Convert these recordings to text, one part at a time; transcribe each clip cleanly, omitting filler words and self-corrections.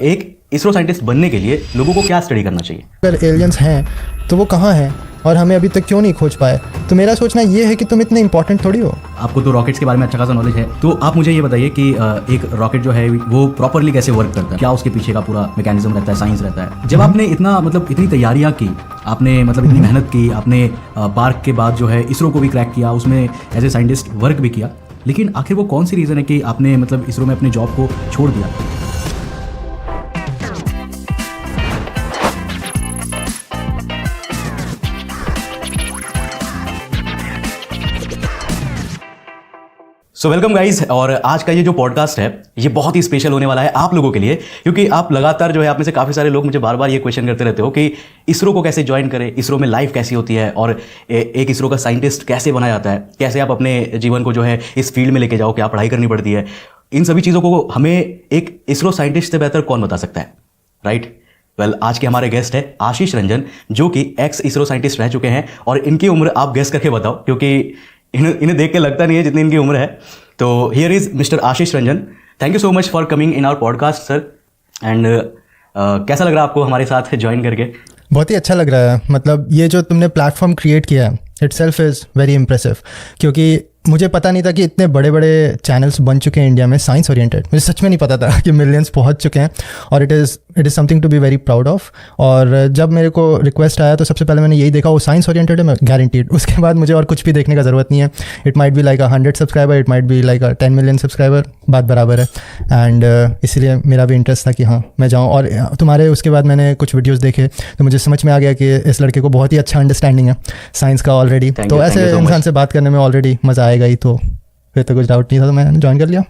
एक इसरो साइंटिस्ट बनने के लिए लोगों को क्या स्टडी करना चाहिए? अगर एलियंस हैं तो वो कहाँ हैं और हमें अभी तक क्यों नहीं खोज पाए? तो मेरा सोचना ये है कि तुम इतने इंपॉर्टेंट थोड़ी हो। आपको तो रॉकेट्स के बारे में अच्छा खासा नॉलेज है, तो आप मुझे ये बताइए कि एक रॉकेट जो है वो प्रॉपरली कैसे वर्क करता है, क्या उसके पीछे का पूरा मैकेनिज्म रहता है, साइंस रहता है। जब आपने इतना इतनी तैयारियां की, आपने इतनी मेहनत की, आपने पार्क के बाद जो है इसरो को भी क्रैक किया, उसमें एज ए साइंटिस्ट वर्क भी किया, लेकिन आखिर वो कौन सी रीज़न है कि आपने इसरो में अपने जॉब को छोड़ दिया? सो वेलकम गाइज, और आज का ये जो पॉडकास्ट है ये बहुत ही स्पेशल होने वाला है आप लोगों के लिए, क्योंकि आप लगातार जो है आप में से काफ़ी सारे लोग मुझे बार बार ये क्वेश्चन करते रहते हो कि इसरो को कैसे ज्वाइन करें, इसरो में लाइफ कैसी होती है, और एक इसरो का साइंटिस्ट कैसे बना जाता है, कैसे आप अपने जीवन को जो है इस फील्ड में लेके जाओ, क्या पढ़ाई करनी पड़ती है। इन सभी चीज़ों को हमें एक इसरो साइंटिस्ट से बेहतर कौन बता सकता है, राइट? वेल, आज के हमारे गेस्ट है आशीष रंजन, जो कि एक्स इसरो साइंटिस्ट रह चुके हैं, और इनकी उम्र आप गेस करके बताओ, क्योंकि इन्हें देख के लगता नहीं है जितनी इनकी उम्र है। तो here is mister Ashish Ranjan. Thank you so much for coming in our podcast sir. And कैसा लग रहा है आपको हमारे साथ ज्वाइन करके? बहुत ही अच्छा लग रहा है। मतलब ये जो तुमने प्लेटफॉर्म क्रिएट किया है इटसेल्फ इज़ वेरी इम्प्रेसिव, क्योंकि मुझे पता नहीं था कि इतने बड़े बड़े चैनल्स बन चुके हैं इंडिया में साइंस ओरिएंटेड। मुझे सच में नहीं पता था कि मिलियंस पहुंच चुके हैं, और it is something to be very proud of. और जब मेरे को रिक्वेस्ट आया तो सबसे पहले मैंने यही देखा, वो साइंस ओरिएंटेड है, मैं गारंटीड। उसके बाद मुझे और कुछ भी देखने का ज़रूरत नहीं है। It might be like 100 subscriber, it might be like 10 million subscriber, बात बराबर है। एंड इसीलिए मेरा भी इंटरेस्ट था कि हाँ मैं जाऊँ। और तुम्हारे उसके बाद मैंने कुछ वीडियोज़ देखे तो मुझे समझ में आ गया कि इस लड़के को बहुत ही अच्छा अंडरस्टैंडिंग है साइंस का ऑलरेडी। तो ऐसे इंसान से बात करने में ऑलरेडी मज़ा आएगा ही, तो फिर तो कुछ डाउट नहीं था, तो मैंने ज्वाइन कर लिया।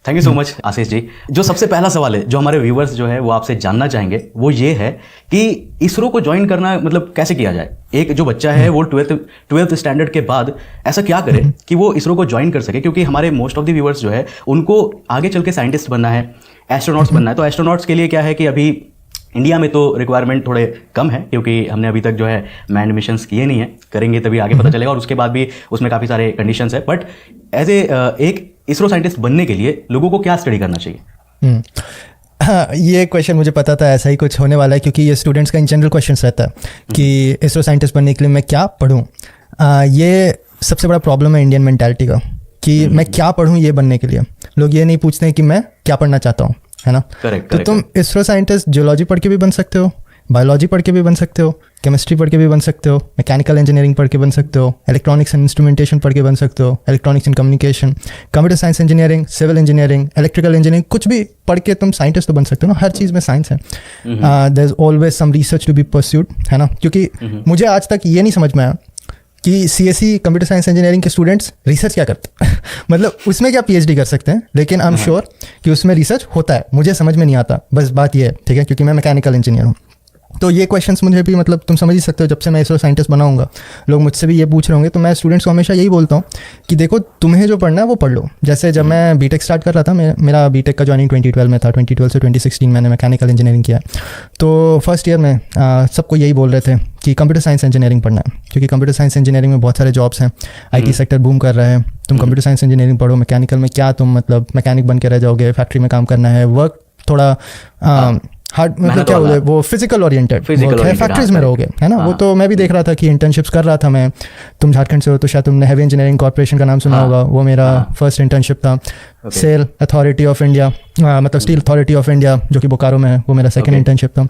Thank you so much Ashish ji. जो सबसे पहला सवाल है जो हमारे व्यूवर्स जो है वो आपसे जानना चाहेंगे, वो ये है कि इसरो को ज्वाइन करना कैसे किया जाए? एक जो बच्चा है वो ट्वेल्थ स्टैंडर्ड के बाद ऐसा क्या करे कि वो इसरो को ज्वाइन कर सके? क्योंकि हमारे मोस्ट ऑफ द व्यूवर्स जो है उनको आगे चल के साइंटिस्ट बनना है, एस्ट्रोनॉट्स बनना है। तो एस्ट्रोनॉट्स के लिए क्या है कि अभी इंडिया में तो रिक्वायरमेंट थोड़े कम है, क्योंकि हमने अभी तक जो है मैंड मिशंस किए नहीं है, करेंगे तभी आगे पता चलेगा, और उसके बाद भी उसमें काफ़ी सारे कंडीशंस है। बट एज एक इसरो साइंटिस्ट बनने के लिए लोगों को क्या स्टडी करना चाहिए? हाँ, ये क्वेश्चन मुझे पता था ऐसा ही कुछ होने वाला है, क्योंकि ये स्टूडेंट्स का इन जनरल क्वेश्चन रहता है कि इसरो साइंटिस्ट बनने के लिए मैं क्या पढूं। ये सबसे बड़ा प्रॉब्लम है इंडियन मेंटालिटी का, कि मैं क्या पढूं ये बनने के लिए। लोग ये नहीं पूछते हैं कि मैं क्या पढ़ना चाहता हूँ, है ना? तो तुम इसरो साइंटिस्ट जियोलॉजी पढ़ के भी बन सकते हो, बायोलॉजी पढ़ के भी बन सकते हो, केमिस्ट्री पढ़ के भी बन सकते हो, मैकेनिकल इंजीनियरिंग पढ़ के बन सकते हो, इलेक्ट्रॉनिक्स एंड इंस्ट्रूमेंटेशन पढ़ के बन सकते हो, electronics and communication, computer science engineering, civil engineering, electrical engineering, कुछ भी पढ़ के तुम साइंटिस्ट तो बन सकते हो ना। हर चीज़ में साइंस है। There is always some research to be pursued, है ना? क्योंकि मुझे आज तक ये नहीं समझ में आया कि सीएससी कंप्यूटर साइंस इंजीनियरिंग के स्टूडेंट्स रिसर्च क्या करते हैं मतलब उसमें क्या पीएचडी कर सकते हैं, लेकिन आई एम श्योर कि उसमें रिसर्च होता है। मुझे समझ में नहीं आता, बस बात ये है, ठीक है, क्योंकि मैं मैकेनिकल इंजीनियर हूँ। तो ये क्वेश्चंस मुझे भी तुम समझ ही सकते हो, जब से मैं इसरो साइंटिस्ट बना हूँगा लोग मुझसे भी ये पूछ रहे होंगे। तो मैं स्टूडेंट्स को हमेशा यही बोलता हूँ कि देखो तुम्हें जो पढ़ना है वो पढ़ लो। जैसे जब मैं बीटेक स्टार्ट कर रहा था, मेरा बीटेक का ज्वाइनिंग 2012 में था, 2012 से 2016 मैंने मैकेनिकल इंजीनियरिंग किया। तो फर्स्ट ईयर में सबको यही बोल रहे थे कि कंप्यूटर साइंस इंजीनियरिंग पढ़ना है, क्योंकि कंप्यूटर साइंस इंजीनियरिंग में बहुत सारे जॉब्स हैं, IT सेक्टर बूम कर रहा है, तुम कंप्यूटर साइंस इंजीनियरिंग पढ़ो, मैकेनिकल में क्या तुम मैकेनिक बन के रह जाओगे, फैक्ट्री में काम करना है, वर्क थोड़ा हार्ड, क्या बोले वो फिजिकल ओरिएंटेड है, फैक्ट्रीज में रहोगे, है ना? वो तो मैं भी देख रहा था कि इंटर्नशिप्स कर रहा था मैं। तुम झारखंड से हो तो शायद तुमने हैवी इंजीनियरिंग कॉर्पोरेशन का नाम सुना होगा, वो मेरा फर्स्ट इंटर्नशिप था। SAIL authority of India, steel authority of India जो कि बोकारो में है, वो मेरा सेकेंड इंटर्नशिप था।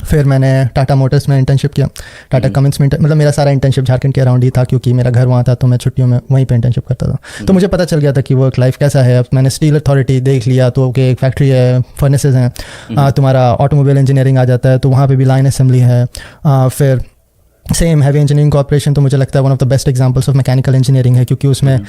फिर मैंने टाटा मोटर्स में इंटर्नशिप किया, टाटा कमिंस में। मेरा सारा इंटर्नशिप झारखंड के अराउंड ही था, क्योंकि मेरा घर वहाँ था, तो मैं छुट्टियों में वहीं पे इंटर्नशिप करता था। तो मुझे पता चल गया था कि वर्क लाइफ कैसा है। अब मैंने स्टील अथॉरिटी देख लिया, तो एक फैक्ट्री है, फर्नेसेस हैं, तुम्हारा ऑटोमोबाइल इंजीनियरिंग आ जाता है, तो वहाँ पर भी लाइन असेंबली है। फिर सेम हैवी इंजीनियरिंग कॉर्पोरेशन तो मुझे लगता है one of the best examples of mechanical engineering है, क्योंकि उसमें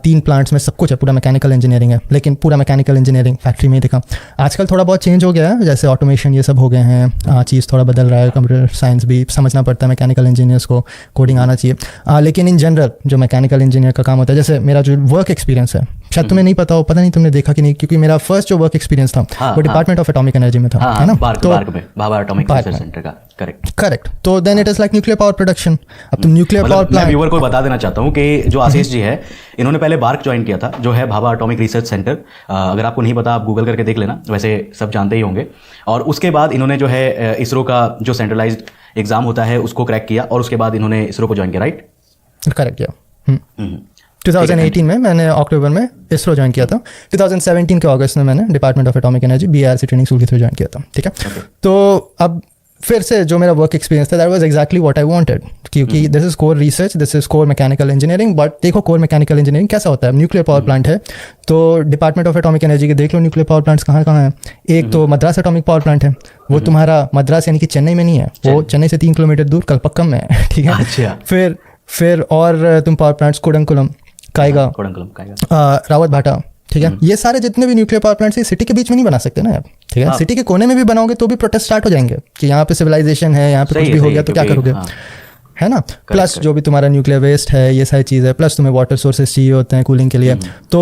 3 प्लांट्स में सब कुछ है, पूरा मैकेनिकल इंजीनियरिंग है, लेकिन पूरा मैकेनिकल इंजीनियरिंग फैक्ट्री में ही दिखा। आजकल थोड़ा बहुत चेंज हो गया है, जैसे ऑटोमेशन ये सब हो गए हैं, चीज़ थोड़ा बदल रहा है, कंप्यूटर साइंस भी समझना पड़ता है, मैकेनिकल इंजीनियर्स को कोडिंग आना चाहिए। लेकिन इन जनरल जो मैकेनिकल इंजीनियर का काम होता है, जैसे मेरा जो वर्क एक्सपीरियंस है, शायद तुम्हें नहीं पता हो, पता नहीं तुमने देखा कि नहीं, क्योंकि मेरा फर्स्ट जो वर्क एक्सपीरियंस था वो डिपार्टमेंट ऑफ एटॉमिक एनर्जी में था, है ना? तो भाभा एटॉमिक रिसर्च सेंटर का, करेक्ट। तो then it is like nuclear power production, अब तुम न्यूक्लियर पावर मैं प्लांट। व्यूअर को बता देना चाहता हूँ कि जो आशीष जी है, इन्होंने पहले बार्क ज्वाइन किया था, जो है भाभा एटॉमिक रिसर्च सेंटर। अगर आपको नहीं पता आप गूगल करके देख लेना, वैसे सब जानते ही होंगे। और उसके बाद इन्होंने जो है इसरो का जो सेंट्रलाइज्ड एग्जाम होता है उसको क्रैक किया, और उसके बाद इन्होंने इसरो को ज्वाइन किया, राइट? करेक्ट किया। 2018 में मैंने अक्टूबर में इसरो ज्वाइन किया था। 2017 के अगस्त में मैंने department of atomic energy BIRC training school के थ्रू ज्वाइन किया था, ठीक है। तो अब फिर से जो मेरा वर्क एक्सपीरियंस था, that was exactly what I wanted, क्योंकि this is core research, this is core mechanical engineering. But देखो कोर मैकेनिकल इंजीनियरिंग कैसा होता है, न्यूक्लियर पावर प्लांट है, तो डिपार्टमेंट ऑफ एटॉमिक एनर्जी के देख लो न्यूक्लियर पावर प्लांट्स कहाँ कहाँ हैं। एक तो मद्रास एटॉमिक पावर प्लांट है, वो तुम्हारा मद्रास यानी कि चेन्नई में नहीं है, वो चेन्नई से 3 किलोमीटर दूर कलपक्कम में है, ठीक है। अच्छा। फिर और तुम पावर प्लांट्स कोडंकुलम, कायगा, रावत भाटा, ठीक है। ये सारे जितने भी न्यूक्लियर पावर प्लांट्स सिटी के बीच में नहीं बना सकते ना आप, ठीक है। सिटी के कोने में भी बनाओगे तो भी प्रोटेस्ट स्टार्ट हो जाएंगे कि यहाँ पे सिविलाइजेशन है, यहाँ पे कुछ भी हो गया तो क्या करोगे, है ना। प्लस जो भी तुम्हारा न्यूक्लियर वेस्ट है, ये सारी चीज़ है, प्लस तुम्हें वाटर सोर्सेज चाहिए होते हैं कूलिंग के लिए, तो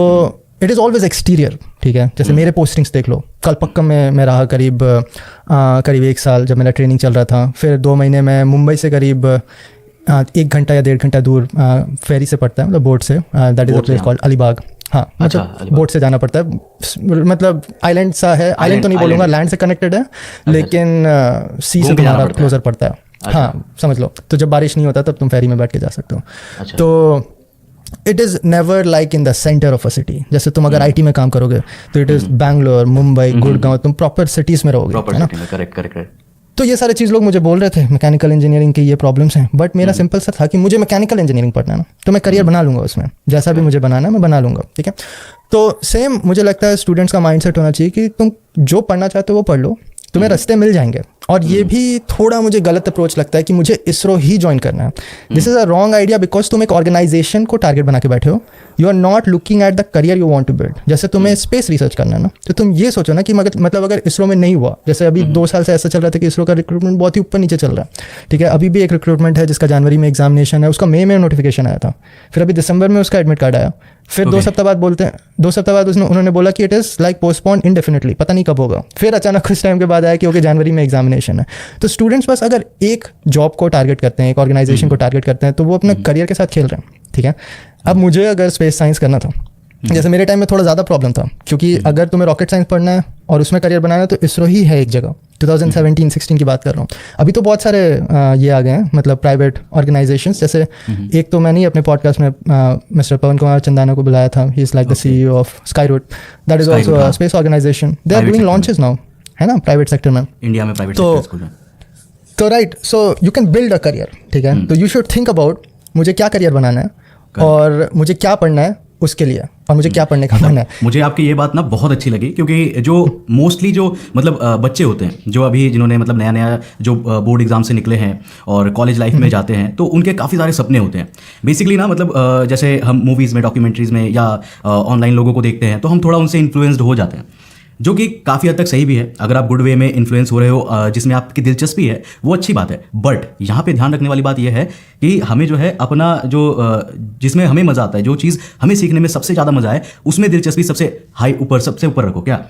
इट इज़ ऑलवेज एक्सटीरियर, ठीक है। जैसे मेरे पोस्टिंग्स देख लो, कलपक्कम में मैं रहा करीब 1 साल जब मेरा ट्रेनिंग चल रहा था। फिर 2 महीने में मुंबई से करीब 1 घंटा या 1.5 घंटा दूर फेरी से पड़ता है, मतलब बोट से, that is a place called Alibag. हाँ, मतलब बोट से जाना पड़ता है, मतलब आइलैंड सा है, आइलैंड तो नहीं बोलूँगा, लैंड से कनेक्टेड है, लेकिन सी से तुम्हारा क्लोजर पड़ता है। हाँ, समझ लो। तो जब बारिश नहीं होता तब तुम फेरी में बैठ के जा सकते हो। तो it is never like in the centre of a city. जैसे तुम अगर IT में काम करोगे तो इट इज़ बैंगलोर, मुंबई, गुड़गांव, तुम प्रॉपर सिटीज़ में रहोगे, है ना। करेक्ट। तो ये सारे चीज़ लोग मुझे बोल रहे थे मैकेनिकल इंजीनियरिंग के ये प्रॉब्लम्स हैं, बट मेरा सिंपल सा था कि मुझे मैकेनिकल इंजीनियरिंग पढ़ना है ना, तो मैं करियर बना लूँगा उसमें, जैसा भी मुझे बनाना है मैं बना लूँगा, ठीक है। तो सेम मुझे लगता है स्टूडेंट्स का माइंडसेट होना चाहिए कि तुम जो पढ़ना चाहते हो वो पढ़ लो, तुम्हें रास्ते मिल जाएंगे। और ये भी थोड़ा मुझे गलत अप्रोच लगता है कि मुझे इसरो ही ज्वाइन करना है। This is a wrong idea, because तुम एक ऑर्गेनाइजेशन को टारगेट बना के बैठे हो, you are not looking at the career you want to build. जैसे तुम्हें स्पेस रिसर्च करना है ना, तो तुम ये सोचो ना कि मतलब अगर इसरो में नहीं हुआ, जैसे अभी 2 साल से ऐसा चल रहा था कि इसरो का रिक्रूटमेंट बहुत ही ऊपर नीचे चल रहा है, ठीक है। अभी भी एक रिक्रूटमेंट है जिसका जनवरी में एग्जामिनेशन है, उसका मई में नोटिफिकेशन आया था, फिर अभी दिसंबर में उसका एडमिट कार्ड आया, फिर 2 सप्ताह बाद दो सप्ताह बाद उन्होंने बोला कि इट इज़ लाइक पोस्टपोन इंडेफिनिटली, पता नहीं कब होगा। फिर अचानक कुछ टाइम के बाद आया कि ओके जनवरी में एग्जामिनेशन है। तो स्टूडेंट्स बस अगर एक जॉब को टारगेट करते हैं, एक ऑर्गेनाइजेशन को टारगेट करते हैं, तो वो अपने करियर के साथ खेल रहे हैं, ठीक है। अब मुझे अगर स्पेस साइंस करना था, जैसे मेरे टाइम में थोड़ा ज़्यादा प्रॉब्लम था, क्योंकि अगर तुम्हें रॉकेट साइंस पढ़ना है और उसमें करियर बनाना है तो इसरो ही है एक जगह। 2017-16 की बात कर रहा हूँ। अभी तो बहुत सारे ये आ गए हैं, मतलब प्राइवेट ऑर्गेनाइजेशंस, जैसे एक तो मैंने ही अपने पॉडकास्ट में मिस्टर पवन कुमार चंदाना को बुलाया था, he is like the CEO of Skyroot, that is also a space organisation, they are doing launches now, है ना, प्राइवेट सेक्टर में, इंडिया में प्राइवेट तो right. So you can build a career, ठीक है। तो यू शुड थिंक अबाउट मुझे क्या करियर बनाना है और मुझे क्या पढ़ना है उसके लिए, और मुझे क्या पढ़ने का मन है। मुझे आपकी ये बात ना बहुत अच्छी लगी, क्योंकि जो मोस्टली जो मतलब बच्चे होते हैं जो अभी जिन्होंने मतलब नया नया जो बोर्ड एग्जाम से निकले हैं और कॉलेज लाइफ में जाते हैं, तो उनके काफ़ी सारे सपने होते हैं बेसिकली ना, मतलब जैसे हम मूवीज़ में, डॉक्यूमेंट्रीज़ में या ऑनलाइन लोगों को देखते हैं तो हम थोड़ा उनसे इन्फ्लुएंस्ड हो जाते हैं, जो कि काफ़ी हद तक सही भी है। अगर आप गुड वे में इन्फ्लुएंस हो रहे हो, जिसमें आपकी दिलचस्पी है, वो अच्छी बात है। बट यहाँ पे ध्यान रखने वाली बात यह है कि हमें जो है अपना जो जिसमें हमें मज़ा आता है, जो चीज़ हमें सीखने में सबसे ज़्यादा मज़ा है, उसमें दिलचस्पी सबसे ऊपर रखो। क्या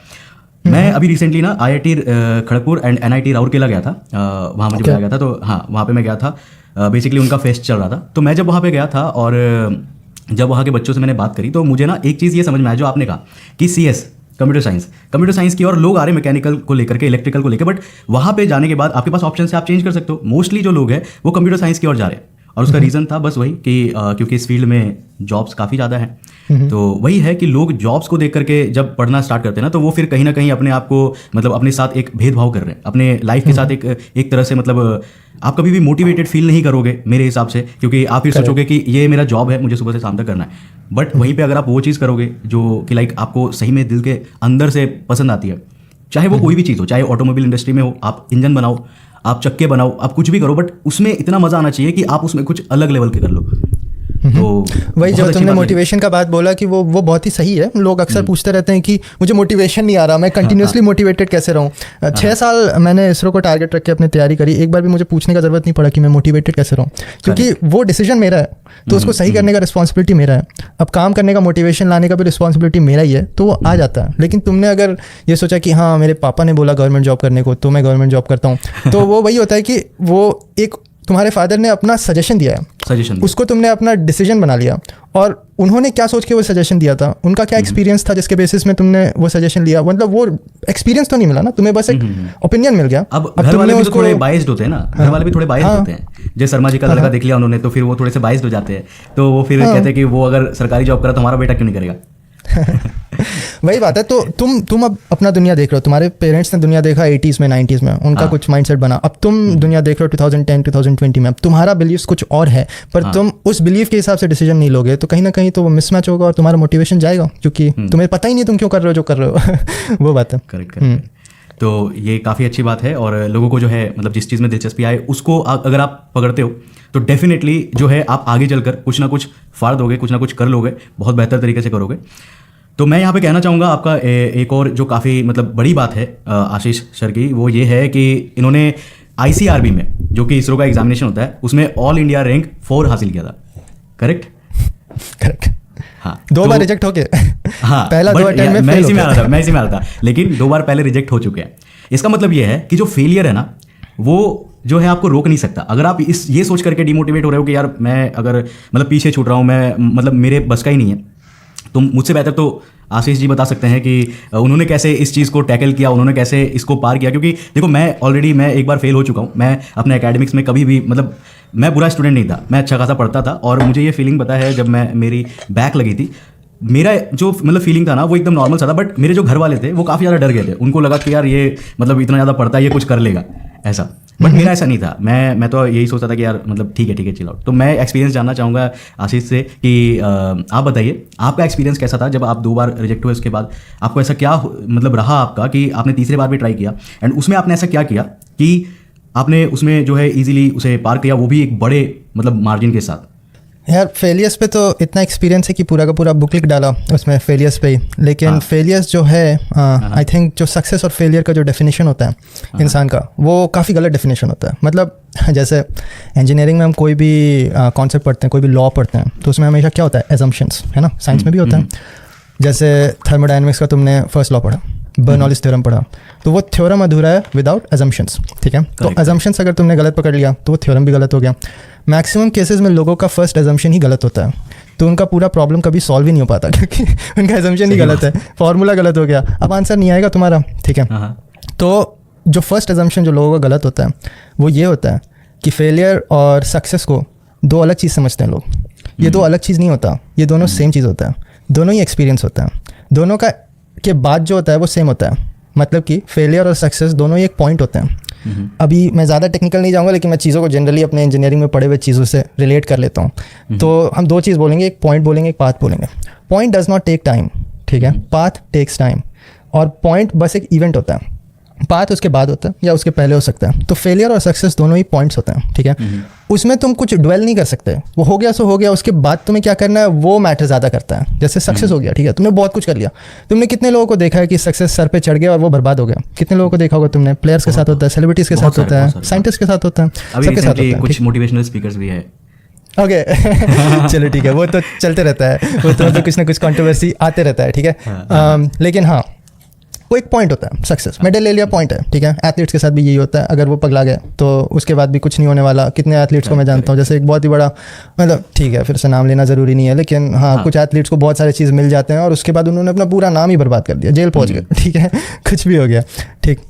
मैं अभी रिसेंटली ना IIT Kharagpur and NIT Rourkela गया था, वहाँ मुझे बुलाया गया था, तो हाँ वहाँ पे मैं गया था। बेसिकली उनका फेस्ट चल रहा था, तो मैं जब वहाँ पे गया था और जब वहाँ के बच्चों से मैंने बात करी, तो मुझे ना एक चीज़ ये समझ में आया जो आपने कहा कि CS कंप्यूटर साइंस की और लोग आ रहे हैं मैकेनिकल को लेकर के, इलेक्ट्रिकल को लेकर, बट वहाँ पे जाने के बाद आपके पास ऑप्शन है, आप चेंज कर सकते हो। मोस्टली जो लोग हैं वो कंप्यूटर साइंस की ओर जा रहे हैं, और उसका रीज़न था बस वही कि क्योंकि इस फील्ड में जॉब्स काफ़ी ज़्यादा हैं। तो वही है कि लोग जॉब्स को देख करके जब पढ़ना स्टार्ट करते हैं ना, तो वो फिर कहीं ना कहीं अपने आप को मतलब अपने साथ एक भेदभाव कर रहे हैं, अपने लाइफ के साथ एक तरह से, मतलब आप कभी भी मोटिवेटेड फील नहीं करोगे मेरे हिसाब से, क्योंकि आप फिर सोचोगे कि ये मेरा जॉब है, मुझे सुबह से शाम तक करना है। बट वहीं पे अगर आप वो चीज़ करोगे जो कि लाइक आपको सही में दिल के अंदर से पसंद आती है, चाहे वो कोई भी चीज़ हो, चाहे ऑटोमोबाइल इंडस्ट्री में हो, आप इंजन बनाओ, आप चक्के बनाओ, आप कुछ भी करो, बट उसमें इतना मज़ा आना चाहिए कि आप उसमें कुछ अलग लेवल के कर लो। तो वही जो तुमने मोटिवेशन का बात बोला कि वो बहुत ही सही है। लोग अक्सर पूछते रहते हैं कि मुझे मोटिवेशन नहीं आ रहा, मैं कंटिन्यूसली मोटिवेटेड कैसे रहूँ। 6 साल मैंने इसरो को टारगेट रख के अपनी तैयारी करी, एक बार भी मुझे पूछने का ज़रूरत नहीं पड़ा कि मैं मोटिवेटेड कैसे रहूँ, क्योंकि वो डिसीजन मेरा है, तो उसको सही करने का रिस्पॉन्सिबिलिटी मेरा है। अब काम करने का, मोटिवेशन लाने का भी रिस्पॉन्सिबिलिटी मेरा ही है, तो वो आ जाता है। लेकिन तुमने अगर ये सोचा कि हाँ मेरे पापा ने बोला गवर्नमेंट जॉब करने को तो मैं गवर्नमेंट जॉब करता हूँ, तो वो वही होता है कि वो एक तुम्हारे फादर ने अपना सजेशन दिया है, सजेशन उसको तुमने अपना डिसीजन बना लिया, और उन्होंने क्या सोच के वो सजेशन दिया था, उनका क्या एक्सपीरियंस था जिसके बेसिस में तुमने वो सजेशन लिया, मतलब वो एक्सपीरियंस तो नहीं मिला ना तुम्हें, बस एक ओपिनियन मिल गया। अब घर वाले भी तो थोड़े बाइस्ड होते हैं ना, घर वाले भी थोड़े बाइस्ड होते हैं। जैसे शर्मा जी का लड़का देख लिया उन्होंने, तो फिर वो थोड़े से बाइस्ड हो जाते हैं, तो वो फिर कहते हैं कि वो अगर सरकारी जॉब करा तो हमारा बेटा क्यों नहीं करेगा। वही बात है। तो तुम अब अपना दुनिया देख रहे हो, तुम्हारे पेरेंट्स ने दुनिया देखा 80s में 90s में, उनका कुछ माइंडसेट बना, अब तुम दुनिया देख रहे हो 2010 2020 में, अब तुम्हारा बिलीफ कुछ और है, पर तुम उस बिलीफ के हिसाब से डिसीजन नहीं लोगे तो कहीं ना कहीं तो वो मिसमैच होगा और तुम्हारा मोटिवेशन जाएगा, क्योंकि तुम्हें पता ही नहीं तुम क्यों कर रहे हो जो कर रहे हो। वो बात है। करेक्ट। तो ये काफ़ी अच्छी बात है, और लोगों को जो है मतलब जिस चीज़ में दिलचस्पी आए उसको अगर आप पकड़ते हो तो डेफिनेटली जो है आप आगे चलकर कुछ ना कुछ फाड़ दोगे, कुछ ना कुछ कर लोगे, बहुत बेहतर तरीके से करोगे। तो मैं यहाँ पे कहना चाहूँगा आपका एक और जो काफ़ी मतलब बड़ी बात है आशीष सर की, वो ये है कि इन्होंने ICRB में, जो कि इसरो का एग्जामिनेशन होता है, उसमें ऑल इंडिया रैंक 4 हासिल किया था। करेक्ट। हाँ, 2 बार रिजेक्ट हो गए। हाँ, पहला 2 अटेम्प्ट में मैं इसी में आ रहा था, लेकिन 2 बार पहले रिजेक्ट हो चुके हैं। इसका मतलब ये है कि जो फेलियर है ना, वो जो है आपको रोक नहीं सकता। अगर आप ये सोच करके डिमोटिवेट हो रहे हो कि यार मैं अगर मतलब पीछे छूट रहा हूँ, मैं मतलब मेरे बस का ही नहीं है, तो मुझसे बेहतर तो आशीष जी बता सकते हैं कि उन्होंने कैसे इस चीज़ को टैकल किया, उन्होंने कैसे इसको पार किया। क्योंकि देखो मैं एक बार फेल हो चुका हूँ। मैं अपने एकेडमिक्स में कभी भी मतलब मैं बुरा स्टूडेंट नहीं था, मैं अच्छा खासा पढ़ता था, और मुझे ये फीलिंग पता है जब मेरी बैक लगी थी, मेरा जो मतलब फीलिंग था ना वो एकदम नॉर्मल सा था, बट मेरे जो घर वाले थे वो काफ़ी ज़्यादा डर गए थे। उनको लगा कि यार ये मतलब इतना ज़्यादा पढ़ता है, ये कुछ कर लेगा ऐसा, बट मेरा ऐसा नहीं था। मैं तो यही सोचता था कि यार मतलब ठीक है चिल आउट। तो मैं एक्सपीरियंस जानना चाहूँगा आशीष से कि आप बताइए आपका एक्सपीरियंस कैसा था जब आप 2 बार रिजेक्ट हुए, उसके बाद आपको ऐसा क्या मतलब रहा आपका कि आपने तीसरे बार भी ट्राई किया, एंड उसमें आपने ऐसा क्या किया कि आपने उसमें जो है ईजिली उसे पार किया, वो भी एक बड़े मतलब मार्जिन के साथ। यार फेलियर्स पे तो इतना एक्सपीरियंस है कि पूरा का पूरा बुक लिख डाला उसमें फेलियर्स पे ही, लेकिन फेलियर्स जो है आई थिंक जो सक्सेस और फेलियर का जो डेफिनेशन होता है इंसान का, वो काफ़ी गलत डेफिनेशन होता है। मतलब जैसे इंजीनियरिंग में हम कोई भी कॉन्सेप्ट पढ़ते हैं, कोई भी लॉ पढ़ते हैं, तो उसमें हमेशा क्या होता है, एजम्पशंस, है ना। साइंस में भी होता है। जैसे थर्मोडायनेमिक्स का तुमने फर्स्ट लॉ पढ़ा, बर्नौलीज थ्योरम पढ़ा, तो वो थ्योरम अधूरा है विदाउट एजम्पशंस, ठीक है। तो एजम्पशंस अगर तुमने गलत पकड़ लिया तो वो थ्योरम भी गलत हो गया। मैक्सिमम केसेस में लोगों का फर्स्ट एजम्पशन ही गलत होता है, तो उनका पूरा प्रॉब्लम कभी सॉल्व ही नहीं हो पाता, क्योंकि उनका एजम्पशन ही गलत है, फॉर्मूला गलत हो गया, अब आंसर नहीं आएगा तुम्हारा, ठीक है। तो जो फर्स्ट एजम्पशन जो लोगों का गलत होता है वो ये होता है कि फेलियर और सक्सेस को 2 अलग चीज़ समझते हैं लोग। ये 2 अलग चीज़ नहीं होता, ये दोनों सेम चीज़ होता है, दोनों ही एक्सपीरियंस होता है, दोनों का के बाद जो होता है वो सेम होता है। मतलब कि फेलियर और सक्सेस दोनों ही एक पॉइंट होते हैं। अभी मैं ज़्यादा टेक्निकल नहीं जाऊँगा, लेकिन मैं चीज़ों को जनरली अपने इंजीनियरिंग में पढ़े हुए चीज़ों से रिलेट कर लेता हूँ। तो हम 2 चीज़ बोलेंगे, एक पॉइंट बोलेंगे, एक पाथ बोलेंगे। Point does not take time, ठीक है, पाथ टेक्स टाइम, और पॉइंट बस एक इवेंट होता है, पाथ उसके बाद होता है या उसके पहले हो सकता है। तो फेलियर और सक्सेस दोनों ही पॉइंट्स होते हैं, ठीक है। उसमें तुम कुछ ड्वेल नहीं कर सकते, वो हो गया सो हो गया, उसके बाद तुम्हें क्या करना है वो मैटर ज़्यादा करता है। जैसे सक्सेस हो गया, ठीक है, तुमने बहुत कुछ कर लिया, तुमने कितने लोगों को देखा है कि सक्सेस सर पे चढ़ गया और वो बर्बाद हो गया? कितने लोगों को देखा होगा तुमने? प्लेयर्स के साथ होता है, सेलिब्रिटीज़ के साथ होता है, साइंटिस्ट के साथ होता है, सबके साथ होता है। कुछ मोटिवेशनल स्पीकर्स भी है। ओके चलो ठीक है, वो तो चलते रहता है, वो तो कुछ ना कुछ कंट्रोवर्सी आते रहता है, ठीक है। लेकिन हाँ, वो एक पॉइंट होता है, सक्सेस मेडल ले लिया, पॉइंट है, ठीक है। एथलीट्स के साथ भी यही होता है, अगर वो पगला गए तो उसके बाद भी कुछ नहीं होने वाला। कितने एथलीट्स को मैं जानता हूँ, जैसे एक बहुत ही बड़ा, मतलब ठीक है फिर से नाम लेना ज़रूरी नहीं है, लेकिन हाँ कुछ एथलीट्स को बहुत सारी चीज़ मिल जाते हैं और उसके बाद उन्होंने अपना पूरा नाम ही बर्बाद कर दिया, जेल पहुँच गए, ठीक है, कुछ भी हो गया, ठीक।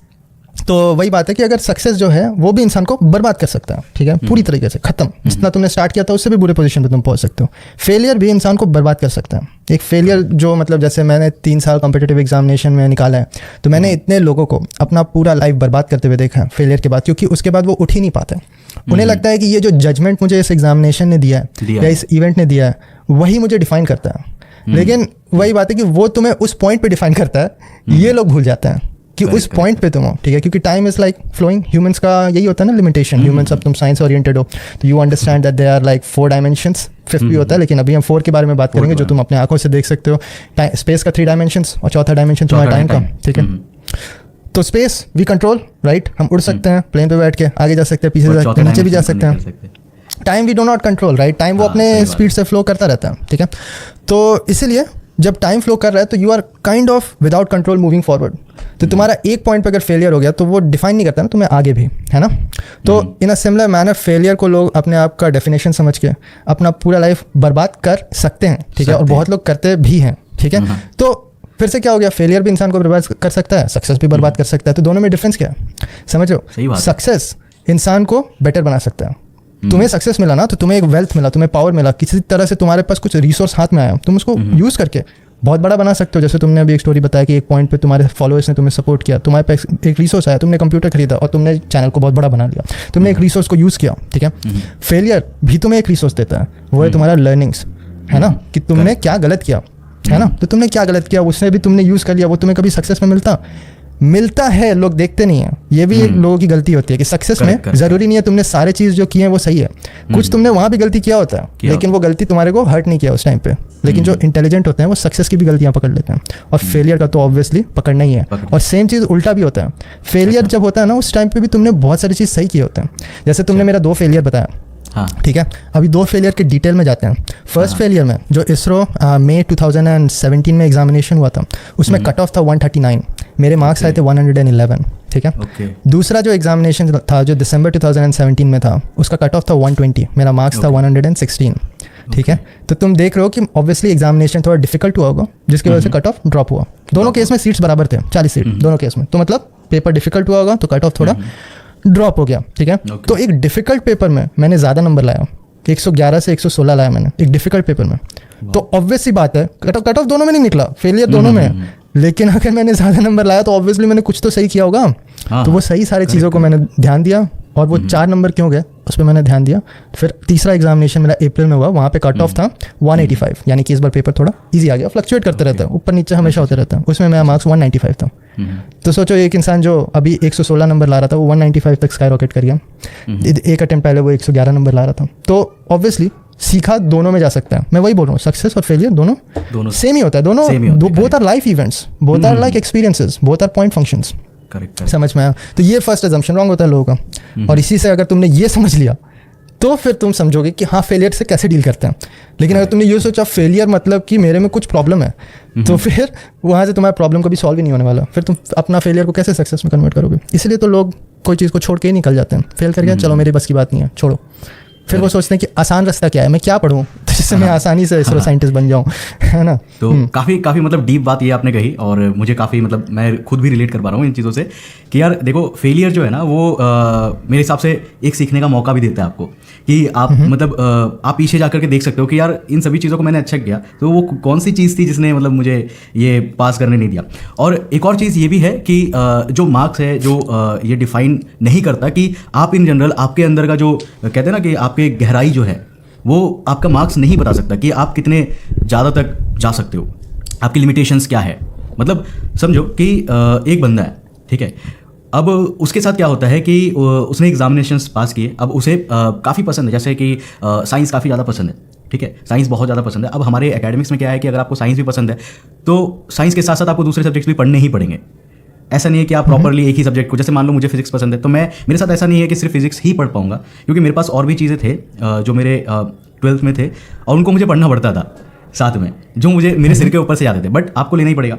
तो वही बात है कि अगर सक्सेस जो है वो भी इंसान को बर्बाद कर सकता है, ठीक है, पूरी तरीके से ख़त्म। जितना तुमने स्टार्ट किया था उससे भी बुरे पोजीशन पे तुम पहुंच सकते हो। फेलियर भी इंसान को बर्बाद कर सकता है। एक फेलियर जो मतलब जैसे मैंने 3 साल कॉम्पिटिटिव एग्जामिनेशन में निकाला है, तो मैंने इतने लोगों को अपना पूरा लाइफ बर्बाद करते हुए देखा है फेलियर के बाद, क्योंकि उसके बाद वो उठ ही नहीं पाते। उन्हें लगता है कि ये जो जजमेंट मुझे इस एग्जामिनेशन ने दिया है या इस इवेंट ने दिया है वही मुझे डिफाइन करता है। लेकिन वही बात है कि वो तुम्हें उस पॉइंट पे डिफाइन करता है, ये लोग भूल जाते हैं कि उस पॉइंट पे तुम हो, ठीक है, क्योंकि time is like flowing. Humans का यही होता है ना लिमिटेशन। ह्यूमंस, अब तुम साइंस ओरिएंटेड हो तो you understand that they are like 4 dimensions, 5th भी होता है, लेकिन अभी हम 4 के बारे में बात करेंगे, जो तुम अपने आंखों से देख सकते हो। स्पेस का 3 डायमेंशंस और 4था डायमेंशन तुम्हारा टाइम का, ठीक है। तो स्पेस वी कंट्रोल, राइट, हम उड़ सकते हैं प्लेन पे बैठ के, आगे जा सकते हैं, पीछे जा सकते हैं, नीचे भी जा सकते हैं। Time we do not control, right, time वो अपने स्पीड से फ्लो करता रहता है, ठीक है। तो इसीलिए जब टाइम फ्लो कर रहा है तो you are kind of without control moving forward. तो तुम्हारा एक पॉइंट पे अगर फेलियर हो गया तो वो डिफाइन नहीं करता ना तुम्हें आगे भी, है ना। तो इन अ सिमिलर मैनर फेलियर को लोग अपने आप का डेफिनेशन समझ के अपना पूरा लाइफ बर्बाद कर सकते हैं, ठीक है, और बहुत लोग करते भी हैं, ठीक है। तो फिर से क्या हो गया, फेलियर भी इंसान को बर्बाद कर सकता है, सक्सेस भी बर्बाद कर सकता है। तो दोनों में डिफरेंस क्या है, समझ लो। सक्सेस इंसान को बेटर बना सकता है। तुम्हें सक्सेस मिला ना, तो तुम्हें एक वेल्थ मिला, तुम्हें पावर मिला, किसी तरह से तुम्हारे पास कुछ रिसोर्स हाथ में आया, तुम उसको यूज़ करके बहुत बड़ा बना सकते हो। जैसे तुमने अभी एक स्टोरी बताया कि एक पॉइंट पे तुम्हारे फॉलोअर्स ने तुम्हें सपोर्ट किया, तुम्हारे पास एक रिसोर्स आया, तुमने कंप्यूटर खरीदा और तुमने चैनल को बहुत बड़ा बना लिया, तुमने एक रिसोर्स को यूज़ किया, ठीक है। फेलियर भी तुम्हें एक रिसोर्स देता है, वो है तुम्हारा लर्निंग्स, है ना, कि तुमने क्या गलत किया, है ना। तो तुमने क्या गलत किया, उसने भी तुमने यूज़ कर लिया, वो तुम्हें कभी सक्सेस में मिलता है, लोग देखते नहीं है। ये भी एक लोगों की गलती होती है कि सक्सेस में जरूरी नहीं है तुमने सारे चीज़ जो किए हैं वो सही है, कुछ तुमने वहाँ भी गलती किया होता है, लेकिन वो गलती तुम्हारे को हर्ट नहीं किया उस टाइम पे। लेकिन जो इंटेलिजेंट होते हैं वो सक्सेस की भी गलतियाँ पकड़ लेते हैं, और फेलियर का तो ऑब्वियसली पकड़ना ही है। और सेम चीज़ उल्टा भी होता है, फेलियर जब होता है ना उस टाइम पे भी तुमने बहुत सारी चीज़ सही किए होते हैं। जैसे तुमने मेरा 2 फेलियर बताया, हाँ, ठीक है। अभी 2 फेलियर के डिटेल में जाते हैं। फर्स्ट फेलियर में जो इसरो मई 2017 में एग्जामिनेशन हुआ था, उसमें कट ऑफ था 139, मेरे मार्क्स आए थे 111, ठीक है। दूसरा जो एग्जामिनेशन था जो दिसंबर 2017 में था, उसका कट ऑफ था 120, मेरा मार्क्स था 116, ठीक है। तो तुम देख रहे हो कि ऑब्वियसली एग्जामिनेशन थोड़ा डिफिकल्ट हुआ होगा, जिसकी वजह से कट ऑफ ड्रॉप हुआ। दोनों केस में सीट्स बराबर थे, 40 सीट दोनों केस में, तो मतलब पेपर डिफिकल्ट हुआ होगा तो कट ऑफ थोड़ा ड्रॉप हो गया, ठीक है। तो एक डिफिकल्ट पेपर में मैंने ज़्यादा नंबर लाया, 111 से 116 लाया मैंने एक डिफिकल्ट पेपर में। तो ऑब्वियस सी बात है कट ऑफ दोनों में नहीं निकला, फेलियर दोनों में है, लेकिन अगर मैंने ज़्यादा नंबर लाया तो ऑब्वियसली मैंने कुछ तो सही किया होगा। तो वो सही सारी चीज़ों को मैंने ध्यान दिया, और वो 4 नंबर क्यों गए उस पर मैंने ध्यान दिया। फिर तीसरा एग्जामिनेशन मेरा अप्रैल में हुआ, वहाँ पे कट ऑफ था 185, यानी कि इस बार पेपर थोड़ा इजी आ गया, फ्लक्चुएट करते रहता है, ऊपर नीचे हमेशा होते रहता है। उसमें मेरा मार्क्स 195 था। तो सोचो एक इंसान जो अभी 116 नंबर ला रहा था वो 195 तक स्काई रॉकेट कर गया, एक अटेम्प्ट पहले वो 111 नंबर ला रहा था। तो ऑब्वियसली सीखा दोनों में जा सकता है। मैं वही बोल रहा हूँ, सक्सेस और फेलियर दोनों सेम ही होता है, दोनों both are life events, both are like experiences, both are point functions. समझ में आया। तो ये फर्स्ट अजम्पशन रॉन्ग होता है लोगों का, और इसी से अगर तुमने ये समझ लिया तो फिर तुम समझोगे कि हाँ फेलियर से कैसे डील करते हैं। लेकिन अगर तुमने ये सोचा फेलियर मतलब कि मेरे में कुछ प्रॉब्लम है, तो फिर वहाँ से तुम्हारे प्रॉब्लम कभी सॉल्व ही नहीं होने वाला। फिर तुम अपना फेलियर को कैसे सक्सेस में कन्वर्ट करोगे। इसलिए तो लोग कोई चीज़ को छोड़ के ही निकल जाते हैं, फेल कर गया चलो मेरी बस की बात नहीं है छोड़ो। फिर वो सोचते हैं कि आसान रास्ता क्या है, मैं क्या पढ़ूँ तो जिससे मैं आसानी से इसरो साइंटिस्ट बन जाऊँ, है ना। तो काफ़ी मतलब डीप बात ये आपने कही, और मुझे काफ़ी मतलब मैं खुद भी रिलेट कर पा रहा हूँ इन चीज़ों से कि यार देखो फेलियर जो है ना वो मेरे हिसाब से एक सीखने का मौका भी देता है आपको, कि आप मतलब आप पीछे जाकर के देख सकते हो कि यार इन सभी चीज़ों को मैंने अच्छा किया, तो वो कौन सी चीज़ थी जिसने मतलब मुझे ये पास करने नहीं दिया। और एक और चीज़ ये भी है कि जो मार्क्स है जो ये डिफाइन नहीं करता कि आप इन जनरल आपके अंदर का जो कहते हैं ना कि आपके गहराई जो है वो आपका मार्क्स नहीं बता सकता कि आप कितने ज़्यादा तक जा सकते हो, आपकी लिमिटेशंस क्या है। मतलब समझो कि एक बंदा है, ठीक है, अब उसके साथ क्या होता है कि उसने एग्जामिनेशंस पास किए, अब उसे काफ़ी पसंद है, जैसे कि साइंस काफ़ी ज़्यादा पसंद है, ठीक है, साइंस बहुत ज़्यादा पसंद है। अब हमारे एकेडमिक्स में क्या है कि अगर आपको साइंस भी पसंद है तो साइंस के साथ साथ आपको दूसरे सब्जेक्ट्स भी पढ़ने ही पड़ेंगे। ऐसा नहीं है कि आप प्रॉपरली एक ही सब्जेक्ट को, जैसे मान लो मुझे फिजिक्स पसंद है तो मेरे साथ ऐसा नहीं है कि सिर्फ फिजिक्स ही पढ़ पाऊंगा, क्योंकि मेरे पास और भी चीज़ें थे जो मेरे 12th में थे और उनको मुझे पढ़ना पड़ता था साथ में, जो मुझे मेरे सिर के ऊपर से जाते थे, बट आपको लेना ही पड़ेगा।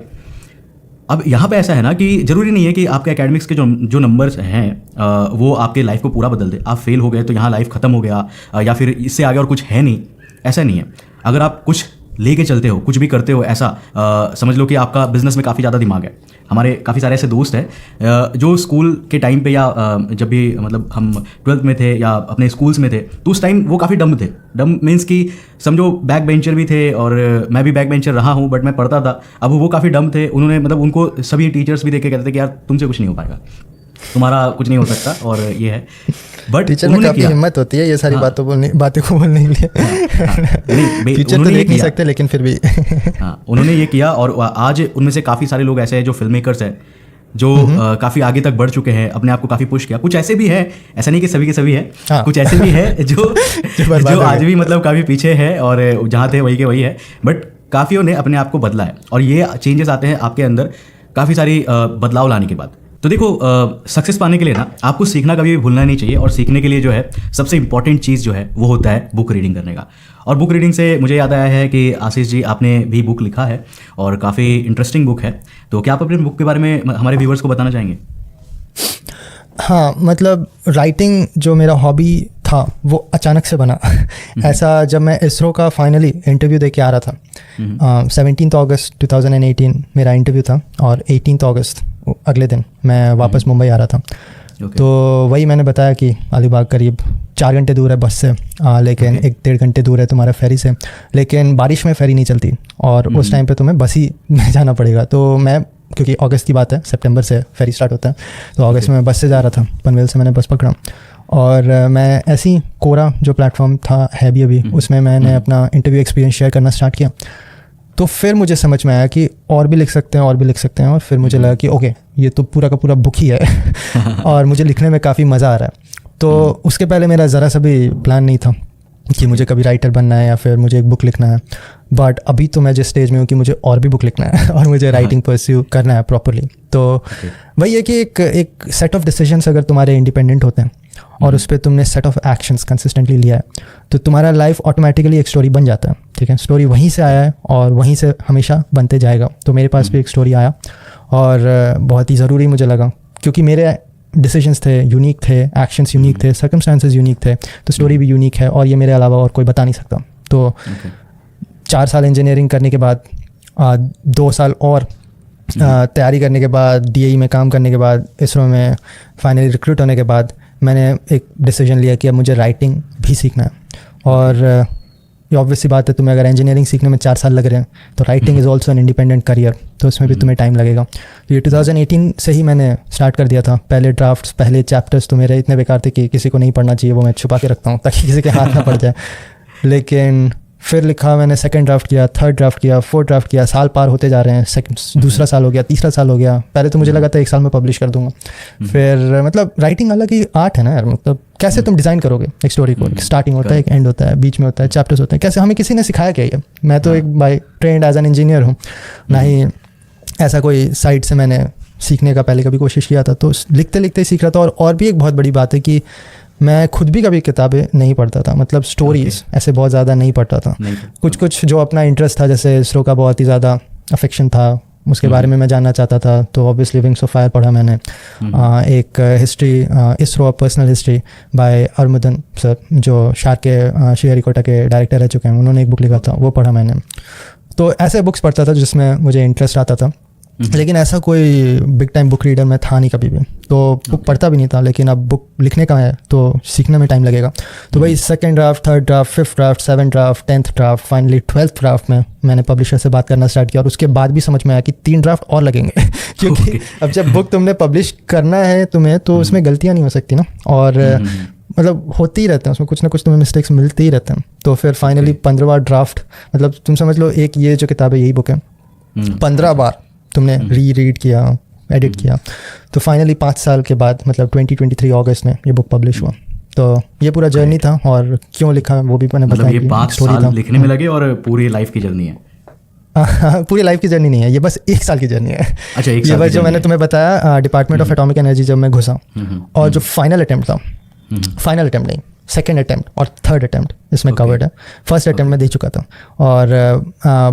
अब यहाँ पे ऐसा है ना कि ज़रूरी नहीं है कि आपके एकेडमिक्स के जो नंबर्स हैं वो आपके लाइफ को पूरा बदल दे। आप फेल हो गए तो यहाँ लाइफ ख़त्म हो गया, या फिर इससे आगे और कुछ है नहीं, ऐसा नहीं है। अगर आप कुछ लेके चलते हो, कुछ भी करते हो, ऐसा समझ लो कि आपका बिजनेस में काफ़ी ज़्यादा दिमाग है। हमारे काफ़ी सारे ऐसे दोस्त हैं जो स्कूल के टाइम पे या जब भी मतलब हम 12th में थे या अपने स्कूल्स में थे तो उस टाइम वो काफ़ी डम थे। डम मीन्स कि समझो बैक बेंचर भी थे, और मैं भी बैक बेंचर रहा हूँ, बट मैं पढ़ता था। अब वो काफ़ी डम थे, उन्होंने मतलब उनको सभी टीचर्स भी देख के कहते थे कि यार तुमसे कुछ नहीं हो पाएगा, तुम्हारा कुछ नहीं हो सकता, और ये है। बट टीचर में काफ़ी हिम्मत होती है ये सारी बातों को बोलने के लिए। टीचर तो देख नहीं सकते, लेकिन फिर भी हाँ, उन्होंने ये किया, और आज उनमें से काफ़ी सारे लोग ऐसे हैं जो फिल्म मेकर्स हैं, जो काफ़ी आगे तक बढ़ चुके हैं, अपने आप को काफ़ी पुश किया। कुछ ऐसे भी है, ऐसा नहीं कि सभी के सभी है, कुछ ऐसे भी है जो आज भी मतलब काफ़ी पीछे है और जहाँ थे वही के वही है, बट काफ़ियों ने अपने आप को बदला है। और ये चेंजेस आते हैं आपके अंदर काफ़ी सारी बदलाव लाने के बाद। तो देखो सक्सेस पाने के लिए ना आपको सीखना कभी भी भूलना नहीं चाहिए, और सीखने के लिए जो है सबसे इंपॉर्टेंट चीज़ जो है वो होता है बुक रीडिंग करने का। और बुक रीडिंग से मुझे याद आया है कि आशीष जी आपने भी बुक लिखा है और काफ़ी इंटरेस्टिंग बुक है, तो क्या आप अपने बुक के बारे में हमारे व्यूवर्स को बताना चाहेंगे? हाँ, मतलब राइटिंग जो मेरा हॉबी था वो अचानक से बना। ऐसा जब मैं इसरो का फाइनली इंटरव्यू दे के आ रहा था, 17 अगस्त 2018 मेरा इंटरव्यू था, और 18 अगस्त अगले दिन मैं वापस मुंबई आ रहा था। तो वही मैंने बताया कि अलीबाग करीब 4 घंटे दूर है बस से, लेकिन 1-1.5 घंटे दूर है तुम्हारा फेरी से, लेकिन बारिश में फेरी नहीं चलती और उस टाइम पे तुम्हें बस ही में जाना पड़ेगा। तो मैं, क्योंकि अगस्त की बात है, सितंबर से फेरी स्टार्ट होता है, तो अगस्त में मैं बस से जा रहा था, पनवेल से मैंने बस पकड़ा, और मैं ऐसी कोरा जो प्लेटफॉर्म था है भी अभी, उसमें मैंने अपना इंटरव्यू एक्सपीरियंस शेयर करना स्टार्ट किया। तो फिर मुझे समझ में आया कि और भी लिख सकते हैं, और भी लिख सकते हैं, और फिर मुझे लगा कि ओके ये तो पूरा का पूरा बुक ही है और मुझे लिखने में काफ़ी मज़ा आ रहा है। तो उसके पहले मेरा ज़रा सा भी प्लान नहीं था कि मुझे कभी राइटर बनना है या फिर मुझे एक बुक लिखना है, बट अभी तो मैं जिस स्टेज में हूँ कि मुझे और भी बुक लिखना है और मुझे राइटिंग परस्यू करना है प्रॉपरली। तो वही है कि एक सेट ऑफ डिसीजंस अगर तुम्हारे इंडिपेंडेंट होते हैं और उस पर तुमने सेट ऑफ एक्शंस कंसिस्टेंटली लिया है, तो तुम्हारा लाइफ ऑटोमेटिकली एक स्टोरी बन जाता है। ठीक है, स्टोरी वहीं से आया है और वहीं से हमेशा बनते जाएगा। तो मेरे पास भी एक स्टोरी आया और बहुत ही ज़रूरी मुझे लगा, क्योंकि मेरे डिसीजंस थे यूनिक थे, एक्शंस यूनिक थे, सर्कमस्टांसेस यूनिक थे, तो स्टोरी भी यूनिक है और ये मेरे अलावा और कोई बता नहीं सकता। तो 4 साल इंजीनियरिंग करने के बाद, 2 साल और तैयारी करने के बाद, DAE में काम करने के बाद, इसरो में फाइनली रिक्रूट होने के बाद, मैंने एक डिसीजन लिया कि अब मुझे राइटिंग भी सीखना है। और ये ऑब्वियस सी बात है, तुम्हें अगर इंजीनियरिंग सीखने में 4 साल लग रहे हैं तो writing is also an independent career, तो उसमें भी तुम्हें टाइम लगेगा। तो ये 2018 से ही मैंने स्टार्ट कर दिया था। पहले ड्राफ्ट्स, पहले चैप्टर्स तो मेरे इतने बेकार थे कि किसी को नहीं पढ़ना चाहिए, वो मैं छुपा के रखता हूँ ताकि किसी के हाथ ना पड़ जाए। लेकिन फिर लिखा मैंने, 2nd ड्राफ्ट किया, 3rd ड्राफ्ट किया, 4th ड्राफ्ट किया, साल पार होते जा रहे हैं, दूसरा साल हो गया, तीसरा साल हो गया। पहले तो मुझे लगा था 1 साल में पब्लिश कर दूंगा। फिर मतलब राइटिंग अलग ही आर्ट है ना यार, मतलब कैसे तुम डिज़ाइन करोगे एक स्टोरी को, स्टार्टिंग होता है, एक एंड होता है, बीच में होता है, चैप्टर्स होते हैं, कैसे हमें किसी ने सिखाया क्या है? मैं तो एक by trained as an engineer हूँ, ना ही ऐसा कोई साइड से मैंने सीखने का पहले कभी कोशिश किया था। तो लिखते लिखते सीख रहा था। और भी एक बहुत बड़ी बात है कि मैं खुद भी कभी किताबें नहीं पढ़ता था, मतलब स्टोरीज ऐसे बहुत ज़्यादा नहीं पढ़ता था। कुछ जो अपना इंटरेस्ट था, जैसे इसरो का बहुत ही ज़्यादा अफेक्शन था, उसके बारे में मैं जानना चाहता था, तो ऑब्वियसली विंग्स ऑफ फायर पढ़ा मैंने। एक history, ISRO personal history by Aravamudan sir, जो शार्क के श्रीहरिकोटा के डायरेक्टर रह चुके हैं, उन्होंने एक बुक लिखा था, वो पढ़ा मैंने। तो ऐसे बुक्स पढ़ता था जिसमें मुझे इंटरेस्ट आता था, लेकिन ऐसा कोई बिग टाइम बुक रीडर मैं था नहीं कभी भी, तो बुक पढ़ता भी नहीं था। लेकिन अब बुक लिखने का है तो सीखने में टाइम लगेगा। तो भाई 2nd draft, 3rd draft, 5th draft, 7th draft, 10th draft, finally 12th draft में मैंने पब्लिशर से बात करना स्टार्ट किया, और उसके बाद भी समझ में आया कि 3 ड्राफ्ट और लगेंगे क्योंकि अब जब बुक तुमने पब्लिश करना है तुम्हें, तो उसमें गलतियाँ नहीं हो सकती ना, और मतलब होते ही रहते हैं उसमें, कुछ ना कुछ तुम्हें मिस्टेक्स मिलते ही रहते हैं। तो फिर फाइनली 15वां ड्राफ्ट, मतलब तुम समझ लो एक ये जो किताब है यही बुक है, 15 बार तुमने रीड किया, एडिट किया, तो फाइनली 5 साल के बाद, मतलब 2023 अगस्त में ये बुक पब्लिश हुआ। तो ये पूरा जर्नी था, और क्यों लिखा वो भी मैंने बताया। ये 5 साल लिखने में लगे और पूरी लाइफ की जर्नी है? पूरी लाइफ की जर्नी नहीं है ये, बस 1 साल की जर्नी है। अच्छा, 1 साल ये बस जो मैंने तुम्हें बताया, डिपार्टमेंट ऑफ एटॉमिक एनर्जी जब मैं घुसा, और जो फाइनल अटेम्प्ट था, फाइनल अटेम्प्ट नहीं, 2nd अटेम्प्ट और 3rd अटेम्प्ट इसमें कवर्ड है। 1st अटेम्प्ट में दे चुका था, और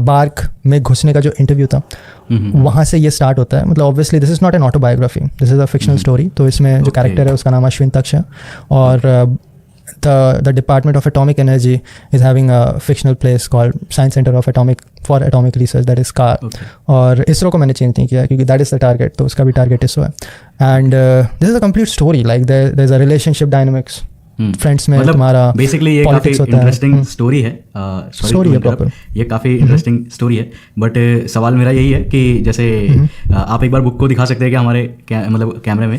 बार्क में घुसने का जो इंटरव्यू था वहाँ से ये स्टार्ट होता है। मतलब obviously this is not an autobiography, this is a fictional story. तो इसमें जो कैरेक्टर है उसका नाम अश्विन तक्ष है, और the Department of Atomic Energy is having a fictional place called Science Center of Atomic Research, that is CAR. और इसरो को मैंने चेंज नहीं किया क्योंकि that is the target, तो उसका भी टारगेट इसरो है। And this is a complete story, like there is a relationship dynamics, friends में, मतलब तुम्हारा बेसिकली ये काफी इंटरेस्टिंग स्टोरी है। स्टोरी है प्रॉपर, ये काफी इंटरेस्टिंग स्टोरी है। बट सवाल मेरा यही है कि जैसे आप एक बार बुक को दिखा सकते हैं कि हमारे मतलब कैमरे में?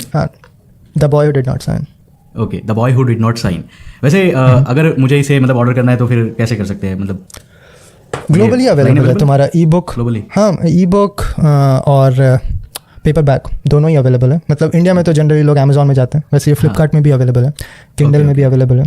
The boy who did not sign. Okay, the boy who did not sign. वैसे अगर मुझे इसे मतलब ऑर्डर करना है तो फिर कैसे कर सकते हैं? मतलब ग्लोबली अवेलेबल है तुम्हारा ई बुक। ग्लोबली? हाँ, ई बुक और पेपर बैक दोनों ही अवेलेबल है। मतलब इंडिया में तो जनरली लोग अमेजोन में जाते हैं, वैसे ये फ्लिपकार्ट में भी अवेलेबल है, किंडल में भी अवेलेबल है,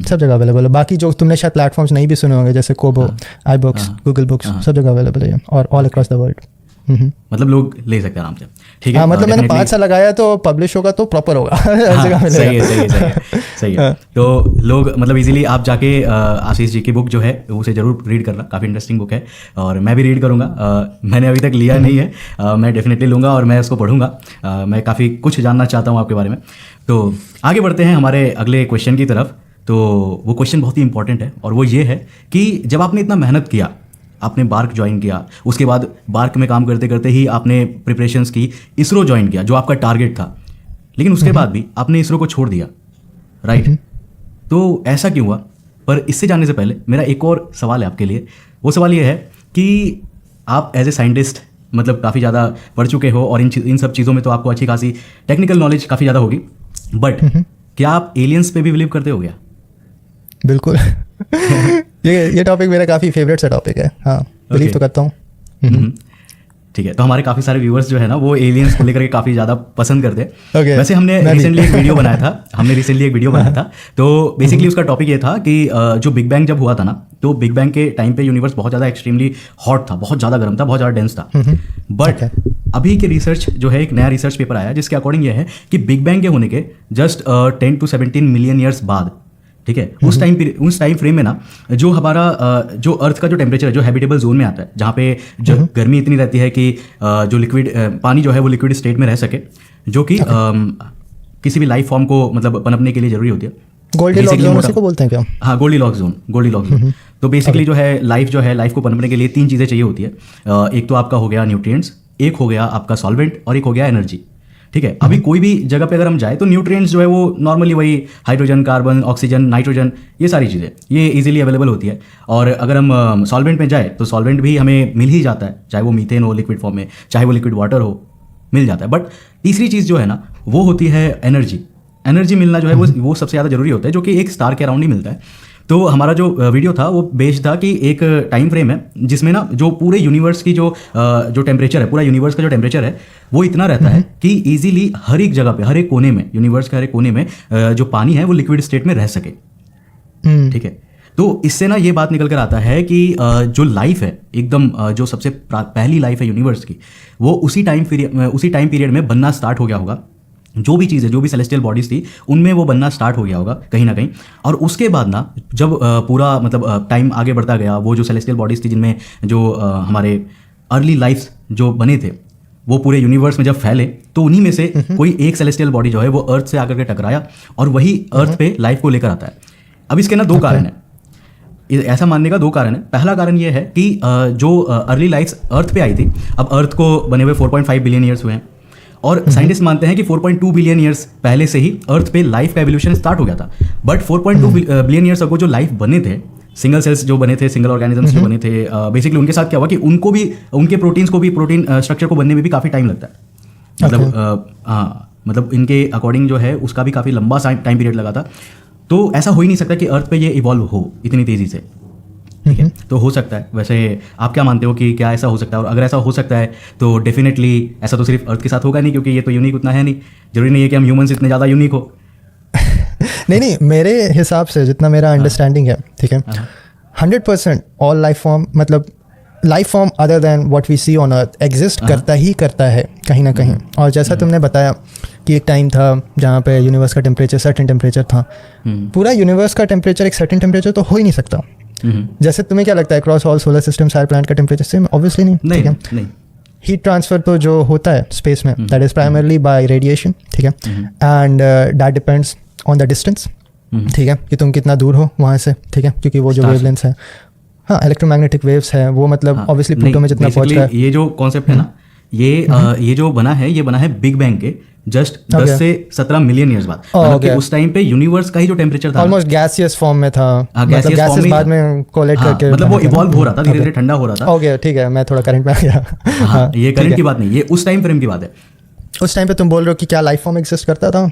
सब जगह अवेलेबल है। बाकी जो तुमने शायद प्लेटफॉर्म्स नहीं भी सुने होंगे, जैसे कोबो, आई बुक्स, गूगल बुक्स, सब जगह अवेलेबल है, और ऑल अक्रॉस द वर्ल्ड। मतलब लोग ले सकते हैं आराम से। ठीक है। हाँ, मतलब मैंने definitely- 5 साल लगाया तो पब्लिश होगा तो प्रॉपर होगा। हर जगह हाँ, सही मिलेगा। है, सही है, सही है, सही है। तो लोग मतलब इजीली आप जाके आशीष जी की बुक जो है उसे जरूर रीड करना, काफ़ी इंटरेस्टिंग बुक है और मैं भी रीड करूँगा। मैंने अभी तक लिया नहीं है, मैं डेफिनेटली लूँगा और मैं उसको पढ़ूंगा। मैं काफ़ी कुछ जानना चाहता हूँ आपके बारे में। तो आगे बढ़ते हैं हमारे अगले क्वेश्चन की तरफ। तो वो क्वेश्चन बहुत ही इंपॉर्टेंट है और वो ये है कि जब आपने इतना मेहनत किया, आपने बार्क ज्वाइन किया, उसके बाद बार्क में काम करते करते ही आपने प्रिपरेशंस की, इसरो ज्वाइन किया जो आपका टारगेट था, लेकिन उसके बाद भी आपने इसरो को छोड़ दिया, राइट? तो ऐसा क्यों हुआ? पर इससे जानने से पहले मेरा एक और सवाल है आपके लिए। वो सवाल ये है कि आप एज ए साइंटिस्ट मतलब काफ़ी ज़्यादा पढ़ चुके हो और इन सब चीज़ों में तो आपको अच्छी खासी टेक्निकल नॉलेज काफ़ी ज़्यादा होगी, बट क्या आप एलियंस पे भी बिलीव करते हो क्या? बिल्कुल। ये टॉपिक मेरा काफ़ी फेवरेट सा टॉपिक है। हाँ, बिलीव तो करता हूँ। ठीक है, तो हमारे काफ़ी सारे व्यूअर्स जो है ना वो एलियंस को लेकर के काफ़ी ज़्यादा पसंद करते हैं। Okay, वैसे हमने मैं भी। रिसेंटली एक वीडियो बनाया था तो बेसिकली उसका टॉपिक ये था कि जो बिग बैंग जब हुआ था ना, तो बिग बैंग के टाइम पे यूनिवर्स बहुत ज़्यादा एक्सट्रीमली हॉट था, बहुत ज़्यादा गर्म था, बहुत ज़्यादा डेंस था। बट अभी के रिसर्च जो है, एक नया रिसर्च पेपर आया जिसके अकॉर्डिंग ये है कि बिग बैंग के होने के जस्ट 10 to 17 मिलियन ईयर्स बाद, ठीक है, उस टाइम फ्रेम में ना जो हमारा जो अर्थ का जो टेम्परेचर है, जो हैबिटेबल जोन में आता है, जहाँ पे जो गर्मी इतनी रहती है कि जो लिक्विड पानी जो है वो लिक्विड स्टेट में रह सके, जो कि किसी भी लाइफ फॉर्म को मतलब पनपने के लिए जरूरी होती है। गोल्डीलॉक्स जोन उसी को बोलते हैं क्या? हाँ, गोल्डीलॉक्स जोन। तो बेसिकली जो है लाइफ को पनपने के लिए 3 चीज़ें चाहिए होती है। एक तो आपका हो गया न्यूट्रिएंट्स, एक हो गया आपका सॉल्वेंट और एक हो गया एनर्जी, ठीक है। अभी कोई भी जगह पे अगर हम जाए तो न्यूट्रिएंट्स जो है वो नॉर्मली वही हाइड्रोजन, कार्बन, ऑक्सीजन, नाइट्रोजन, ये सारी चीज़ें ये इजीली अवेलेबल होती है। और अगर हम सॉल्वेंट में जाए तो सॉल्वेंट भी हमें मिल ही जाता है, चाहे वो मीथेन हो लिक्विड फॉर्म में, चाहे वो लिक्विड वाटर हो, मिल जाता है। बट तीसरी चीज़ जो है ना वो होती है एनर्जी। एनर्जी मिलना जो है वो सबसे ज़्यादा जरूरी होता है, जो कि एक स्टार के अराउंड ही मिलता है। तो हमारा जो वीडियो था वो बेस्ड था कि एक टाइम फ्रेम है जिसमें ना जो पूरे यूनिवर्स की जो टेम्परेचर है, पूरा यूनिवर्स का जो टेम्परेचर है वो इतना रहता है कि इजीली हर एक जगह पे, हर एक कोने में, यूनिवर्स के हर एक कोने में जो पानी है वो लिक्विड स्टेट में रह सके, ठीक है। तो इससे ना ये बात निकल कर आता है कि जो लाइफ है एकदम जो सबसे पहली लाइफ है यूनिवर्स की, वो उसी टाइम पीरियड में बनना स्टार्ट हो गया होगा। जो भी चीज़ें, जो भी सेलेस्टियल बॉडीज थी उनमें वो बनना स्टार्ट हो गया होगा कहीं ना कहीं। और उसके बाद ना जब पूरा मतलब टाइम आगे बढ़ता गया, वो जो सेलेस्टियल बॉडीज थी जिनमें जो हमारे अर्ली लाइफ्स जो बने थे वो पूरे यूनिवर्स में जब फैले, तो उन्हीं में से कोई एक सेलेस्टियल बॉडी जो है वो अर्थ से आकर के टकराया और वही अर्थ पे लाइफ को लेकर आता है। अब इसके ना 2 कारण है, ऐसा मानने का 2 कारण है। पहला कारण ये है कि जो अर्ली लाइफ्स अर्थ पे आई थी, अब अर्थ को बने हुए 4.5 बिलियन ईयर्स हुए हैं और साइंटिस्ट मानते हैं कि 4.2 बिलियन ईयर्स पहले से ही अर्थ पे लाइफ का एवोल्यूशन स्टार्ट हो गया था। बट 4.2 बिलियन ईयर्स अगो जो लाइफ बने थे, सिंगल सेल्स जो बने थे, सिंगल ऑर्गेनिजम्स जो बने थे, बेसिकली उनके साथ क्या हुआ कि उनको भी, उनके प्रोटीन स्ट्रक्चर को बनने में भी काफ़ी टाइम लगता है। मतलब मतलब इनके अकॉर्डिंग जो है उसका भी काफ़ी लंबा टाइम पीरियड लगा था। तो ऐसा हो ही नहीं सकता कि अर्थ पे ये इवॉल्व हो इतनी तेज़ी से, ठीक है। तो हो सकता है, वैसे आप क्या मानते हो कि क्या ऐसा हो सकता है? और अगर ऐसा हो सकता है तो डेफिनेटली ऐसा तो सिर्फ अर्थ के साथ होगा नहीं, क्योंकि ये तो यूनिक उतना है नहीं, जरूरी नहीं है कि हम ह्यूमंस इतने ज़्यादा यूनिक हो। नहीं, मेरे हिसाब से जितना मेरा अंडरस्टैंडिंग है, ठीक है, 100% ऑल लाइफ फॉर्म, मतलब life form other than what we see on earth exist करता है कहीं ना कहीं। और जैसा तुमने बताया कि एक टाइम था जहाँ पे यूनिवर्स का टेम्परेचर सर्टेन टेम्परेचर था, पूरा यूनिवर्स का टेम्परेचर एक सर्टेन टेम्परेचर तो हो ही नहीं सकता। जैसे तुम्हें क्या लगता है क्रॉस ऑल सोलर सिस्टम सारे प्लैनेट का टेम्परेचर सेम? ऑब्वियसली नहीं, ठीक है। नहीं। हीट ट्रांसफर तो जो होता है स्पेस में, that is primarily bye radiation, ठीक है, and that depends on the distance, ठीक है, कि तुम कितना दूर हो वहाँ से, ठीक है, क्योंकि वो जो वेवलेंथ्स है, हाँ, इलेक्ट्रोमैग्नेटिक वेव्स है वो, मतलब ऑब्वियसली प्लूटो में जितना पहुंच रहा है। ये जो कॉन्सेप्ट है ना, ये जो बना है बिग बैंग के जस्ट 10 से 17 मिलियन ईयर्स बाद। मतलब कि उस टाइम पे यूनिवर्स का ही जो टेम्परेचर था ऑलमोस्ट गैसियस फॉर्म में था, मतलब गैसेस बाद में कोलेट करके, मतलब वो इवॉल्व हो रहा था, धीरे धीरे ठंडा हो रहा था। ओके, ठीक है, मैं थोड़ा करंट में आ गया। हाँ, ये करंट की बात नहीं, ये उस टाइम फ्रेम की बात है। उस टाइम पे तुम बोल रहे हो कि क्या लाइफ फॉर्म एग्जिस्ट करता था,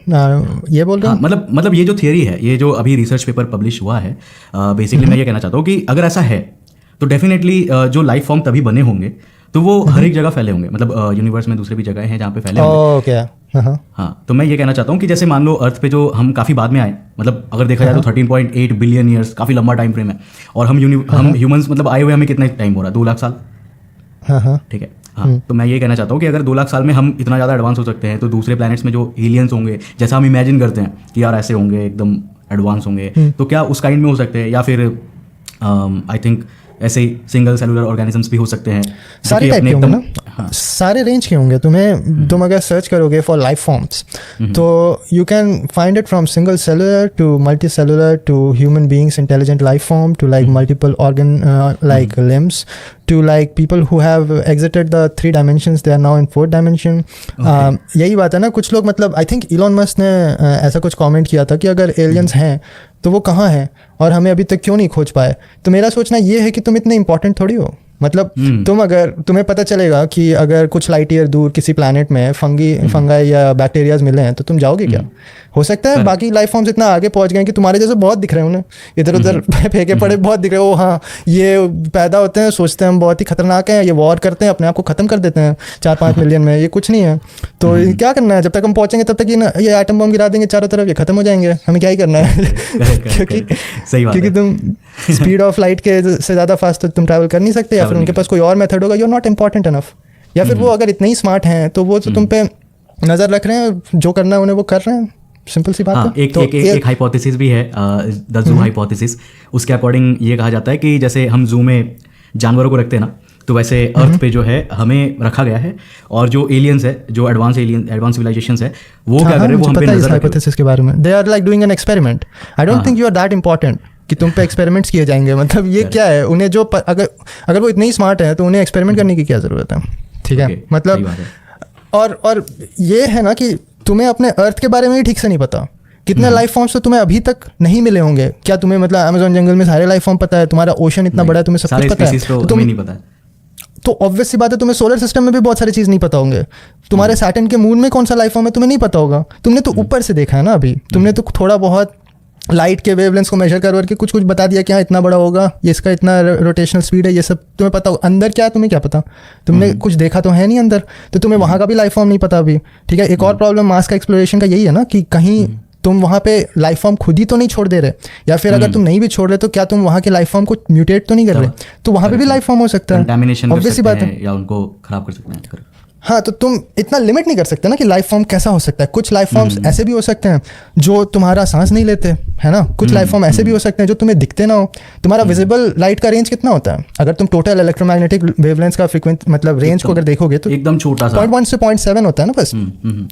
ये बोल रहे हो? मतलब ये जो थियरी है, ये जो अभी रिसर्च पेपर पब्लिश हुआ है, बेसिकली मैं ये कहना चाहता हूँ कि अगर ऐसा है तो डेफिनेटली जो लाइफ फॉर्म तभी बने होंगे तो वो हर एक जगह फैले होंगे, मतलब यूनिवर्स में दूसरे भी जगह हैं जहाँ पे फैले होंगे। हाँ, तो मैं ये कहना चाहता हूँ कि जैसे मान लो अर्थ पे जो हम काफ़ी बाद में आए, मतलब अगर देखा जाए तो 13.8 बिलियन ईयर्स काफ़ी लंबा टाइम फ्रेम है, और हम ह्यूमंस मतलब आए हुए हमें कितना टाइम हो रहा है, 2 लाख साल, ठीक है। हाँ, तो मैं ये कहना चाहता हूँ कि अगर 2 लाख साल में हम इतना ज़्यादा एडवांस हो सकते हैं तो दूसरे प्लैनेट्स में जो एलियंस होंगे, जैसा हम इमेजिन करते हैं कि यार ऐसे होंगे, एकदम एडवांस होंगे, तो क्या उस काइंड में हो सकते हैं, या फिर आई थिंक ऐसे ही सिंगल सेलुलर ऑर्गेनिजम्स भी हो सकते हैं सारे टाइप के होंगे ना, सारे रेंज के होंगे। तुम अगर सर्च करोगे फॉर लाइफ फॉर्म्स तो you can find it from single cellular to multi cellular to human beings intelligent life form to like multiple organ like limbs to like people who have exited the 3 dimensions, they are now in 4th dimension. यही बात है ना, कुछ लोग मतलब I think Elon Musk ने ऐसा कुछ कमेंट किया था कि अगर एलियंस हैं तो वो कहाँ हैं और हमें अभी तक क्यों नहीं खोज पाए। तो मेरा सोचना ये है कि तुम इतने इंपॉर्टेंट थोड़ी हो, मतलब तुम्हें पता चलेगा कि अगर कुछ लाइट ईयर दूर किसी प्लैनेट में फंगाई या बैक्टीरियाज मिले हैं तो तुम जाओगे क्या? हो सकता है बाकी लाइफ फॉर्म्स इतना आगे पहुंच गए कि तुम्हारे जैसे बहुत दिख रहे हैं, उन्हें इधर उधर फेंके पड़े बहुत दिख रहे हो, हाँ ये पैदा होते हैं, सोचते हैं हम बहुत ही खतरनाक हैं, ये वॉर करते हैं, अपने आप को खत्म कर देते हैं 4-5 मिलियन में, ये कुछ नहीं है। तो क्या करना है, जब तक हम पहुंचेंगे तब तक ये एटम बम गिरा देंगे चारों तरफ, ये खत्म हो जाएंगे, हमें क्या ही करना है। क्योंकि तुम स्पीड ऑफ लाइट के से ज़्यादा फास्ट तुम ट्रैवल कर नहीं सकते, या फिर उनके पास कोई और मेथड होगा, you are not important enough, या फिर वो अगर इतने ही स्मार्ट हैं तो वो तुम पे नज़र रख रहे हैं, जो करना है उन्हें वो कर रहे हैं, सिंपल सी बात है। एक हाइपोथेसिस भी है, द जू हाइपोथेसिस। उसके अकॉर्डिंग ये कहा जाता है कि जैसे हम जू में जानवरों को रखते हैं ना, तो वैसे अर्थ पे जो है हमें रखा गया है, और जो एलियंस है, जो एडवांस सिविलाइजेशंस है, वो क्या कर रहे हैं, वो हम पे नजर हाइपोथेसिस के बारे में, they are like doing an experiment. I don't think you are that important कि तुम पे एक्सपेरिमेंट्स किए जाएंगे, मतलब ये क्या है, उन्हें जो अगर वो इतने ही स्मार्ट है तो उन्हें एक्सपेरिमेंट करने की क्या ज़रूरत है, ठीक है, मतलब और ये है ना कि तुम्हें अपने अर्थ के बारे में ही ठीक से नहीं पता, कितने लाइफ फॉर्म्स तो तुम्हें अभी तक नहीं मिले होंगे। क्या तुम्हें मतलब अमेज़न जंगल में सारे लाइफ फॉर्म पता है? तुम्हारा ओशन इतना बड़ा है, तुम्हें सब कुछ पता है, तो तुम्हें नहीं पता है, तो ऑब्वियस सी बात है तुम्हें सोलर सिस्टम में भी बहुत सारी चीज़ नहीं पता होंगे। तुम्हारे सैटर्न के मून में कौन सा लाइफ फॉर्म है तुम्हें नहीं पता होगा, तुमने तो ऊपर से देखा है ना, अभी तुमने तो थोड़ा बहुत लाइट के वेवलेंथ्स को मेजर करके कुछ बता दिया कि हाँ इतना बड़ा होगा, ये इसका इतना रोटेशनल स्पीड है, ये सब तुम्हें पता होगा। अंदर क्या है तुम्हें क्या पता, तुमने कुछ देखा तो है नहीं अंदर, तो तुम्हें वहाँ का भी लाइफ फॉर्म नहीं पता अभी, ठीक है। एक और प्रॉब्लम मार्स का एक्सप्लोरेशन का यही है ना कि कहीं तुम वहाँ पे लाइफ फॉर्म खुद ही तो नहीं छोड़ दे रहे, या फिर अगर तुम नहीं भी छोड़ रहे तो क्या तुम वहाँ के लाइफ फॉर्म को म्यूटेट तो नहीं कर रहे, तो वहाँ पे भी लाइफ फॉर्म हो सकता है, ऑब्वियस सी बात है, या उनको खराब कर सकते हैं। हाँ, तो तुम इतना लिमिट नहीं कर सकते ना कि लाइफ फॉर्म कैसा हो सकता है। कुछ लाइफ फॉर्म्स ऐसे भी हो सकते हैं जो तुम्हारा सांस नहीं लेते, है ना, कुछ लाइफ फॉर्म ऐसे भी हो सकते हैं जो तुम्हें दिखते ना हो। तुम्हारा विजिबल लाइट का रेंज कितना होता है, अगर तुम टोटल इलेक्ट्रोमैग्नेटिक वेवलेंथ का फ्रीक्वेंसी मतलब रेंज को अगर देखोगे तो एकदम छोटा सा 0.1 से 0.7 होता है ना बस,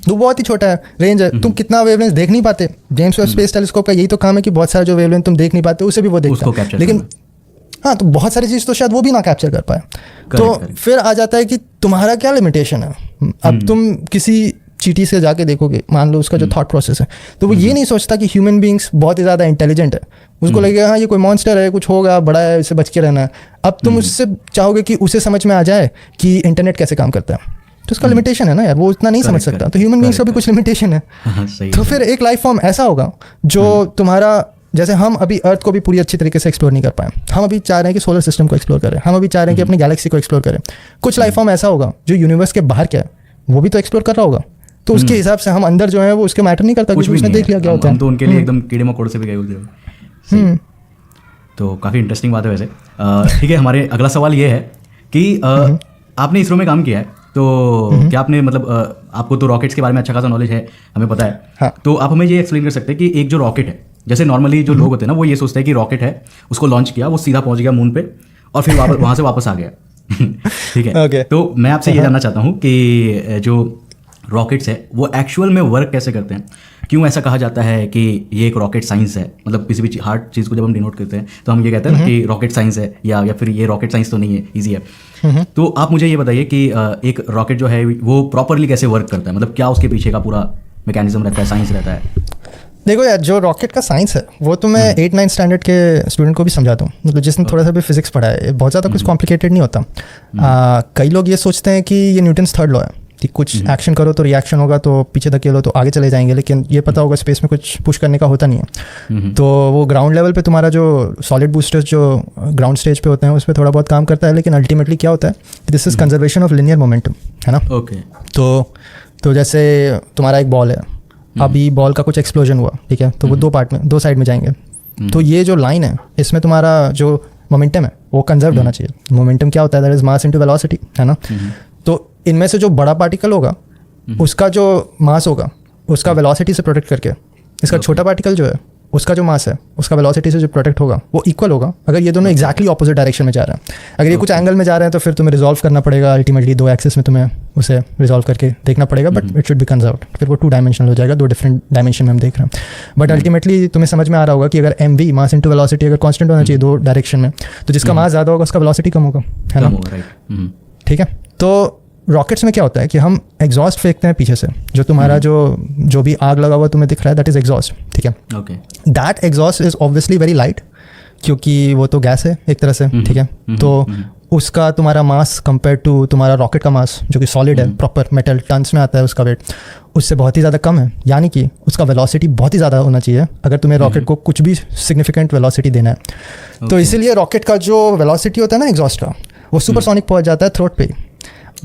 तो बहुत ही छोटा है रेंज है। तुम कितना वेवलेंथ देख नहीं पाते, जेम्स वेब स्पेस टेलीस्कोप का यही तो काम है कि बहुत सारा जो वेवलेंथ तुम देख नहीं पाते उसे भी वो देखता है, लेकिन हाँ, तो बहुत सारी चीज़ तो शायद वो भी ना कैप्चर कर पाए। तो फिर आ जाता है कि तुम्हारा क्या लिमिटेशन है। अब तुम किसी चींटी से जाके देखोगे, मान लो उसका जो थॉट प्रोसेस है, तो वो ये नहीं सोचता कि ह्यूमन बींग्स बहुत ही ज़्यादा इंटेलिजेंट है, उसको लगेगा हाँ ये कोई मॉन्स्टर है, कुछ होगा बड़ा है, इससे बच के रहना है। अब तुम उससे चाहोगे कि उसे समझ में आ जाए कि इंटरनेट कैसे काम करता है, तो उसका लिमिटेशन है ना यार, वो इतना नहीं समझ सकता। तो ह्यूमन बींग्स का भी कुछ लिमिटेशन है। तो फिर एक लाइफ फॉर्म ऐसा होगा जो तुम्हारा, जैसे हम अभी अर्थ को भी पूरी अच्छी तरीके से एक्सप्लोर नहीं कर पाए, हम अभी चाह रहे हैं कि सोलर सिस्टम को एक्सप्लोर करें, हम अभी चाह रहे हैं कि अपनी गैलेक्सी को एक्सप्लोर करें। कुछ लाइफ फॉर्म ऐसा होगा जो यूनिवर्स के बाहर क्या है वो भी तो एक्सप्लोर कर रहा होगा, तो उसके हिसाब से हम अंदर जो है वो उसके मैटर नहीं करता, कुछ उसने देख लिया क्या होता है, तो उनके लिए एकदम कीड़े मकोड़े से भी गए होते हैं। तो काफ़ी इंटरेस्टिंग बात है वैसे। ठीक है, हमारे अगला सवाल ये है कि आपने इसरो में काम किया है, तो क्या आपने मतलब आपको तो रॉकेट्स के बारे में अच्छा खासा नॉलेज है, हमें पता है। हाँ। तो आप हमें ये एक्सप्लेन कर सकते हैं कि एक जो रॉकेट है, जैसे नॉर्मली जो लोग होते हैं ना वो ये सोचते हैं कि रॉकेट है, उसको लॉन्च किया, वो सीधा पहुंच गया मून पे और फिर वहाँ से वापस आ गया। ठीक है। okay. तो मैं आपसे ये जानना चाहता हूँ कि जो रॉकेट्स है वो एक्चुअल में वर्क कैसे करते हैं, क्यों ऐसा कहा जाता है कि ये एक रॉकेट साइंस है। मतलब किसी भी हार्ड चीज़ को जब हम डिनोट करते हैं तो हम ये कहते हैं ना कि रॉकेट साइंस है, या फिर ये रॉकेट साइंस तो नहीं है, ईजी है। तो आप मुझे ये बताइए कि एक रॉकेट जो है वो प्रॉपरली कैसे वर्क करता है, मतलब क्या उसके पीछे का पूरा मैकेनिज्म रहता है, साइंस रहता है। देखो यार, जो रॉकेट का साइंस है वो तो मैं 8-9 स्टैंडर्ड के स्टूडेंट को भी समझाता हूँ, मतलब जिसने थोड़ा सा भी फिजिक्स पढ़ा है, बहुत ज़्यादा कुछ कॉम्प्लिकेटेड नहीं होता। कई लोग ये सोचते हैं कि ये न्यूटन्स थर्ड लॉ है कि कुछ एक्शन करो तो रिएक्शन होगा, तो पीछे धकेलो तो आगे चले जाएंगे, लेकिन ये पता होगा स्पेस में कुछ पुश करने का होता नहीं है। तो वो ग्राउंड लेवल पे तुम्हारा जो सॉलिड बूस्टर्स जो ग्राउंड स्टेज पे होते हैं उस पर थोड़ा बहुत काम करता है, लेकिन अल्टीमेटली क्या होता है, this is conservation of linear momentum, है ना। ओके। तो जैसे तुम्हारा एक बॉल है, अभी बॉल का कुछ एक्सप्लोजन हुआ, ठीक है, तो वो दो साइड में जाएंगे। तो ये जो लाइन है इसमें तुम्हारा जो मोमेंटम है वो कंजर्व होना चाहिए। मोमेंटम क्या होता है, that is mass into velocity, है ना। तो इनमें से जो बड़ा पार्टिकल होगा उसका जो मास होगा उसका वेलोसिटी से प्रोटेक्ट करके इसका छोटा पार्टिकल जो है उसका जो मास है उसका वेलोसिटी से जो प्रोटेक्ट होगा वो इक्वल होगा। अगर ये दोनों एक्जैक्टली ऑपोजिट डायरेक्शन में जा रहे हैं, अगर ये कुछ एंगल में जा रहे हैं तो फिर तुम्हें रिजॉल्व करना पड़ेगा अल्टीमेटली 2 एक्सिस में, तुम्हें उसे रिजॉल्व करके देखना पड़ेगा, but it should be cons out, फिर वो 2 डायमेंशनल हो जाएगा, 2 डिफरेंट डायमेंशन में हम देख रहे हैं। बट अल्टीमेटली तुम्हें समझ में आ रहा होगा कि अगर mv मास इंटू वेलोसिटी अगर कांस्टेंट होना चाहिए 2 डायरेक्शन में, तो जिसका मास ज़्यादा होगा उसका वेलोसिटी कम होगा, है ना? ठीक है। तो रॉकेट्स में क्या होता है कि हम एग्जॉस्ट फेंकते हैं पीछे से, जो तुम्हारा जो भी आग लगा हुआ तुम्हें दिख रहा है दैट इज एग्जॉस्ट, ठीक है? Okay. That exhaust is obviously very light, क्योंकि वो तो गैस है एक तरह से, ठीक है? तो उसका तुम्हारा मास कंपेयर टू तुम्हारा रॉकेट का मास जो कि सॉलिड है, प्रॉपर मेटल टन्स में आता है उसका वेट, उससे बहुत ही ज़्यादा कम है, यानी कि उसका वेलोसिटी बहुत ही ज़्यादा होना चाहिए अगर तुम्हें रॉकेट को कुछ भी सिग्निफिकेंट वेलोसिटी देना है। तो इसीलिए रॉकेट का जो वेलोसिटी होता है ना एग्जॉस्ट का, वो सुपरसोनिक पहुंच जाता है थ्रोट पे ही।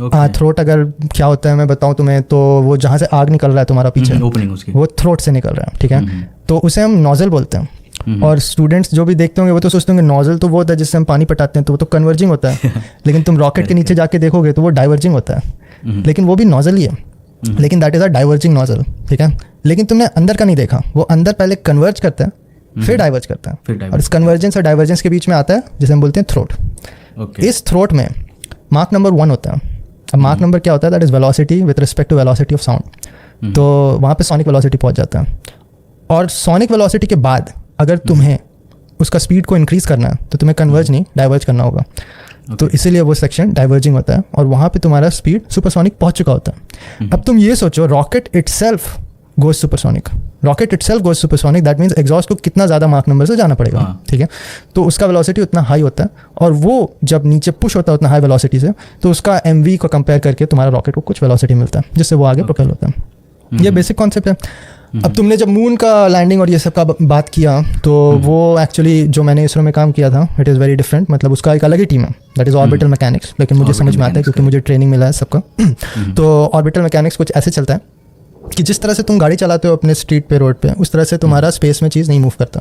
हाँ, थ्रोट अगर क्या होता है मैं बताऊं तुम्हें, तो वो जहाँ से आग निकल रहा है तुम्हारा पीछे, ओपनिंग उसकी, वो थ्रोट से निकल रहा है, ठीक है? तो उसे हम नोजल बोलते हैं। और स्टूडेंट्स जो भी देखते होंगे वो तो सोचते होंगे नोजल तो वो होता है जिससे हम पानी पटाते हैं, तो वो तो कन्वर्जिंग होता है लेकिन तुम रॉकेट के नीचे जाके देखोगे तो वो डाइवर्जिंग होता है, लेकिन वो भी नोजल ही है, लेकिन that is a diverging nozzle, ठीक है? लेकिन तुमने अंदर का नहीं देखा, वो अंदर पहले कन्वर्ज करता है फिर डाइवर्ज करता है, और इस कन्वर्जेंस और डाइवर्जेंस के बीच में आता है जिसे हम बोलते हैं थ्रोट। इस थ्रोट में मार्क नंबर 1 होता है। अब मार्क नंबर क्या होता है? That is velocity with respect to velocity of sound. तो वहाँ पे सोनिक वेलोसिटी पहुँच जाता है, और सोनिक वेलोसिटी के बाद अगर तुम्हें उसका स्पीड को इंक्रीज करना है तो तुम्हें कन्वर्ज नहीं डाइवर्ज करना होगा। तो इसीलिए वो सेक्शन डाइवर्जिंग होता है, और वहाँ पे तुम्हारा स्पीड सुपरसोनिक पहुँच चुका होता है। अब तुम ये सोचो, rocket itself goes supersonic, rocket itself goes supersonic, that means exhaust को कितना ज़्यादा मार्क नंबर से जाना पड़ेगा, ठीक है? तो उसका वेलोसिटी उतना हाई होता है, और वो जब नीचे पुश होता है उतना हाई वेलोसिटी से, तो उसका mv को कंपेयर करके तुम्हारा रॉकेट को कुछ वेलोसिटी मिलता है जिससे वो आगे प्रोपेल होता है। ये बेसिक कॉन्सेप्ट है। अब तुमने जब मून का लैंडिंग और ये सब का बात किया, तो वो एक्चुअली जो मैंने इसरो में काम किया था इट इज़ वेरी डिफरेंट, मतलब उसका एक अलग ही टीम है, दैट इज ऑर्बिटल मैकेनिक्स। लेकिन मुझे समझ में आता है क्योंकि मुझे ट्रेनिंग मिला है सबका। तो ऑर्बिटल मैकेनिक्स कुछ ऐसे चलता है कि जिस तरह से तुम गाड़ी चलाते हो अपने स्ट्रीट पे, रोड पे, उस तरह से तुम्हारा स्पेस में चीज़ नहीं मूव करता,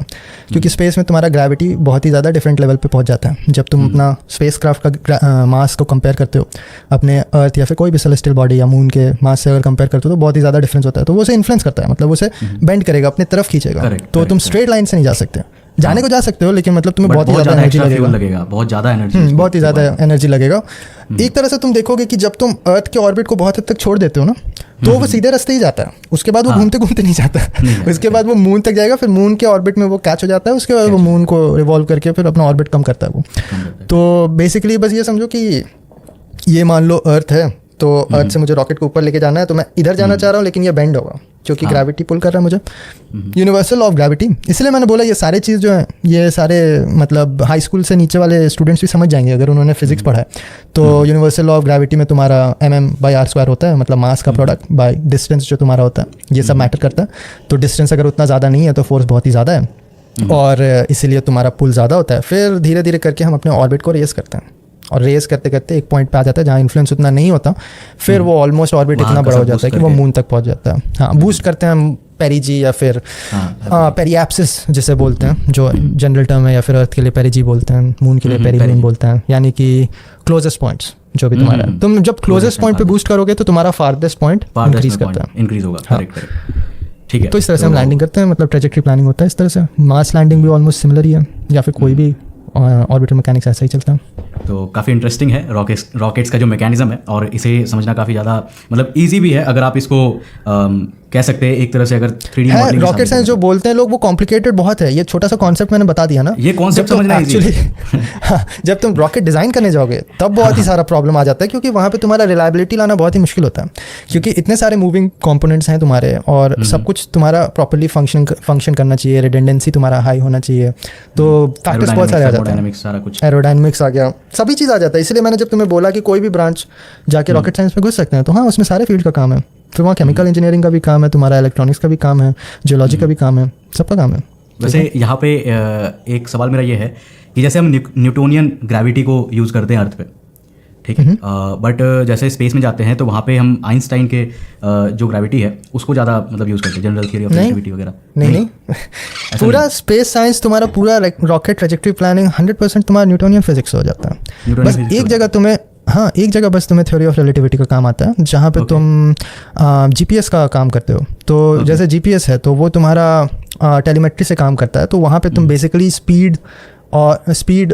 क्योंकि स्पेस में तुम्हारा ग्रेविटी बहुत ही ज़्यादा डिफरेंट लेवल पे पहुंच जाता है। जब तुम अपना स्पेस क्राफ्ट का मास को कंपेयर करते हो अपने अर्थ या फिर कोई भी सेलेस्टियल बॉडी या मून के मास से अगर कंपेयर करते हो तो बहुत ही ज़्यादा डिफरेंस होता है। तो वो उसे इन्फ्लुएंस करता है, मतलब उसे बेंड करेगा, अपनी तरफ खींचेगा। तो तुम स्ट्रेट लाइन से नहीं जा सकते, जाने को जा सकते हो लेकिन मतलब तुम्हें बहुत ही ज़्यादा एनर्जी लगेगा, बहुत ज़्यादा एनर्जी लगेगा। एक तरह से तुम देखोगे कि जब तुम अर्थ के ऑर्बिट को बहुत हद तक छोड़ देते हो ना, तो वो सीधे रास्ते ही जाता है, उसके बाद वो घूमते घूमते नहीं जाता, उसके बाद वो मून तक जाएगा, फिर मून के ऑर्बिट में वो कैच हो जाता है, उसके बाद वो मून को रिवॉल्व करके फिर अपना ऑर्बिट कम करता है वो। तो बेसिकली बस ये समझो कि ये मान लो अर्थ है, तो अर्थ से मुझे रॉकेट को ऊपर लेके जाना है, तो मैं इधर जाना चाह रहा हूँ लेकिन ये बेंड होगा क्योंकि ग्रेविटी पुल कर रहा है मुझे, यूनिवर्सल ऑफ ग्रेविटी। इसलिए मैंने बोला ये सारे चीज़ जो है ये सारे मतलब हाई स्कूल से नीचे वाले स्टूडेंट्स भी समझ जाएंगे अगर उन्होंने फिजिक्स पढ़ा है। तो यूनिवर्सल ऑफ ग्रेविटी में तुम्हारा mm/r² होता है, मतलब मास का प्रोडक्ट बाय डिस्टेंस जो तुम्हारा होता है, ये सब मैटर करता है। तो डिस्टेंस अगर उतना ज़्यादा नहीं है तो फोर्स बहुत ही ज़्यादा है, और इसीलिए तुम्हारा पुल ज़्यादा होता है। फिर धीरे धीरे करके हम अपने ऑर्बिट को रेस करते हैं, और रेस करते करते एक पॉइंट पे आ जाता है जहाँ इन्फ्लुएंस उतना नहीं होता, फिर वो ऑलमोस्ट ऑर्बिट इतना बड़ा हो जाता है कि वो मून तक पहुँच जाता है। हाँ, बूस्ट करते हैं हम पेरीजी या फिर पेरीएप्सिस जिसे बोलते हैं, जो जनरल टर्म है, या फिर अर्थ के लिए पेरीजी बोलते हैं, मून के लिए पेरीमून बोलते हैं, यानी कि क्लोजेस्ट पॉइंट्स जो भी तुम्हारा है। तुम जब क्लोजेस्ट पॉइंट पे बूस्ट करोगे तो तुम्हारा फारदेस्ट पॉइंट इंक्रीज करता है, इंक्रीज होगा। ठीक है, तो इस तरह से हम लैंडिंग करते हैं, मतलब ट्रेजेक्टरी प्लानिंग होता है इस तरह से। मास लैंडिंग भी ऑलमोस्ट सिमिलर ही है, या फिर कोई भी ऑर्बिटल मैकेनिक्स ऐसा ही चलता है। तो काफ़ी इंटरेस्टिंग है रॉकेट्स का जो मैकेनिज्म है, और इसे समझना काफ़ी ज़्यादा मतलब ईजी भी है अगर आप इसको कह सकते हैं एक तरह से अगर 3D मॉडलिंग। रॉकेट साइंस जो बोलते हैं लोग वो कॉम्प्लिकेटेड बहुत है, ये छोटा सा कॉन्सेप्ट मैंने बता दिया ना, ये कॉन्सेप्ट समझना इजी है। जब तुम रॉकेट डिज़ाइन करने जाओगे तब बहुत ही सारा प्रॉब्लम आ जाता है, क्योंकि वहाँ पे तुम्हारा रिलायबिलिटी लाना बहुत ही मुश्किल होता है, क्योंकि इतने सारे मूविंग कंपोनेंट्स हैं तुम्हारे, और सब कुछ तुम्हारा प्रॉपर्ली फंक्शन करना चाहिए, रिडंडेंसी तुम्हारा हाई होना चाहिए, तो फैक्टर्स बहुत सारे आ जाते हैं, एरोडायनामिक्स आ गया, सभी चीज़ आ जाता है। इसलिए मैंने जब तुम्हें बोला कि कोई भी ब्रांच जाके रॉकेट साइंस में घुस सकते हैं, तो हाँ उसमें सारे फील्ड का काम है, फिर वहाँ केमिकल इंजीनियरिंग का भी काम है, तुम्हारा इलेक्ट्रॉनिक्स का भी काम है, जियोलॉजी का भी काम है, सबका काम है। वैसे यहाँ पे एक सवाल मेरा ये है कि जैसे हम न्यूटोनियन ग्रेविटी को यूज़ करते हैं अर्थ पे, ठीक है, बट जैसे स्पेस में जाते हैं तो वहाँ पे हम आइंस्टाइन के जो ग्रेविटी है उसको ज़्यादा मतलब यूज़ करते हैं, जनरल थियरी ऑफ रिलेटिविटी वगैरह। नहीं पूरा स्पेस साइंस तुम्हारा पूरा रॉकेट ट्रेजेक्टरी प्लानिंग 100% तुम्हारा न्यूटोनियन फिजिक्स हो जाता है। बस एक जगह तुम्हें हाँ, एक जगह बस तुम्हें थ्योरी ऑफ रिलेटिविटी का काम आता है, जहाँ पे तुम जीपीएस का काम करते हो। तो जैसे जीपीएस है तो वो तुम्हारा टेलीमेट्री से काम करता है, तो वहाँ पे तुम बेसिकली स्पीड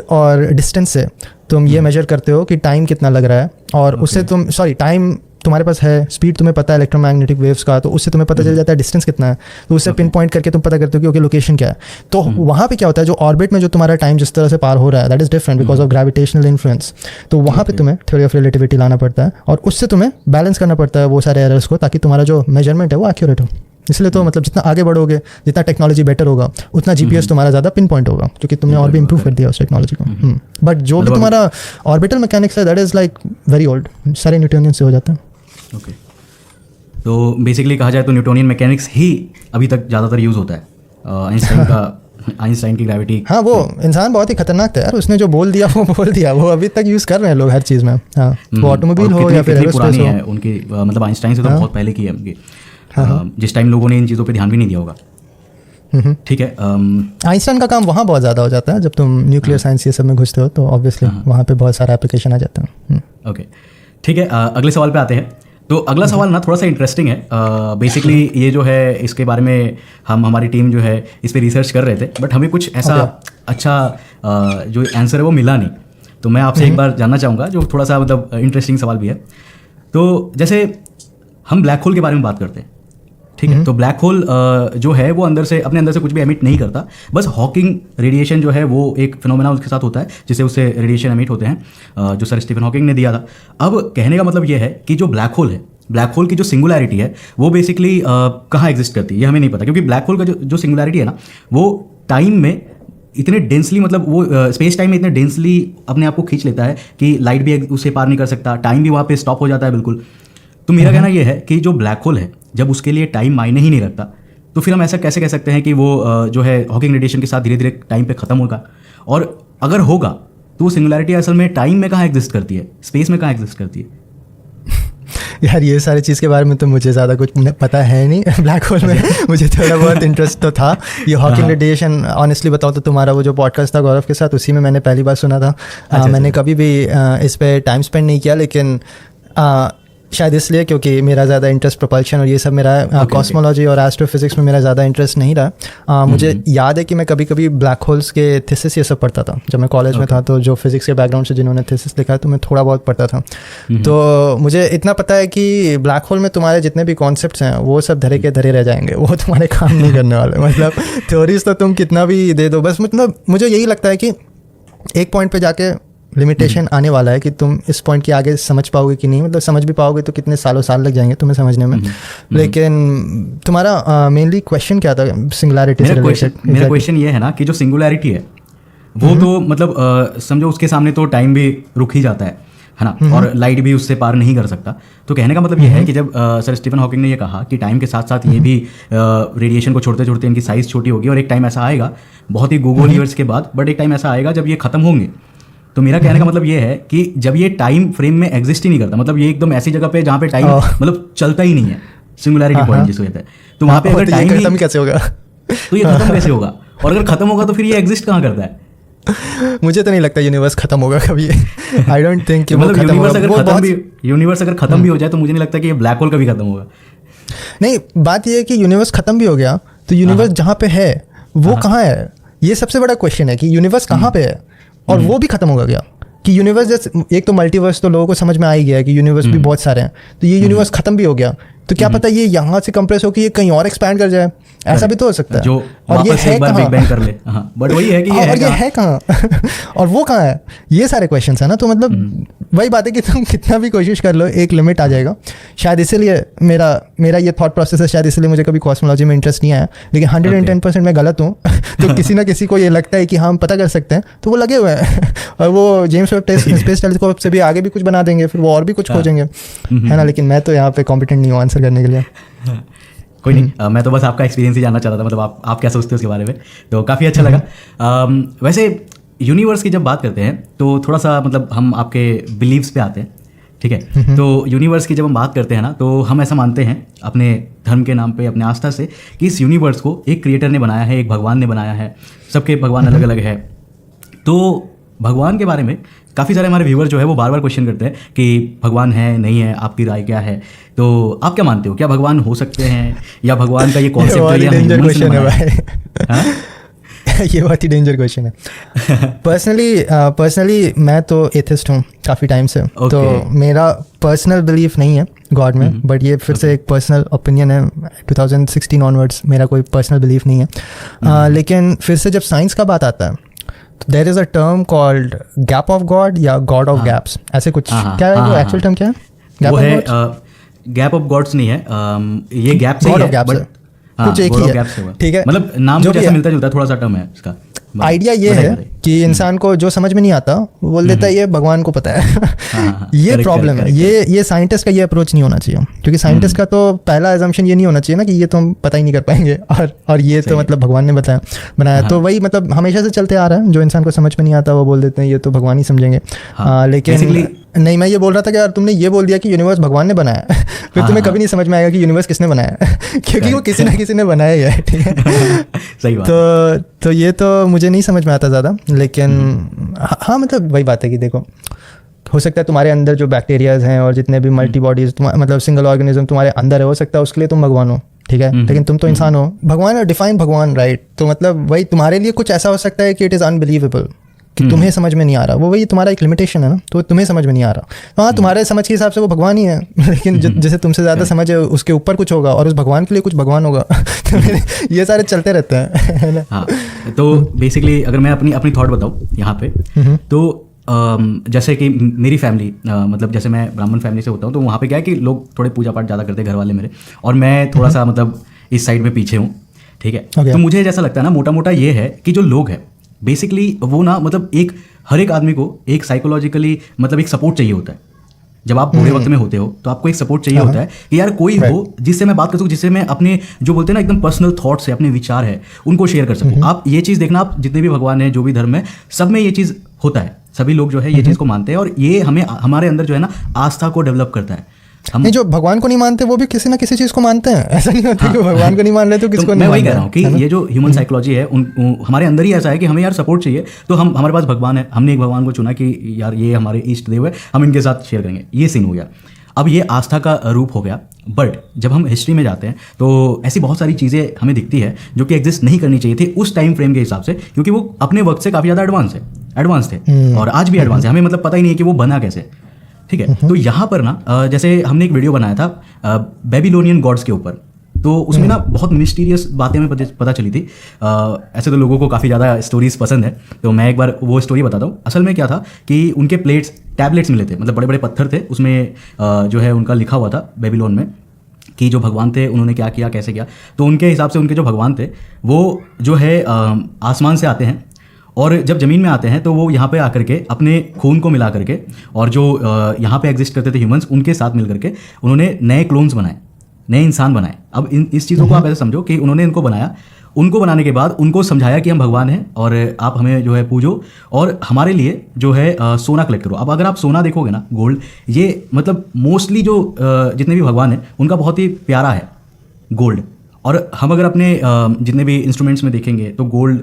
और डिस्टेंस से तुम ये मेजर करते हो कि टाइम कितना लग रहा है, और उससे तुम टाइम तुम्हारे पास है, स्पीड तुम्हें पता है इलेक्ट्रोमैग्नेटिक वेव्स का, तो उससे तुम्हें पता चल जाता है डिस्टेंस कितना है, तो उससे पिन पॉइंट करके तुम पता करते हो कि ओके लोकेशन क्या है। तो वहाँ पे क्या होता है, जो ऑर्बिट में जो तुम्हारा टाइम जिस तरह से पार हो रहा है that is different because of gravitational influence. तो वहाँ पे तुम्हें थ्योरी ऑफ रिलेटिविटी लाना पड़ता है, और उससे तुम्हें बैलेंस करना पड़ता है वो सारे एरर्स को, ताकि तुम्हारा जो मेजरमेंट है वो एक्यूरेट हो। इसलिए तो मतलब जितना आगे बढ़ोगे, जितना टेक्नोलॉजी बेटर होगा, उतना जीपीएस तुम्हारा ज़्यादा पिन पॉइंट होगा, क्योंकि तुमने और भी इंप्रूव कर दिया उस टेक्नोलॉजी को। बट जो भी तुम्हारा ऑर्बिटल मैकेनिक्स है that is like very old, सारे न्यूटोनियन से हो जाता है। ओके, तो बेसिकली कहा जाए तो न्यूटोनियन मैकेनिक्स ही अभी तक ज़्यादातर यूज़ होता है। आइंस्टाइन की ग्रेविटी। हाँ, वो इंसान बहुत ही खतरनाक था यार, उसने जो बोल दिया वो बोल दिया, वो अभी तक यूज़ कर रहे हैं लोग हर चीज़ में। हाँ, वो ऑटोमोबाइल हो या फिर एरोस्पेस हो। है उनकी, मतलब आइंस्टाइन से तो बहुत पहले की है उनकी, जिस टाइम लोगों ने इन चीज़ों पे ध्यान भी नहीं दिया होगा। ठीक है, आइंस्टाइन का काम वहाँ बहुत ज़्यादा हो जाता है, जब तुम न्यूक्लियर साइंस ये सब में घुसते हो तो ऑब्वियसली वहाँ पे बहुत सारा एप्लीकेशन आ जाता है। ओके, ठीक है, अगले सवाल पे आते हैं। तो अगला सवाल ना थोड़ा सा इंटरेस्टिंग है। बेसिकली ये जो है इसके बारे में हमारी टीम जो है इस पर रिसर्च कर रहे थे, बट हमें कुछ ऐसा अच्छा जो आंसर है वो मिला नहीं। तो मैं आपसे एक बार जानना चाहूँगा, जो थोड़ा सा मतलब इंटरेस्टिंग सवाल भी है। तो जैसे हम ब्लैक होल के बारे में बात करते हैं, ठीक है, तो ब्लैक होल जो है वो अपने अंदर से कुछ भी एमिट नहीं करता, बस हॉकिंग रेडिएशन जो है वो एक फिनोमेना उसके साथ होता है, जिससे उससे रेडिएशन एमिट होते हैं, जो सर स्टीफन हॉकिंग ने दिया था। अब कहने का मतलब ये है कि जो ब्लैक होल है, ब्लैक होल की जो सिंगुलैरिटी है वो बेसिकली कहाँ एग्जिस्ट करती है ये हमें नहीं पता, क्योंकि ब्लैक होल का जो सिंगुलैरिटी है ना, वो टाइम में इतने डेंसली, मतलब वो स्पेस टाइम में इतने डेंसली अपने आप को खींच लेता है कि लाइट भी उसे पार नहीं कर सकता, टाइम भी वहाँ पे स्टॉप हो जाता है बिल्कुल। तो मेरा कहना यह है कि जो ब्लैक होल है, जब उसके लिए टाइम मायने ही नहीं रखता, तो फिर हम ऐसा कैसे कह सकते हैं कि वो जो है हॉकिंग रेडिएशन के साथ धीरे धीरे टाइम पे ख़त्म होगा। और अगर होगा तो वो सिंगुलैरिटी असल में टाइम में कहाँ एग्जिस्ट करती है, स्पेस में कहाँ एग्जिस्ट करती है? यार ये सारी चीज़ के बारे में तो मुझे ज़्यादा कुछ पता है नहीं। ब्लैक होल में मुझे थोड़ा बहुत इंटरेस्ट तो था। ये हॉकिंग रेडिएशन ऑनेस्टली बताओ तो तुम्हारा वो जो पॉडकास्ट था गौरव के साथ, उसी में मैंने पहली बार सुना था। मैंने कभी भी इस पर टाइम स्पेंड नहीं किया, लेकिन शायद इसलिए क्योंकि मेरा ज़्यादा इंटरेस्ट प्रोपल्शन और ये सब मेरा कॉस्मोलॉजी और एस्ट्रोफिजिक्स में मेरा ज़्यादा इंटरेस्ट नहीं रहा। मुझे याद है कि मैं कभी कभी ब्लैक होल्स के थीसिस ये सब पढ़ता था जब मैं कॉलेज में था, तो जो फिजिक्स के बैकग्राउंड से जिन्होंने थीसिस लिखा है तो मैं थोड़ा बहुत पढ़ता था। तो मुझे इतना पता है कि ब्लैक होल में तुम्हारे जितने भी कॉन्सेप्ट्स हैं वो सब धरे के धरे रह जाएंगे, वो तुम्हारे काम नहीं करने वाले। मतलब थ्योरीज तो तुम कितना भी दे दो, बस मतलब मुझे यही लगता है कि एक पॉइंट पे जाके लिमिटेशन आने वाला है कि तुम इस पॉइंट के आगे समझ पाओगे कि नहीं। मतलब समझ भी पाओगे तो कितने सालों साल लग जाएंगे तुम्हें समझने में। लेकिन तुम्हारा मेनली क्वेश्चन क्या था सिंगुलैरिटी से रिलेटेड? मेरा क्वेश्चन ये है ना कि जो सिंगुलैरिटी है वो तो मतलब समझो उसके सामने तो टाइम भी रुक ही जाता है ना, और लाइट भी उससे पार नहीं कर सकता। तो कहने का मतलब ये है कि जब सर स्टीफन हॉकिंग ने ये कहा कि टाइम के साथ साथ ये भी रेडिएशन को छोड़ते छोड़ते इनकी साइज छोटी होगी, और एक टाइम ऐसा आएगा बहुत ही गूगल ईयर्स के बाद, बट एक टाइम ऐसा आएगा जब ये खत्म होंगे। तो मेरा कहने का मतलब ये है कि जब ये टाइम फ्रेम में एग्जिस्ट ही नहीं करता, मतलब ये एकदम ऐसी जगह पे जहाँ पे टाइम मतलब चलता ही नहीं है, सिंगुलैरिटी पॉइंट जिसको कहते हैं, तो वहाँ पे अगर टाइम खत्म कैसे होगा, तो ये खत्म कैसे होगा? और अगर खत्म होगा तो फिर ये एग्जिस्ट कहाँ करता है? मुझे तो नहीं लगता यूनिवर्स खत्म होगा कभी। आई डोंट थिंक कि मतलब यूनिवर्स अगर खत्म भी हो जाए तो मुझे नहीं लगता कि ये ब्लैक होल कभी खत्म होगा। नहीं, बात ये है कि यूनिवर्स खत्म भी हो गया तो यूनिवर्स जहाँ पे है वो कहाँ है, ये सबसे बड़ा क्वेश्चन है कि यूनिवर्स कहाँ पे है और वो भी खत्म होगा क्या? कि यूनिवर्स जैसे एक तो मल्टीवर्स तो लोगों को समझ में आ ही गया है कि यूनिवर्स भी बहुत सारे हैं, तो ये यूनिवर्स खत्म भी हो गया तो क्या पता ये यहाँ से कंप्रेस होकर ये कहीं और एक्सपैंड कर जाए, ऐसा भी तो हो सकता है। जो और ये है कहाँ, बिग बैंग कर ले, बट वही है कि ये है कहाँ और वो कहाँ है, ये सारे क्वेश्चंस है ना। तो मतलब वही बात है कि तुम कितना भी कोशिश कर लो एक लिमिट आ जाएगा। शायद इसीलिए मेरा ये थॉट प्रोसेस है, शायद इसलिए मुझे कभी कॉस्मोलॉजी में इंटरेस्ट नहीं आया। लेकिन 110% मैं गलत हूँ तो किसी ना किसी को ये लगता है कि हम पता कर सकते हैं तो वो लगे हुए हैं और वो जेम्स वेब स्पेस टेलीस्कोप से भी आगे भी कुछ बना देंगे, फिर वो और भी कुछ खोजेंगे, है ना। लेकिन मैं तो यहाँ पे कॉम्पिटेंट नहीं हूँ आंसर करने के लिए। कोई नहीं, मैं तो बस आपका एक्सपीरियंस ही जानना चाहता था, मतलब आप क्या सोचते हो उसके बारे में, तो काफ़ी अच्छा लगा। वैसे यूनिवर्स की जब बात करते हैं तो थोड़ा सा मतलब हम आपके बिलीव्स पे आते हैं, ठीक है। तो यूनिवर्स की जब हम बात करते हैं ना, तो हम ऐसा मानते हैं अपने धर्म के नाम पे, अपने आस्था से, कि इस यूनिवर्स को एक क्रिएटर ने बनाया है, एक भगवान ने बनाया है, सबके भगवान अलग अलग है। तो भगवान के बारे में काफ़ी सारे हमारे व्यूअर जो है वो बार बार क्वेश्चन करते हैं कि भगवान है नहीं है, आपकी राय क्या है? तो आप क्या मानते हो, क्या भगवान हो सकते हैं या भगवान का ये कॉन्सेप्ट जो ये डेंजर क्वेश्चन है भाई। हाँ? ये बहुत ही डेंजर क्वेश्चन है। पर्सनली मैं तो एथिस्ट हूँ काफ़ी टाइम से, तो मेरा पर्सनल बिलीफ नहीं है गॉड में, बट ये फिर से एक पर्सनल ओपिनियन है। 2016 ऑनवर्ड्स मेरा कोई पर्सनल बिलीफ नहीं है। लेकिन फिर से जब साइंस का बात आता है तो there is a term called gap of God या गॉड ऑफ गैप्स, ऐसे कुछ। क्या है वो एक्चुअल टर्म, क्या है? वो है गैप ऑफ गॉड्स नहीं है, ये गैप से ही है, बट कुछ एक ही है, ठीक है। मतलब नाम जो जैसा मिलता जुलता थोड़ा सा टर्म है इसका। आइडिया ये है कि इंसान को जो समझ में नहीं आता वो बोल देता है ये भगवान को पता है। ये प्रॉब्लम है। ये साइंटिस्ट का ये अप्रोच नहीं होना चाहिए, क्योंकि साइंटिस्ट का तो पहला एजम्पशन ये नहीं होना चाहिए ना कि ये तो हम पता ही नहीं कर पाएंगे, और ये तो मतलब भगवान ने बनाया। तो वही मतलब हमेशा से चलते आ रहा है, जो इंसान को समझ में नहीं आता वो बोल देते हैं ये तो भगवान ही समझेंगे। लेकिन नहीं, मैं ये बोल रहा था कि यार तुमने ये बोल दिया कि यूनिवर्स भगवान ने बनाया फिर तुम्हें कभी नहीं समझ में आएगा कि यूनिवर्स किसने बनाया क्योंकि वो किसी ना किसी ने बनाया ही है, ठीक है। सही बात। तो ये तो मुझे नहीं समझ में आता ज़्यादा, लेकिन हाँ मतलब वही बात है कि देखो, हो सकता है तुम्हारे अंदर जो बैक्टीरियाज हैं और जितने भी मल्टी बॉडीज मतलब सिंगल ऑर्गेनिज्म तुम्हारे अंदर है, हो सकता है उसके लिए तुम भगवान हो, ठीक है, लेकिन तुम तो इंसान हो। भगवान डिफाइन भगवान, राइट? तो मतलब वही तुम्हारे लिए कुछ ऐसा हो सकता है कि इट इज़ अनबिलीवेबल, कि तुम्हें समझ में नहीं आ रहा, वो वही तुम्हारा एक लिमिटेशन है ना, तो तुम्हें समझ में नहीं आ रहा। तो हाँ, तुम्हारे समझ के हिसाब से वो भगवान ही है, लेकिन जैसे तुमसे ज़्यादा समझ है उसके ऊपर कुछ होगा और उस भगवान के लिए कुछ भगवान होगा। तो ये सारे चलते रहते हैं, है ना? हाँ, तो बेसिकली अगर मैं अपनी थॉट बताऊँ यहाँ पे, तो जैसे कि मेरी फैमिली, मतलब जैसे मैं ब्राह्मण फैमिली से होता हूँ, तो वहाँ पे क्या है कि लोग थोड़े पूजा पाठ ज़्यादा करते हैं घर वाले मेरे, और मैं थोड़ा सा मतलब इस साइड में पीछे हूँ, ठीक है। तो मुझे जैसा लगता है ना, मोटा मोटा ये है कि जो लोग हैं बेसिकली वो ना मतलब एक हर एक आदमी को एक साइकोलॉजिकली मतलब एक सपोर्ट चाहिए होता है। जब आप बुरे वक्त में होते हो तो आपको एक सपोर्ट चाहिए होता है कि यार कोई हो जिससे मैं बात कर सकूँ, जिससे मैं अपने जो बोलते हैं ना एकदम पर्सनल थॉट्स है, अपने विचार है, उनको शेयर कर सकूँ। आप ये चीज़ देखना, आप जितने भी भगवान हैं, जो भी धर्म है, सब में ये चीज़ होता है। सभी लोग जो है ये चीज़ को मानते हैं, और ये हमें हमारे अंदर जो है ना आस्था को डेवलप करता है। हम जो भगवान को नहीं मानते वो भी किसी ना किसी चीज़ को मानते हैं, ऐसा नहीं होता कि भगवान को नहीं मान रहे तो किसको नहीं। मैं वही कह रहा हूँ कि ये जो ह्यूमन साइकोलॉजी है हमारे अंदर ही ऐसा है कि हमें यार सपोर्ट चाहिए, तो हमारे पास भगवान है, हमने एक भगवान को चुना कि यार ये हमारे इष्ट देव है, हम इनके साथ शेयर करेंगे। ये सीन हो गया। अब ये आस्था का रूप हो गया। बट जब हम हिस्ट्री में जाते हैं तो ऐसी बहुत सारी चीज़ें हमें दिखती है जो कि एग्जिस्ट नहीं करनी चाहिए थी उस टाइम फ्रेम के हिसाब से, क्योंकि वो अपने वक्त से काफ़ी ज़्यादा एडवांस थे, और आज भी एडवांस है। हमें मतलब पता ही नहीं है कि वो बना कैसे, ठीक है। तो यहाँ पर ना जैसे हमने एक वीडियो बनाया था बेबीलोनियन गॉड्स के ऊपर, तो उसमें ना बहुत मिस्टीरियस बातें हमें पता चली थी। ऐसे तो लोगों को काफ़ी ज़्यादा स्टोरीज पसंद है, तो मैं एक बार वो स्टोरी बताता हूँ। असल में क्या था कि उनके टैबलेट्स मिले थे, मतलब बड़े बड़े पत्थर थे, उसमें जो है उनका लिखा हुआ था बेबीलोन में कि जो भगवान थे उन्होंने क्या किया, कैसे किया। तो उनके हिसाब से उनके जो भगवान थे वो जो है आसमान से आते हैं, और जब ज़मीन में आते हैं तो वो यहाँ पे आकर के अपने खून को मिला करके, और जो यहाँ पे एग्जिस्ट करते थे ह्यूमंस, उनके साथ मिल करके उन्होंने नए क्लोन्स बनाए, नए इंसान बनाए। अब इस चीज़ों को आप ऐसे समझो कि उन्होंने इनको बनाया, उनको बनाने के बाद उनको समझाया कि हम भगवान हैं और आप हमें जो है पूजो, और हमारे लिए जो है सोना कलेक्ट करो। अब अगर आप सोना देखोगे ना, गोल्ड, ये मतलब मोस्टली जो जितने भी भगवान हैं उनका बहुत ही प्यारा है गोल्ड। और हम अगर अपने जितने भी इंस्ट्रूमेंट्स में देखेंगे तो गोल्ड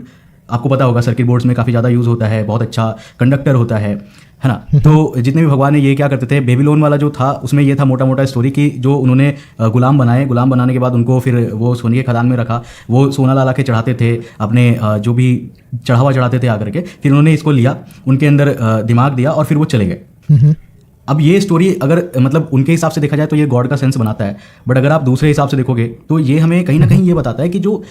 आपको पता होगा सर्किट बोर्ड्स में काफ़ी ज़्यादा यूज़ होता है, बहुत अच्छा कंडक्टर होता है ना। तो जितने भी भगवान है ये क्या करते थे, बेबीलोन वाला जो था उसमें ये था मोटा मोटा स्टोरी कि जो उन्होंने गुलाम बनाने के बाद उनको फिर वो सोने के खदान में रखा, वो सोना ला के चढ़ाते थे, अपने जो भी चढ़ावा चढ़ाते थे आकर के, फिर उन्होंने इसको लिया, उनके अंदर दिमाग दिया और फिर वो चले गए। अब ये स्टोरी अगर मतलब उनके हिसाब से देखा जाए तो ये गॉड का सेंस बनाता है, बट अगर आप दूसरे हिसाब से देखोगे तो ये हमें कहीं ना कहीं ये बताता है कि जो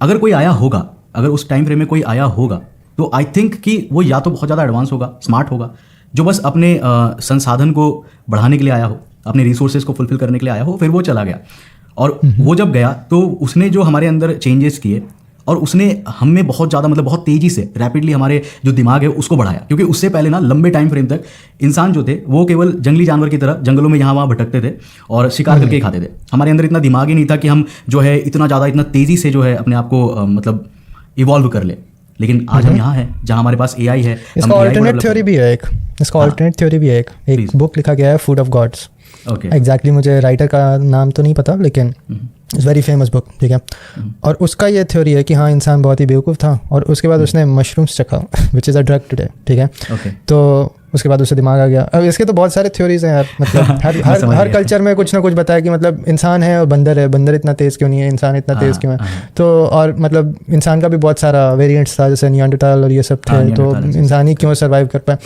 अगर कोई आया होगा, अगर उस टाइम फ्रेम में कोई आया होगा, तो आई थिंक कि वो या तो बहुत ज़्यादा एडवांस होगा, स्मार्ट होगा, जो बस अपने संसाधन को बढ़ाने के लिए आया हो, अपने रिसोर्सेज को फुलफिल करने के लिए आया हो, फिर वो चला गया। और वो जब गया तो उसने जो हमारे अंदर चेंजेस किए, और उसने हमें बहुत ज़्यादा मतलब बहुत तेज़ी से रैपिडली हमारे जो दिमाग है उसको बढ़ाया। क्योंकि उससे पहले ना लंबे टाइम फ्रेम तक इंसान जो थे वो केवल जंगली जानवर की तरह जंगलों में यहाँ वहाँ भटकते थे और शिकार करके खाते थे। हमारे अंदर इतना दिमाग ही नहीं था कि हम जो है इतना ज़्यादा इतना तेज़ी से जो है अपने आप को मतलब इवॉल्व कर ले। लेकिन आज हम यहाँ हैं जहाँ हमारे पास AI है। इसका ऑल्टरनेट थ्योरी भी है एक बुक लिखा गया है food of gods. Okay, exactly मुझे राइटर का नाम तो नहीं पता, लेकिन इट्स वेरी फेमस बुक, ठीक है। और उसका ये थ्योरी है कि हाँ इंसान बहुत ही बेवकूफ़ था और उसके बाद उसने मशरूम्स चखा which is a drug today, ठीक है। तो उसके बाद उससे दिमाग आ गया। अब इसके तो बहुत सारे थ्योरीज हैं यार, मतलब हर कल्चर में कुछ ना कुछ बताया कि मतलब इंसान है और बंदर है, बंदर इतना तेज़ क्यों नहीं है, इंसान इतना तेज़ क्यों है। तो और मतलब इंसान का भी बहुत सारा वेरिएंट्स था, जैसे नियांडरथाल और ये सब थे, तो इंसान ही क्यों सर्वाइव कर पाए।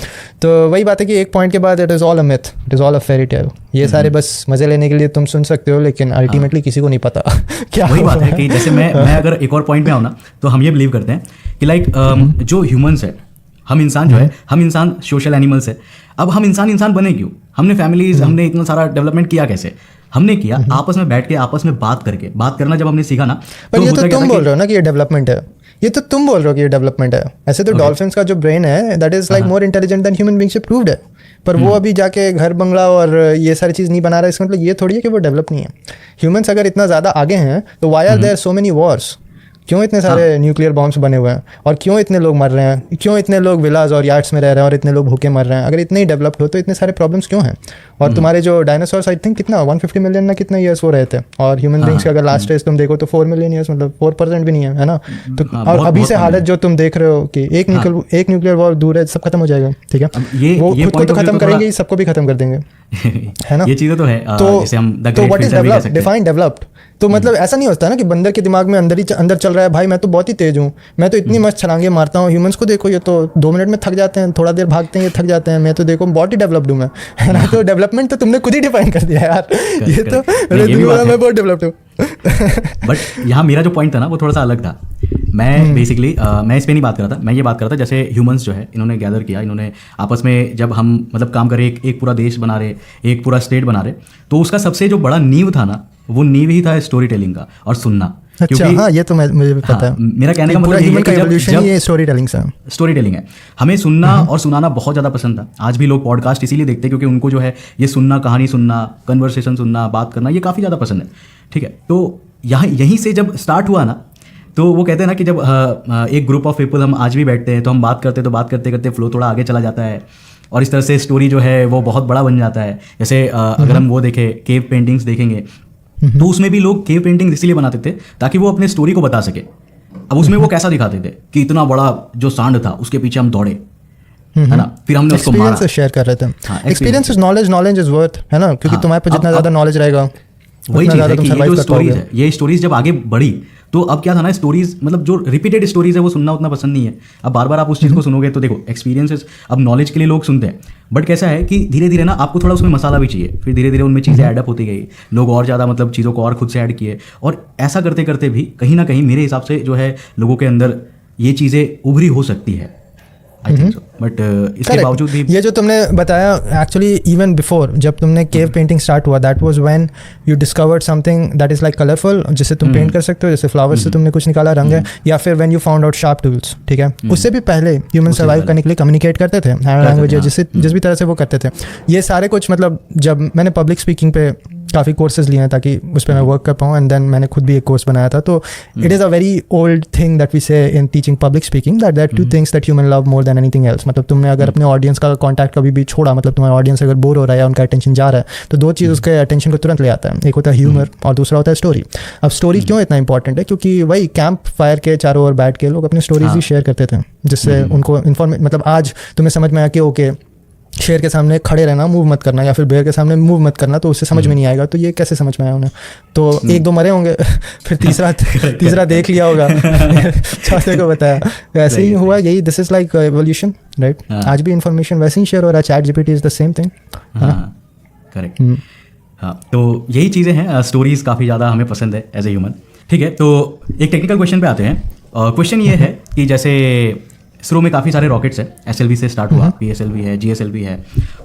तो वही बात है कि एक पॉइंट के बाद it is all a myth, it is all a fairy tale. ये सारे बस मज़े लेने के लिए तुम सुन सकते हो, लेकिन अल्टीमेटली किसी को नहीं पता क्या। वही बात है कि जैसे मैं अगर एक और पॉइंट में आऊँ ना, तो हम ये बिलीव करते हैं कि लाइक जो ह्यूमंस है, हम इंसान जो है, हम इंसान सोशल एनिमल्स है। अब हम इंसान बने क्यों? हमने फैमिलीज, हमने इतना सारा डेवलपमेंट किया कैसे? हमने किया आपस में बैठ के, आपस में बात करके, बात करना जब हमने सीखा ना। पर ये तो तुम बोल रहे हो ना कि ये डेवलपमेंट है, ये तो तुम बोल रहे हो कि ये डेवलपमेंट है। ऐसे तो डॉल्फिन्स का जो ब्रेन है that is like more intelligent then human beings, proved है। पर वो अभी जाके घर बंगला और ये सारी चीज़ नहीं बना रहा है, इसका मतलब ये थोड़ी है कि वो डेवलप नहीं है। ह्यूमंस अगर इतना ज़्यादा आगे हैं तो why are there so many wars? क्यों इतने सारे न्यूक्लियर बॉम्ब्स बने हुए हैं और क्यों इतने लोग मर रहे हैं? क्यों इतने लोग विलाज और यार्ड्स में रह रहे हैं और इतने लोग भूखे मर रहे हैं? अगर इतने ही डेवलप्ड हो तो इतने सारे प्रॉब्लम्स क्यों हैं? और तुम्हारे जो डायनासोर्स आई थिंक कितना 150 मिलियन ना कितना ईयर्स वो रहे थे, और ह्यूमन बींग्स का अगर लास्ट स्टेज तुम देखो तो 4 मिलियन ईयर्स, मतलब 4% भी नहीं है ना। तो और अभी से हालत जो तुम देख रहे हो कि एक न्यूक्लियर वॉर दूर है, सब खत्म हो जाएगा, ठीक है। वो खुद को तो खत्म करेंगे, सबको भी खत्म कर देंगे, है ना। ये चीज़ें तो है। तो what is developed? Define developed. तो मतलब ऐसा नहीं होता ना कि बंदर के दिमाग में अंदर चल रहा है, भाई मैं तो बहुत ही तेज हूँ, मैं तो इतनी मस्त छलांगे मारता हूँ। ह्यूमंस को देखो, ये तो 2 मिनट में थक जाते हैं, थोड़ा देर भागते हैं ये थक जाते हैं। मैं तो देखो बहुत ही डेवलप्ड हूँ मैं, है ना। तो डेवलपमेंट तो तुमने खुद ही डिफाइन कर दिया यार। ये तो मैं बहुत डेवलप्ड हूँ। बट यहाँ मेरा जो पॉइंट था ना वो थोड़ा सा अलग था। मैं बेसिकली मैं इस पे नहीं बात कर रहा था, मैं ये बात कर रहा था जैसे ह्यूमंस जो है इन्होंने गैदर किया, इन्होंने आपस में जब हम मतलब काम करे, एक पूरा देश बना रहे, एक पूरा स्टेट बना रहे, तो उसका सबसे जो बड़ा नींव था ना, वो नींव ही था स्टोरी टेलिंग का और सुनना। अच्छा, हाँ ये तो मुझे भी पता है। मेरा कहने का मतलब ये स्टोरी टेलिंग है। हमें सुनना और सुनाना बहुत ज़्यादा पसंद था। आज भी लोग पॉडकास्ट इसीलिए देखते हैं क्योंकि उनको जो है ये सुनना, कहानी सुनना, कन्वर्सेशन सुनना, बात करना, ये काफ़ी ज़्यादा पसंद है, ठीक है। तो यहीं से जब स्टार्ट हुआ ना, तो वो कहते हैं ना कि जब एक ग्रुप ऑफ पीपल हम आज भी बैठते हैं तो हम बात करते, तो बात करते करते फ्लो थोड़ा आगे चला जाता है और इस तरह से स्टोरी जो है वो बहुत बड़ा बन जाता है। जैसे अगर हम वो देखें, केव पेंटिंग्स देखेंगे, तो उसमें भी लोग केव पेंटिंग इसलिए बनाते थे ताकि वो अपने स्टोरी को बता सके। अब उसमें वो कैसा दिखाते थे कि इतना बड़ा जो सांड था उसके पीछे हम दौड़े, है ना, फिर हमने उसको मारा। शेयर कर रहे थे experience is knowledge, knowledge is worth, है ना, क्योंकि तुम्हारे पास जितना ज़्यादा नॉलेज रहेगा वही चीज़ है कि ये जो स्टोरीज है, ये स्टोरीज जब आगे बढ़ी तो अब क्या था ना, स्टोरीज मतलब जो रिपीटेड स्टोरीज है वो सुनना उतना पसंद नहीं है। अब बार बार आप उस चीज़ को सुनोगे तो देखो एक्सपीरियंसेस, अब नॉलेज के लिए लोग सुनते हैं, बट कैसा है कि धीरे धीरे ना आपको थोड़ा उसमें मसाला भी चाहिए, फिर धीरे धीरे उनमें चीज़ें एडअप होती गई, लोग और ज़्यादा मतलब चीज़ों को और खुद से ऐड किए, और ऐसा करते करते भी कहीं ना कहीं मेरे हिसाब से जो है लोगों के अंदर ये चीज़ें उभरी हो सकती है, आई थिंक सो। बट इसके बावजूद भी ये जो तुमने बताया, एक्चुअली इवन बिफोर जब तुमने केव पेंटिंग स्टार्ट हुआ, that was when you discovered something that is like colourful, जिससे तुम पेंट कर सकते हो, जैसे फ्लावर से तुमने कुछ निकाला रंग है, या फिर when you found out sharp tools, ठीक है। उससे भी पहले ह्यूमन सर्वाइव करने के लिए कम्युनिकेट करते थे, हैंड लैंग्वेज जिस भी तरह से वो करते थे। ये सारे कुछ मतलब जब मैंने पब्लिक स्पीकिंग पे काफ़ी कोर्सेज लिए हैं ताकि उस पर मैं वर्क कर पाऊँ, एंड देन मैंने खुद भी एक कोर्स बनाया था। तो it is a very old thing that we say in teaching public speaking, that two things that human love more than anything else. मतलब तुमने अगर अपने ऑडियंस का कॉन्टैक्ट कभी भी छोड़ा, मतलब तुम्हारा ऑडियंस अगर बोर हो रहा है या उनका अटेंशन जा रहा है, तो दो चीज़ उसके अटेंशन को तुरंत ले आता है, एक होता है ह्यूमर और दूसरा होता है स्टोरी। अब स्टोरी क्यों इतना इंपॉर्टेंट है? क्योंकि वही कैंप फायर के चारों ओर बैठ के लोग अपनी स्टोरीज ही शेयर करते थे, जिससे उनको मतलब आज तुम्हें समझ में आया कि ओके शेर के सामने खड़े रहना, मूव मत करना, या फिर बेर के सामने मूव मत करना, तो उससे समझ में नहीं आएगा। तो ये कैसे समझ में आया उन्हें? तो एक दो मरे होंगे, फिर तीसरा देख लिया होगा, चौथे को बताया। वैसे ही हुआ, यही this is like evolution, right. आज भी इंफॉर्मेशन वैसे ही शेयर हो रहा है, chat GPT is the same thing. Correct. हाँ, तो यही चीज़ें हैं, स्टोरीज काफ़ी ज़्यादा हमें पसंद है एज ए ह्यूमन, ठीक है। तो एक टेक्निकल क्वेश्चन पे आते हैं। क्वेश्चन ये है कि जैसे इसरो में काफ़ी सारे रॉकेट्स हैं, SLV से स्टार्ट हुआ, PSLV है, GSLV है,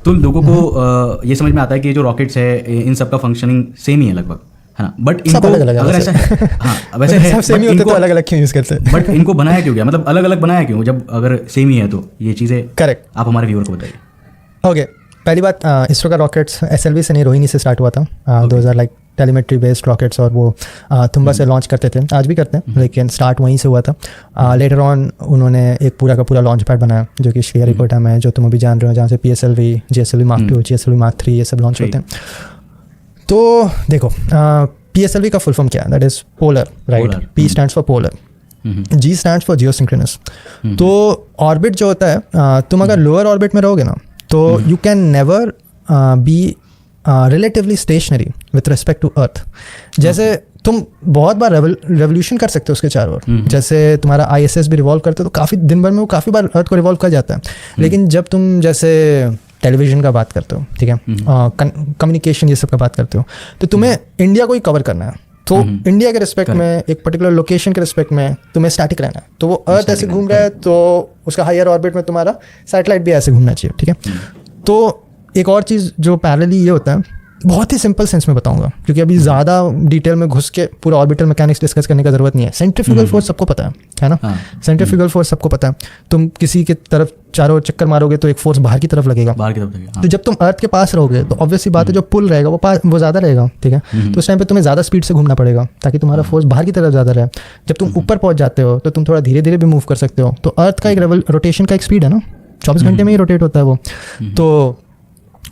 तो लोगों को ये समझ में आता है कि जो रॉकेट्स है इन सब का फंक्शनिंग सेम ही है लगभग, है ना। बट इनको अगर ऐसा है, हाँ वैसे है, सेम ही होते तो अलग अलग क्यों यूज़ करते हैं? बट इनको बनाया क्यों गया, मतलब अलग अलग बनाया क्यों जब अगर सेम ही है? तो ये चीज़ें करेक्ट आप हमारे व्यूअर को बताइए। ओके, पहली बात, इसरो का रॉकेट्स SLV से नहीं, रोहिणी से स्टार्ट हुआ था। 2000 लाइक टेलीमेट्री बेस्ड रॉकेट्स, और वो तुम्बा से लॉन्च करते थे, आज भी करते हैं, लेकिन स्टार्ट वहीं से हुआ था। लेटर ऑन उन्होंने एक पूरा का पूरा लॉन्च पैड बनाया जो कि श्रीहरिकोटा में है, जो तुम अभी जान रहे हो, जहाँ से PSLV, GSLV Mark 2, GSLV Mark 3 ये सब लॉन्च होते हैं। तो देखो, PSLV का फुल फॉर्म क्या है? That is polar, right? P stands for polar, G stands for geosynchronous. तो ऑर्बिट जो होता है, तुम अगर लोअर ऑर्बिट में रहोगे ना, तो you can never be relatively stationary with respect to earth. जैसे तुम बहुत बार रेवोल्यूशन कर सकते हो उसके चारों ओर, जैसे तुम्हारा ISS भी रिवॉल्व करते हो, तो काफ़ी दिन भर में वो काफ़ी बार अर्थ को रिवॉल्व कर जाता है। लेकिन जब तुम जैसे टेलीविजन का बात करते हो, ठीक है, कम्युनिकेशन ये सब का बात करते हो, तो तुम्हें इंडिया को ही कवर करना है, तो इंडिया के रिस्पेक्ट में, एक पर्टिकुलर लोकेशन के रिस्पेक्ट में तुम्हें स्टैटिक रहना है। तो वो अर्थ ऐसे घूम रहा है, तो उसका हायर ऑर्बिट में तुम्हारा सैटेलाइट भी ऐसे घूमना चाहिए, ठीक है। तो एक और चीज़ जो पैरेलली ये होता है, बहुत ही सिंपल सेंस में बताऊंगा, क्योंकि अभी ज़्यादा डिटेल में घुस के पूरा ऑर्बिटल मैकेनिक्स डिस्कस करने का जरूरत नहीं है। सेंट्रीफ्यूगल फोर्स सबको पता है ना? सेंट्रीफ्यूगल फोर्स सबको पता है। तुम किसी की तरफ चारों चक्कर मारोगे तो एक फोर्स बाहर की तरफ लगेगा, तो जब तुम अर्थ के पास रहोगे तो ऑब्वियसली बात है, जो पुल रहेगा वो ज़्यादा रहेगा, ठीक है। तो उस टाइम पे तुम्हें ज़्यादा स्पीड से घूमना पड़ेगा ताकि तुम्हारा फोर्स बाहर की तरफ ज़्यादा रहे। जब तुम ऊपर पहुंच जाते हो तो तुम थोड़ा धीरे धीरे भी मूव कर सकते हो। तो अर्थ का एक रोटेशन का एक स्पीड है ना, 24 घंटे में ही रोटेट होता है वो। तो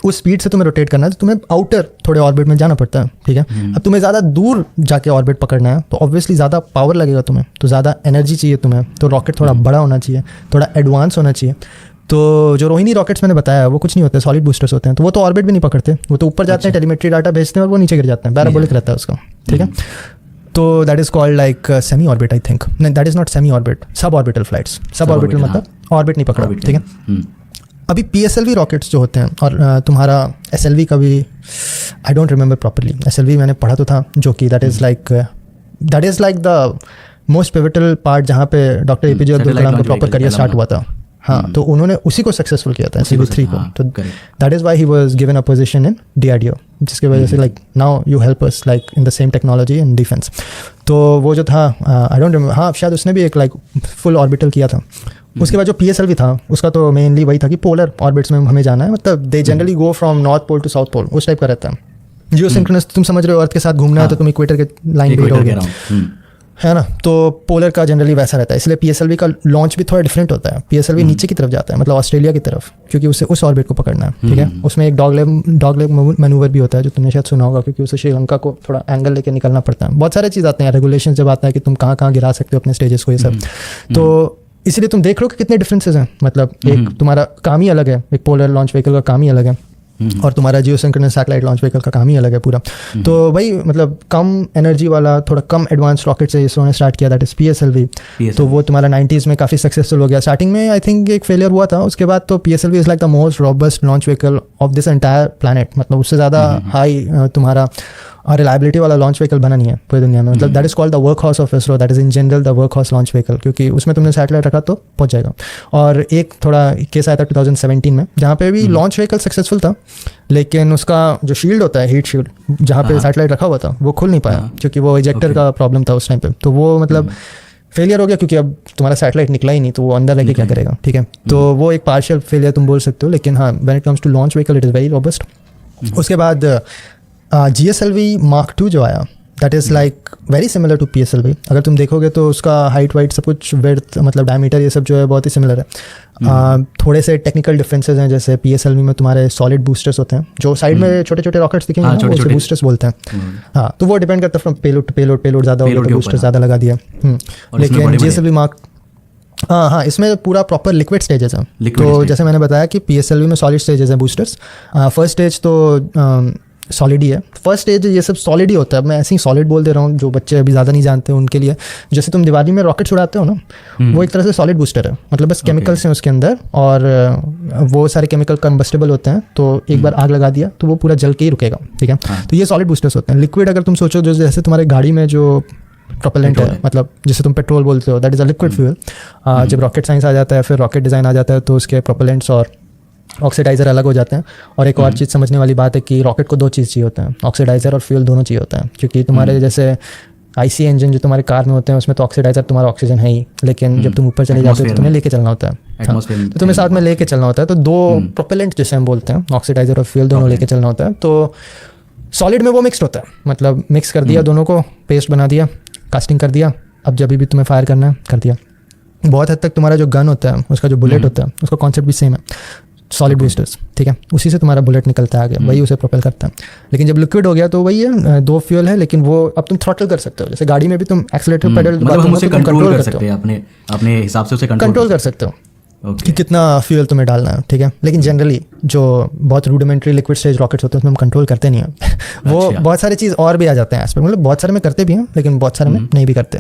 उस स्पीड से तुम्हें रोटेट करना है, तो तुम्हें आउटर थोड़े ऑर्बिट में जाना पड़ता है, ठीक है। अब तुम्हें ज़्यादा दूर जाके ऑर्बिट पकड़ना है, तो ऑब्वियसली ज़्यादा पावर लगेगा तुम्हें, तो ज़्यादा एनर्जी चाहिए तुम्हें, तो रॉकेट थोड़ा बड़ा होना चाहिए, थोड़ा एडवांस होना चाहिए। तो जो रोहिणी रॉकेट्स मैंने बताया वो कुछ नहीं होते, सॉलिड बूस्टर्स होते हैं, तो वो तो ऑर्बिट भी नहीं पकड़ते, वो तो ऊपर जाते हैं, टेलीमेट्री डाटा भेजते हैं और वो नीचे गिर जाते हैं, पैराबोलिक रहता है उसका, ठीक है। तो that is called like semi orbit, I think. नहीं, that is not semi orbit, sub orbital flights. Sub orbital मतलब ऑर्बिट नहीं पकड़ा, ठीक है। अभी PSLV रॉकेट्स जो होते हैं, और तुम्हारा SLV का भी I don't remember properly, SLV मैंने पढ़ा तो था, जो कि that is like the most pivotal part, जहाँ पे डॉक्टर APJ अब्दुल कलाम का प्रॉपर करियर स्टार्ट हुआ था। हाँ, तो उन्होंने उसी को सक्सेसफुल किया था, SLV-3 को। तो that is why he was given a position in DRDO, जिसकी वजह से like now you help us like in the same technology in defence. तो वो जो था, आई डोंट रिमेंबर, हाँ शायद उसने भी एक लाइक फुल ऑर्बिटल किया था। उसके बाद जो PSLV था, उसका तो मेनली वही था कि पोलर ऑर्बिट्स में हमें जाना है, मतलब they generally go from north pole to south pole, उस टाइप का रहता है। जियोसिंक्रोनस तुम समझ रहे हो, अर्थ के साथ घूमना है तो तुम इक्वेटर के लाइन पे रहोगे, है ना। तो पोलर का जनरली वैसा रहता है, इसलिए PSLV का लॉन्च भी थोड़ा डिफरेंट होता है। PSLV नीचे की तरफ जाता है, मतलब ऑस्ट्रेलिया की तरफ, क्योंकि उसे उस ऑर्बिट को पकड़ना है, ठीक है। उसमें एक डॉगलेग मैनूवर भी होता है, जो तुमने शायद सुना होगा, क्योंकि उसे श्रीलंका को थोड़ा एंगल लेके निकलना पड़ता है। बहुत सारे चीज़ आते हैं, रेगुलेशन जब आता है कि तुम कहाँ कहाँ गिरा सकते हो अपने स्टेजेस को, ये सब। तो इसलिए तुम देख लो कि कितने डिफरेंसेस हैं, मतलब एक तुम्हारा काम ही अलग है, एक पोलर लॉन्च व्हीकल का काम ही अलग है, और तुम्हारा जियोसिंक्रोनस सैटेलाइट लॉन्च व्हीकल का काम ही अलग है पूरा। तो वही मतलब कम एनर्जी वाला, थोड़ा कम एडवांस रॉकेट से इसरो ने स्टार्ट किया, दैट इज PSLV। तो वो तुम्हारा 90s में काफ़ी सक्सेसफुल हो गया। स्टार्टिंग में आई थिंक एक फेलियर हुआ था, उसके बाद तो PSLV is like the most robust launch vehicle of this entire planet, मतलब उससे ज़्यादा हाई तुम्हारा रिलायबिलिटी वाला लॉन्च व्हीकल बना नहीं है पूरी दुनिया में। मतलब that is called the work horse of ISRO, that is in general the work horse launch vehicle, क्योंकि उसमें तुमने सैटेलाइट रखा तो पहुंच जाएगा। और एक थोड़ा केस आया था 2017 में, जहाँ पे भी लॉन्च व्हीकल सक्सेसफुल था, लेकिन उसका जो शील्ड होता है, हीट शील्ड, जहाँ पे सैटेलाइट रखा हुआ था, वो खुल नहीं पाया, क्योंकि वो इजेक्टर का प्रॉब्लम था उस टाइम पे। तो वो मतलब फेलियर हो गया, क्योंकि अब तुम्हारा सैटेलाइट निकला ही नहीं, तो वो अंदर रह के क्या करेगा, ठीक है। तो वो एक पार्शियल फेलियर तुम बोल सकते हो, लेकिन हाँ, when it comes to launch vehicle it is very robust. उसके बाद GSLV Mark II जो आया, that is like very similar to PSLV। अगर तुम देखोगे तो उसका हाइट वाइट सब कुछ, विड्थ मतलब डायमीटर, ये सब जो है बहुत ही सिमिलर है। थोड़े से टेक्निकल डिफरेंसेस हैं, जैसे PSLV में तुम्हारे सॉलिड बूस्टर्स होते हैं, जो साइड में छोटे छोटे रॉकेट्स दिखेंगे ना, उसे बूस्टर्स बोलते हैं। हाँ, तो वो डिपेंड करता है फ्रॉम पेलोड ज़्यादा होगा तो बूस्टर ज़्यादा लगा दिया। लेकिन GSLV Mark, हाँ, इसमें पूरा प्रॉपर लिक्विड स्टेजेस हैं। तो जैसे मैंने बताया कि PSLV में सॉलिड स्टेजेस हैं बूस्टर्स। फर्स्ट स्टेज तो सॉलिड ही है, फर्स्ट स्टेज ये सब सॉलिड ही होता है। मैं ऐसे ही सॉलिड बोल दे रहा हूँ, जो बच्चे अभी ज़्यादा नहीं जानते हैं उनके लिए। जैसे तुम दिवाली में रॉकेट उड़ाते हो ना, वो एक तरह से सॉलिड बूस्टर है, मतलब बस केमिकल्स हैं उसके अंदर, और वो सारे केमिकल कंबस्टेबल होते हैं, तो एक बार आग लगा दिया तो वो पूरा जल के ही रुकेगा, ठीक है। तो ये सॉलिड बूस्टर्स होते हैं। लिक्विड अगर तुम सोचो, जो जैसे तुम्हारे गाड़ी में जो प्रोपेलेंट है, मतलब जिसे तुम पेट्रोल बोलते हो, that is a liquid fuel. जब रॉकेट साइंस आ जाता है, फिर रॉकेट डिज़ाइन आ जाता है, तो उसके प्रोपेलेंट्स और ऑक्सीडाइज़र अलग हो जाते हैं। और एक और चीज़ समझने वाली बात है कि रॉकेट को दो चीज़ चाहिए होता है, ऑक्सीडाइज़र और फ्यूल दोनों चाहिए होता है, क्योंकि तुम्हारे जैसे IC इंजन जो तुम्हारे कार में होते हैं, उसमें तो ऑक्सीडाइज़र तुम्हारा ऑक्सीजन है ही, लेकिन जब तुम ऊपर चले जाते हो तो तुम्हें लेके चलना होता है। हाँ, तो तुम्हें साथ में लेके चलना होता है। तो दो प्रोपेलेंट जिसे हम बोलते हैं, ऑक्सीडाइज़र और फ्यूल, दोनों लेके चलना होता है। तो सॉलिड में वो मिक्सड होता है, मतलब मिक्स कर दिया दोनों को, पेस्ट बना दिया, कास्टिंग कर दिया, अब जब भी तुम्हें फायर करना है कर दिया। बहुत हद तक तुम्हारा जो गन होता है, उसका जो बुलेट होता है, उसका कॉन्सेप्ट भी सेम है। सॉलिड बूस्टर्स, ठीक है, उसी से तुम्हारा बुलेट निकलता है आगे, वही उसे प्रोपेल करता है। लेकिन जब लिक्विड हो गया तो वही है, 2 फ्यूल है, लेकिन वो अब तुम थ्रॉटल कर सकते हो। जैसे गाड़ी में भी तुम एक्सीलरेटर पेडल मतलब हम उसे कंट्रोल कर सकते हैं, अपने हिसाब से उसे कंट्रोल कर सकते हो कि कितना फ्यूल तुम्हें डालना है, ठीक है। लेकिन जनरली जो बहुत रूडिमेंट्री लिक्विड स्टेज रॉकेट्स होते हैं उसमें हम कंट्रोल करते नहीं हैं। वो बहुत सारी चीज़ और भी आ जाते हैं एस्पेक्ट, मतलब बहुत सारे में करते भी हैं लेकिन बहुत सारे में नहीं भी करते।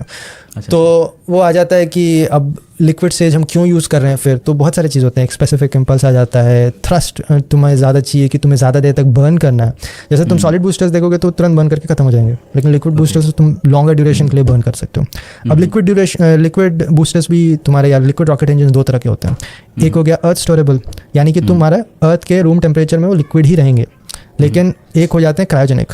तो वो आ जाता है कि अब लिक्विड स्टेज हम क्यों यूज़ कर रहे हैं फिर, तो बहुत सारी चीज़ होते हैं। एक स्पेसिफिक इम्पल्स आ जाता है, थ्रस्ट तुम्हें ज़्यादा चाहिए कि तुम्हें ज़्यादा देर तक बर्न करना है। जैसे तुम सॉलिड बूस्टर्स देखोगे तो तुरंत बर्न करके खत्म हो जाएंगे, लेकिन लिक्विड बूस्टर्स तुम लॉन्गर ड्यूरेशन के लिए बर्न कर सकते हो। अब लिक्विड बूस्टर्स भी तुम्हारे यार लिक्विड रॉकेट इंजन 2 तरह के होते हैं। एक हो गया अर्थ स्टोरेबल, यानी कि तुम्हारे अर्थ के रूम टेम्परेचर में वो लिक्विड ही रहेंगे, लेकिन एक हो जाते हैं क्रायोजेनिक,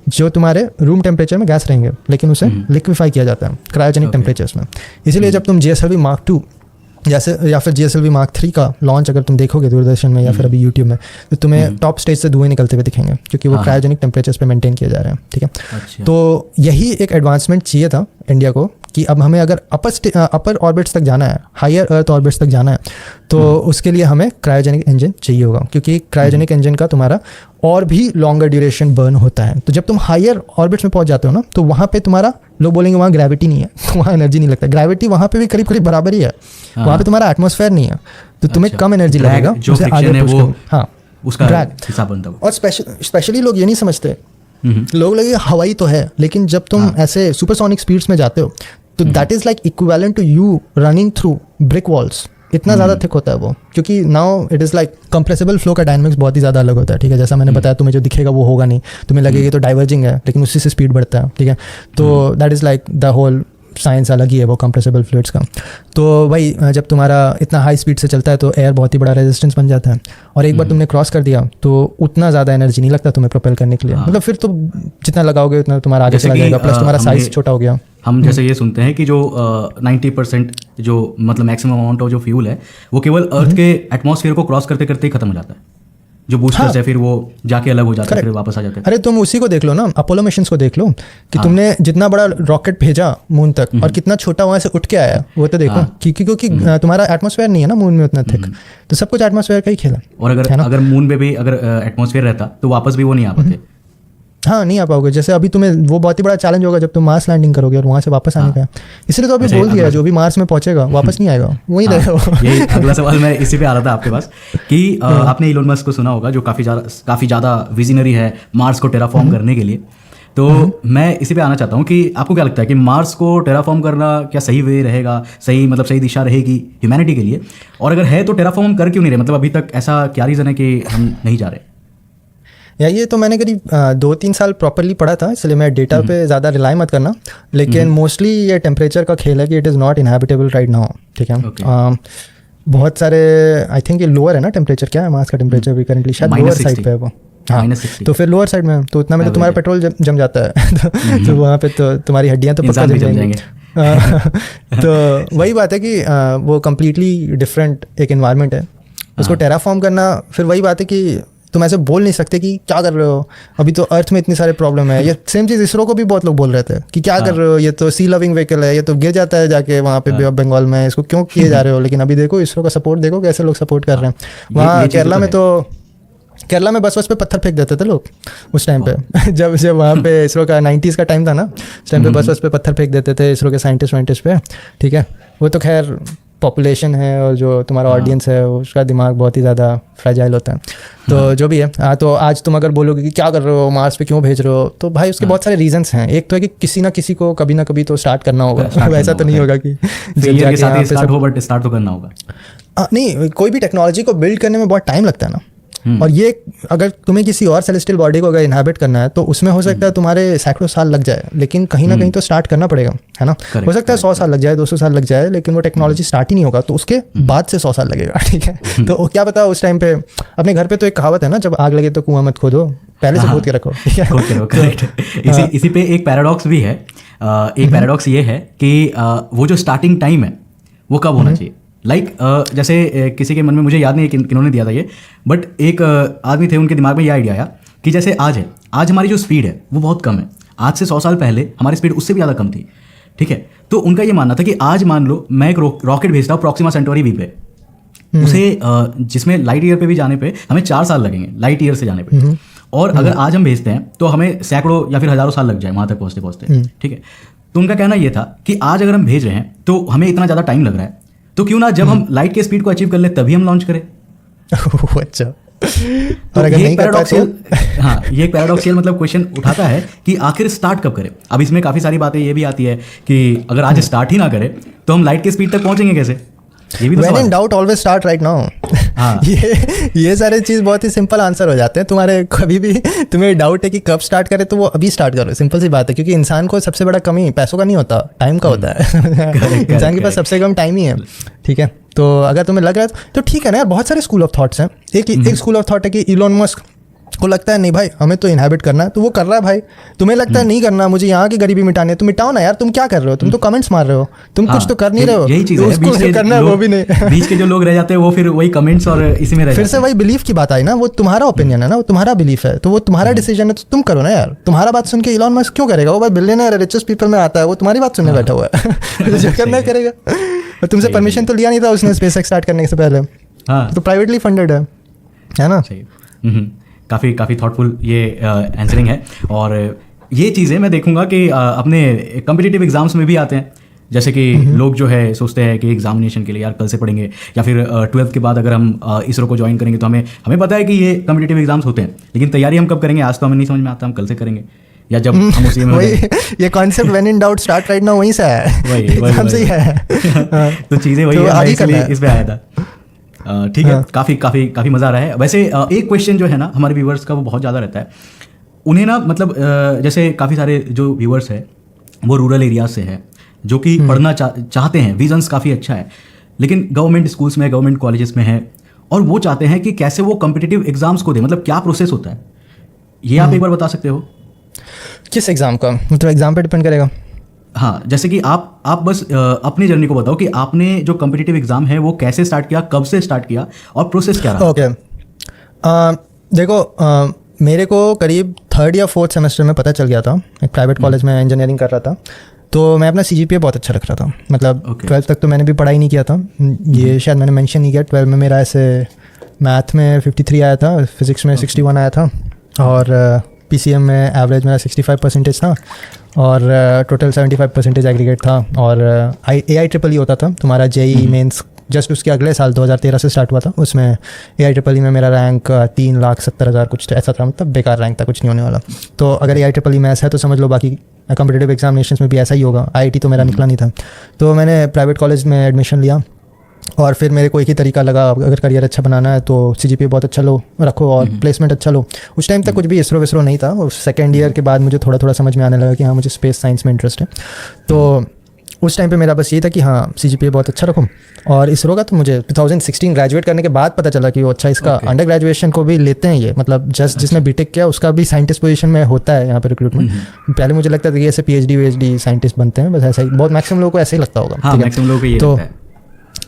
जो तुम्हारे रूम टेम्परेचर में गैस रहेंगे लेकिन उसे लिक्विफाई किया जाता है क्रायोजेनिक टेम्परेचर्स में। इसीलिए जब तुम GSLV Mark 2 जैसे या फिर GSLV Mark 3 का लॉन्च अगर तुम देखोगे दूरदर्शन में या फिर अभी यूट्यूब में, तो तुम्हें टॉप स्टेज से धुएं निकलते हुए दिखेंगे क्योंकि वो क्रायोजेनिक टेम्परेचर्स पे मेंटेन किए जा रहे हैं, ठीक है। अच्छा। तो यही एक एडवांसमेंट चाहिए था इंडिया को कि अब हमें अगर अपर ऑर्बिट्स तक जाना है, हायर अर्थ ऑर्बिट्स तक जाना है, तो उसके लिए हमें क्रायोजेनिक इंजन चाहिए होगा, क्योंकि क्रायोजेनिक इंजन का तुम्हारा और भी लॉन्गर ड्यूरेशन बर्न होता है। तो जब तुम हायर ऑर्बिट्स में पहुंच जाते हो ना, तो वहाँ पे तुम्हारा, लोग बोलेंगे वहाँ ग्रेविटी नहीं है, वहाँ एनर्जी नहीं लगता। ग्रेविटी वहाँ पे भी करीब करीब बराबर ही है, वहाँ पे तुम्हारा एटमॉस्फेयर नहीं है, तो तुम्हें कम एनर्जी लगेगा। जो फ्रिक्शन है वो, हाँ, उसका हिसाब बनता है। और स्पेशली लोग ये नहीं समझते, लोग लगे हवाई तो है, लेकिन जब तुम ऐसे सुपरसोनिक स्पीड्स में जाते हो तो that is like equivalent to you running through brick walls. इतना ज़्यादा थिक होता है वो, क्योंकि now it is like compressible flow का डायनामिक्स बहुत ही ज़्यादा अलग होता है, ठीक है। जैसा मैंने बताया, तुम्हें जो दिखेगा वो होगा नहीं, तुम्हें लगेगा तो डाइवर्जिंग है, लेकिन उसी से स्पीड बढ़ता है, ठीक है। तो that is like the whole science अलग ही है वो कंप्रेसिबल फ्लूइड्स का। तो वही जब तुम्हारा इतना हाई स्पीड से चलता है तो एयर बहुत ही बड़ा रेजिस्टेंस बन जाता है, और एक बार तुमने क्रॉस कर दिया तो उतना ज़्यादा एनर्जी नहीं लगता तुम्हें प्रोपेल करने के लिए। मतलब फिर तो जितना लगाओगे उतना तुम्हारा आगे चला जाएगा, प्लस तुम्हारा साइज छोटा हो गया। हम जैसे ये सुनते हैं कि जो 90% जो मतलब मैक्सिमम अमाउंट ऑफ जो फ्यूल है वो केवल अर्थ के एटमॉस्फेयर को क्रॉस करते करते ही खत्म हो जाता है। जो बूस्टर्स है फिर वो जाके अलग हो जाता है, फिर वापस आ जाते हैं। अरे तुम उसी को देख लो ना, अपोलो मिशंस को देख लो कि तुमने जितना बड़ा रॉकेट भेजा मून तक और कितना छोटा वहाँ से उठ के आया, वो तो देखो। क्योंकि तुम्हारा एटमॉस्फेयर नहीं है ना मून में उतना थिक, तो सब कुछ एटमॉस्फेयर का ही खेला। और अगर मून पे भी अगर एटमॉस्फेयर रहता तो वापस भी वो नहीं आ पाते। हाँ, नहीं आ पाओगे। जैसे अभी तुम्हें वो बहुत ही बड़ा चैलेंज होगा जब तुम मार्स लैंडिंग करोगे और वहाँ से वापस आने का। इसलिए तो अभी बोल दिया है, जो भी मार्स में पहुंचेगा वापस नहीं आएगा, वहीं रहेगा। यही अगला सवाल मैं इसी पे आ रहा था आपके पास कि आपने इलोन मस्क को सुना होगा, जो काफ़ी ज़्यादा विजनरी है मार्स को टेराफॉर्म करने के लिए। तो मैं इसी पे आना चाहता हूँ कि आपको क्या लगता है कि मार्स को टेराफॉर्म करना क्या सही वे रहेगा, सही दिशा रहेगी ह्यूमैनिटी के लिए? और अगर है तो टेराफॉर्म कर क्यों नहीं रहे? मतलब अभी तक ऐसा क्या रीज़न है कि हम नहीं जा रहे? या ये तो मैंने करीब 2-3 साल प्रॉपरली पढ़ा था, इसलिए मैं डेटा पे ज़्यादा रिलाई मत करना। लेकिन मोस्टली ये टेम्परेचर का खेल है कि it is not inhabitable right now, ठीक है। बहुत सारे आई थिंक ये लोअर है ना टेम्परेचर, क्या है मार्स का टेम्परेचर भी करेंटली शायद लोअर साइड पे है वो। हाँ, तो फिर लोअर साइड में तो उतना में तो तुम्हारा पेट्रोल जम जाता है तो वहाँ पे तो तुम्हारी हड्डियाँ तो पक्का जम जाएंगी। तो वही बात है कि वो कम्प्लीटली डिफरेंट एक इन्वायरमेंट है, उसको टेराफॉर्म करना। फिर वही बात है कि तुम ऐसे बोल नहीं सकते कि क्या कर रहे हो, अभी तो अर्थ में इतनी सारे प्रॉब्लम है। ये सेम चीज़ इसरो को भी बहुत लोग बोल रहे थे कि क्या कर रहे हो, ये तो सी लविंग व्हीकल है, ये तो गिर जाता है जाके वहाँ पे बे ऑफ बंगाल में, इसको क्यों किए जा रहे हो। लेकिन अभी देखो इसरो का सपोर्ट देखो कैसे लोग सपोर्ट कर रहे हैं। वहाँ केरला में बस पे पत्थर फेंक देते थे लोग उस टाइम पे जब वहाँ पे इसरो का 90s का टाइम था ना, उस टाइम पे बस पे पत्थर फेंक देते थे इसरो के साइंटिस्ट पे, ठीक है। वो तो खैर पॉपुलेशन है और जो तुम्हारा ऑडियंस है उसका दिमाग बहुत ही ज़्यादा फ्रेजाइल होता है। तो जो भी है, तो आज तुम अगर बोलोगे कि क्या कर रहे हो, मार्स पे क्यों भेज रहे हो, तो भाई उसके बहुत सारे रीजंस हैं। एक तो है कि किसी ना किसी को कभी ना कभी तो स्टार्ट करना होगा। वैसा तो नहीं होगा कि स्टार्ट तो करना होगा। नहीं, कोई भी टेक्नोलॉजी को बिल्ड करने में बहुत टाइम लगता है ना। और ये अगर तुम्हें किसी और सेलेस्टियल बॉडी को अगर इनहैबिट करना है तो उसमें हो सकता है तुम्हारे सैकड़ों साल लग जाए, लेकिन कहीं ना कहीं तो स्टार्ट करना पड़ेगा, है ना। हो सकता है 100 साल लग जाए, 200 साल लग जाए, लेकिन वो टेक्नोलॉजी स्टार्ट ही नहीं होगा, तो उसके बाद से 100 साल लगेगा, ठीक है। तो क्या पता उस टाइम पे अपने घर पे तो एक कहावत है ना, जब आग लगे तो कुआं मत खोदो, पहले से खोद के रखो, ठीक है। इसी पे एक पैराडॉक्स भी है। एक पैराडॉक्स ये है कि वो जो स्टार्टिंग टाइम है वो कब होना चाहिए। जैसे किसी के मन में, मुझे याद नहीं है किन्होंने दिया था ये, बट एक आदमी थे, उनके दिमाग में ये आइडिया आया कि जैसे आज हमारी जो स्पीड है वो बहुत कम है। आज से 100 साल पहले हमारी स्पीड उससे भी ज़्यादा कम थी, ठीक है। तो उनका ये मानना था कि आज मान लो मैं एक रॉकेट भेजता हूँ प्रॉक्सिमा सेंटोरी वी पे, उसे जिसमें लाइट ईयर पे भी जाने पे हमें 4 साल लगेंगे, लाइट ईयर से जाने पे। और अगर आज हम भेजते हैं तो हमें सैकड़ों या फिर हजारों साल लग जाए वहां तक पहुंचते पहुंचते, ठीक है। तो उनका कहना ये था कि आज अगर हम भेज रहे हैं तो हमें इतना ज़्यादा टाइम लग रहा है, तो क्यों ना जब हम लाइट के स्पीड को अचीव कर ले तभी हम लॉन्च करें। अच्छा। तो ये पैराडॉक्सियल, हाँ, ये पैराडॉक्सियल मतलब क्वेश्चन उठाता है कि आखिर स्टार्ट कब करें। अब इसमें काफ़ी सारी बातें ये भी आती है कि अगर आज स्टार्ट ही ना करें तो हम लाइट के स्पीड तक पहुंचेंगे कैसे। ये भी तो When in doubt always start right now। हाँ। ये सारे चीज़ बहुत ही सिंपल आंसर हो जाते हैं तुम्हारे। कभी भी तुम्हें डाउट है कि कब स्टार्ट करें तो वो अभी स्टार्ट करो, सिंपल सी बात है। क्योंकि इंसान को सबसे बड़ा कमी पैसों का नहीं होता, टाइम का होता है। इंसान के पास सबसे कम टाइम ही है, ठीक है। तो अगर तुम्हें लग रहा है तो ठीक है ना यार, बहुत सारे स्कूल ऑफ थॉट्स हैं। एक स्कूल ऑफ थॉट है कि इलॉन मस्क को लगता है नहीं भाई हमें तो इनहैबिट करना है, तो वो कर रहा है भाई। तुम्हें लगता है नहीं करना, मुझे यहाँ की गरीबी मिटानी है, तुम मिटाओ ना यार। तुम क्या कर रहे हो, तुम तो कमेंट्स मार रहे हो, तुम कुछ तो कर नहीं रहे हो। यही चीज़ है, उसको करना है वो भी नहीं। बीच के जो लोग रह जाते हैं वो फिर वही कमेंट्स और इसी में रह फिर से वही बिलीफ की बात आई ना, वो तुम्हारा ओपिनियन है ना, वो तुम्हारा बिलीफ है, तो वो तुम्हारा डिसीजन है, तो तुम करो ना यार। तुम्हारा बात सुन के इलॉन मस्क क्यों करेगा? वो भाई बिलियनर रिचेस्ट पीपल में आता है, वो तुम्हारी बात सुनने बैठा हुआ है। जो करना करेगा। तुमसे परमिशन तो लिया नहीं था उसने स्पेसएक्स स्टार्ट करने से पहले, तो प्राइवेटली फंडेड है ना। काफ़ी थॉटफुल ये आंसरिंग है। और ये चीज़ें मैं देखूंगा कि अपने कम्पिटिटिव एग्जाम्स में भी आते हैं। जैसे कि लोग जो है सोचते हैं कि एग्जामिनेशन के लिए यार कल से पढ़ेंगे, या फिर 12th के बाद अगर हम इसरो को ज्वाइन करेंगे तो हमें पता है कि ये कम्पिटिटिव एग्जाम्स होते हैं, लेकिन तैयारी हम कब करेंगे आज तो हमें नहीं समझ में आता, हम कल से करेंगे या जब हम उसी में ये concept when in doubt start right now वहीं से है, वही से है। तो चीज़ें वही है, इसलिए इस पे आया था। ठीक है, काफ़ी मज़ा आ रहा है। वैसे एक क्वेश्चन जो है ना हमारे व्यूवर्स का वो बहुत ज़्यादा रहता है। उन्हें ना मतलब जैसे काफ़ी सारे जो व्यूवर्स है वो रूरल एरियाज से है, जो कि पढ़ना चाहते हैं, विजन्स काफ़ी अच्छा है, लेकिन गवर्नमेंट स्कूल्स में, गवर्नमेंट कॉलेजेस में है, और वो चाहते हैं कि कैसे वो कम्पिटिटिव एग्जाम्स को दे, मतलब क्या प्रोसेस होता है, ये आप एक बार बता सकते हो? किस एग्ज़ाम का मतलब? एग्ज़ाम पे डिपेंड करेगा। हाँ, जैसे कि आप बस अपनी जर्नी को बताओ कि आपने जो कम्पिटिटिव एग्जाम है वो कैसे स्टार्ट किया, कब से स्टार्ट किया और प्रोसेस क्या रहा? ओके, देखो मेरे को करीब 3rd या 4th सेमेस्टर में पता चल गया था। एक प्राइवेट कॉलेज में इंजीनियरिंग कर रहा था, तो मैं अपना CGPA बहुत अच्छा रख रहा था। मतलब 12th तक तो मैंने भी पढ़ाई नहीं किया था, ये शायद मैंने मेंशन नहीं किया। 12 में मेरा ऐसे मैथ में 53 आया था, फिजिक्स में 61 आया था, और PCM में एवरेज मेरा 65% था, और टोटल 75% एग्रीगेट था। और AIEEE होता था तुम्हारा JEE मेंस, जस्ट उसके अगले साल 2013 से स्टार्ट हुआ था। उसमें AIEEE में मेरा रैंक 3,70,000 कुछ ऐसा था, मतलब बेकार रैंक था, कुछ नहीं होने वाला। तो अगर AIEEE में ऐसा है तो समझ लो बाकी कॉम्पिटिटिव एग्जामिनेशंस में भी ऐसा ही होगा। IIT तो मेरा निकला नहीं था, तो मैंने प्राइवेट कॉलेज में एडमिशन लिया। और फिर मेरे को एक ही तरीका लगा, अगर करियर अच्छा बनाना है तो CGPA बहुत अच्छा रखो और प्लेसमेंट अच्छा लो। उस टाइम तक कुछ भी इसरो विसरो नहीं था, और सेकेंड ईयर के बाद मुझे थोड़ा थोड़ा समझ में आने लगा कि हाँ मुझे स्पेस साइंस में इंटरेस्ट है। तो उस टाइम पे मेरा बस ये था कि हाँ CGPA बहुत अच्छा रखो। और इसरो का तो मुझे 2016 ग्रेजुएट करने के बाद पता चला कि वो अच्छा, इसका अंडर ग्रेजुएशन को भी लेते हैं ये, मतलब जस्ट जिसने बीटेक किया उसका भी साइंटिस्ट पोजीशन में होता है यहाँ पे रिक्रूटमेंट। पहले मुझे लगता था कि ऐसे PhD साइंटिस्ट बनते हैं, बस ऐसा ही, बहुत मैक्सिमम लोगों को ऐसे ही लगता होगा।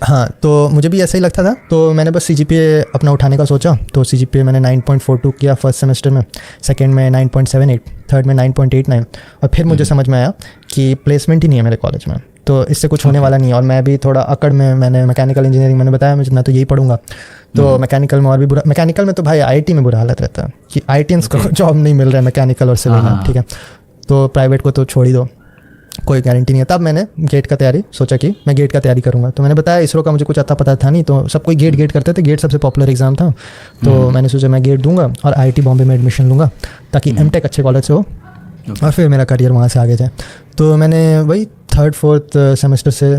हाँ, तो मुझे भी ऐसा ही लगता था। तो मैंने बस CGPA अपना उठाने का सोचा, तो CGPA मैंने 9.42 किया फर्स्ट सेमेस्टर में, सेकंड में 9.78, थर्ड में 9.89। और फिर मुझे समझ में आया कि प्लेसमेंट ही नहीं है मेरे कॉलेज में, तो इससे कुछ होने वाला नहीं है। और मैं भी थोड़ा अकड़ में, मैंने मैकेनिकल इंजीनियरिंग मैंने बताया मैं तो यही पढ़ूंगा, तो मैकेनिकल में और भी बुरा, मैकेनिकल में तो भाई IIT में बुरा हालत रहता है कि IITians को जॉब नहीं मिल रहा है मैकेनिकल और सिविल में, ठीक है। तो प्राइवेट को तो छोड़ ही दो, कोई गारंटी नहीं है। तब मैंने गेट का तैयारी सोचा कि मैं गेट का तैयारी करूंगा। तो मैंने बताया इसरो का मुझे कुछ आता पता था नहीं, तो सब कोई गेट करते थे, गेट सबसे पॉपुलर एग्जाम था। तो मैंने सोचा मैं गेट दूंगा और IIT बॉम्बे में एडमिशन लूँगा ताकि MTech अच्छे कॉलेज से हो और फिर मेरा करियर वहाँ से आगे जाए। तो मैंने वही 3rd 4th सेमेस्टर से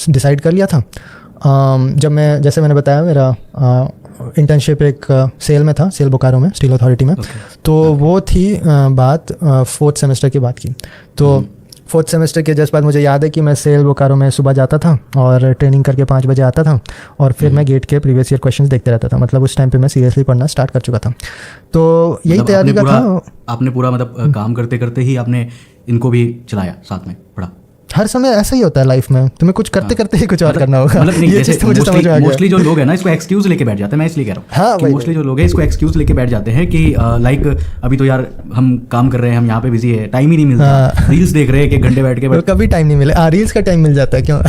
डिसाइड कर लिया था। जब मैं, जैसे मैंने बताया, मेरा इंटर्नशिप एक सेल में था, सेल बोकारो में, स्टील अथॉरिटी में। तो वो थी बात 4th सेमेस्टर की बात की। तो 4th सेमेस्टर के जस्ट बाद मुझे याद है कि मैं सेल बोकारो में सुबह जाता था और ट्रेनिंग करके 5 बजे आता था, और फिर मैं गेट के प्रीवियस ईयर क्वेश्चंस देखते रहता था। मतलब उस टाइम पे मैं सीरियसली पढ़ना स्टार्ट कर चुका था। तो यही मतलब तैयारी का था। आपने पूरा मतलब काम करते करते ही आपने इनको भी चलाया, साथ में पढ़ा? हर समय ऐसा ही होता है लाइफ में, तुम्हें कुछ करते करते ही कुछ और करना होगा। मतलब नहीं, ये चीज़ मुझे समझ में आ गया। मोस्टली जो लोग हैं ना इसको एक्सक्यूज लेके बैठ जाते हैं, मैं इसलिए कह रहा हूँ। हाँ, मोस्टली जो लोग हैं इसको एक्सक्यूज लेके बैठ जाते हैं कि लाइक अभी तो यार हम काम कर रहे हैं, हम यहाँ पे बिजी है, टाइम ही नहीं मिलता, रील्स देख रहे हैं 1 घंटे बैठ के, कभी टाइम नहीं मिले। रील्स का टाइम मिल जाता है क्यों?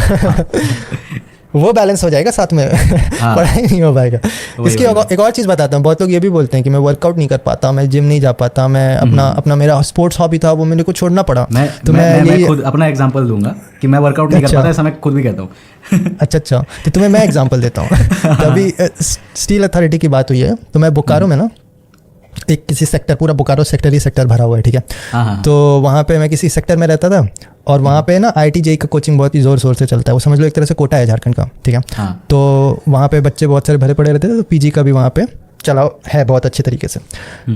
वो बैलेंस हो जाएगा साथ में पढ़ाई नहीं हो पाएगा। इसकी एक और चीज़ बताता हूँ, बहुत लोग ये भी बोलते हैं कि मैं वर्कआउट नहीं कर पाता, मैं जिम नहीं जा पाता, मैं अपना मेरा स्पोर्ट्स हॉबी था वो मेरे को छोड़ना पड़ा। मैं खुद अपना एग्जांपल दूंगा कि मैं वर्कआउट नहीं कर पाता, ऐसा मैं खुद भी कहता हूँ। अच्छा तो तुम्हें मैं एग्जांपल देता हूँ। तभी स्टील अथॉरिटी की बात हुई है, तो मैं बोकारो में ना एक किसी सेक्टर, पूरा बोकारो सेक्टर ही सेक्टर भरा हुआ है, ठीक है। तो वहाँ पे मैं किसी सेक्टर में रहता था और वहाँ पे ना IIT JEE का कोचिंग बहुत ही ज़ोर शोर से चलता है, वो समझ लो एक तरह से कोटा है झारखंड का, ठीक है। तो वहाँ पे बच्चे बहुत सारे भरे पड़े रहते थे, तो PG का भी वहाँ पे चलाओ है बहुत अच्छे तरीके से।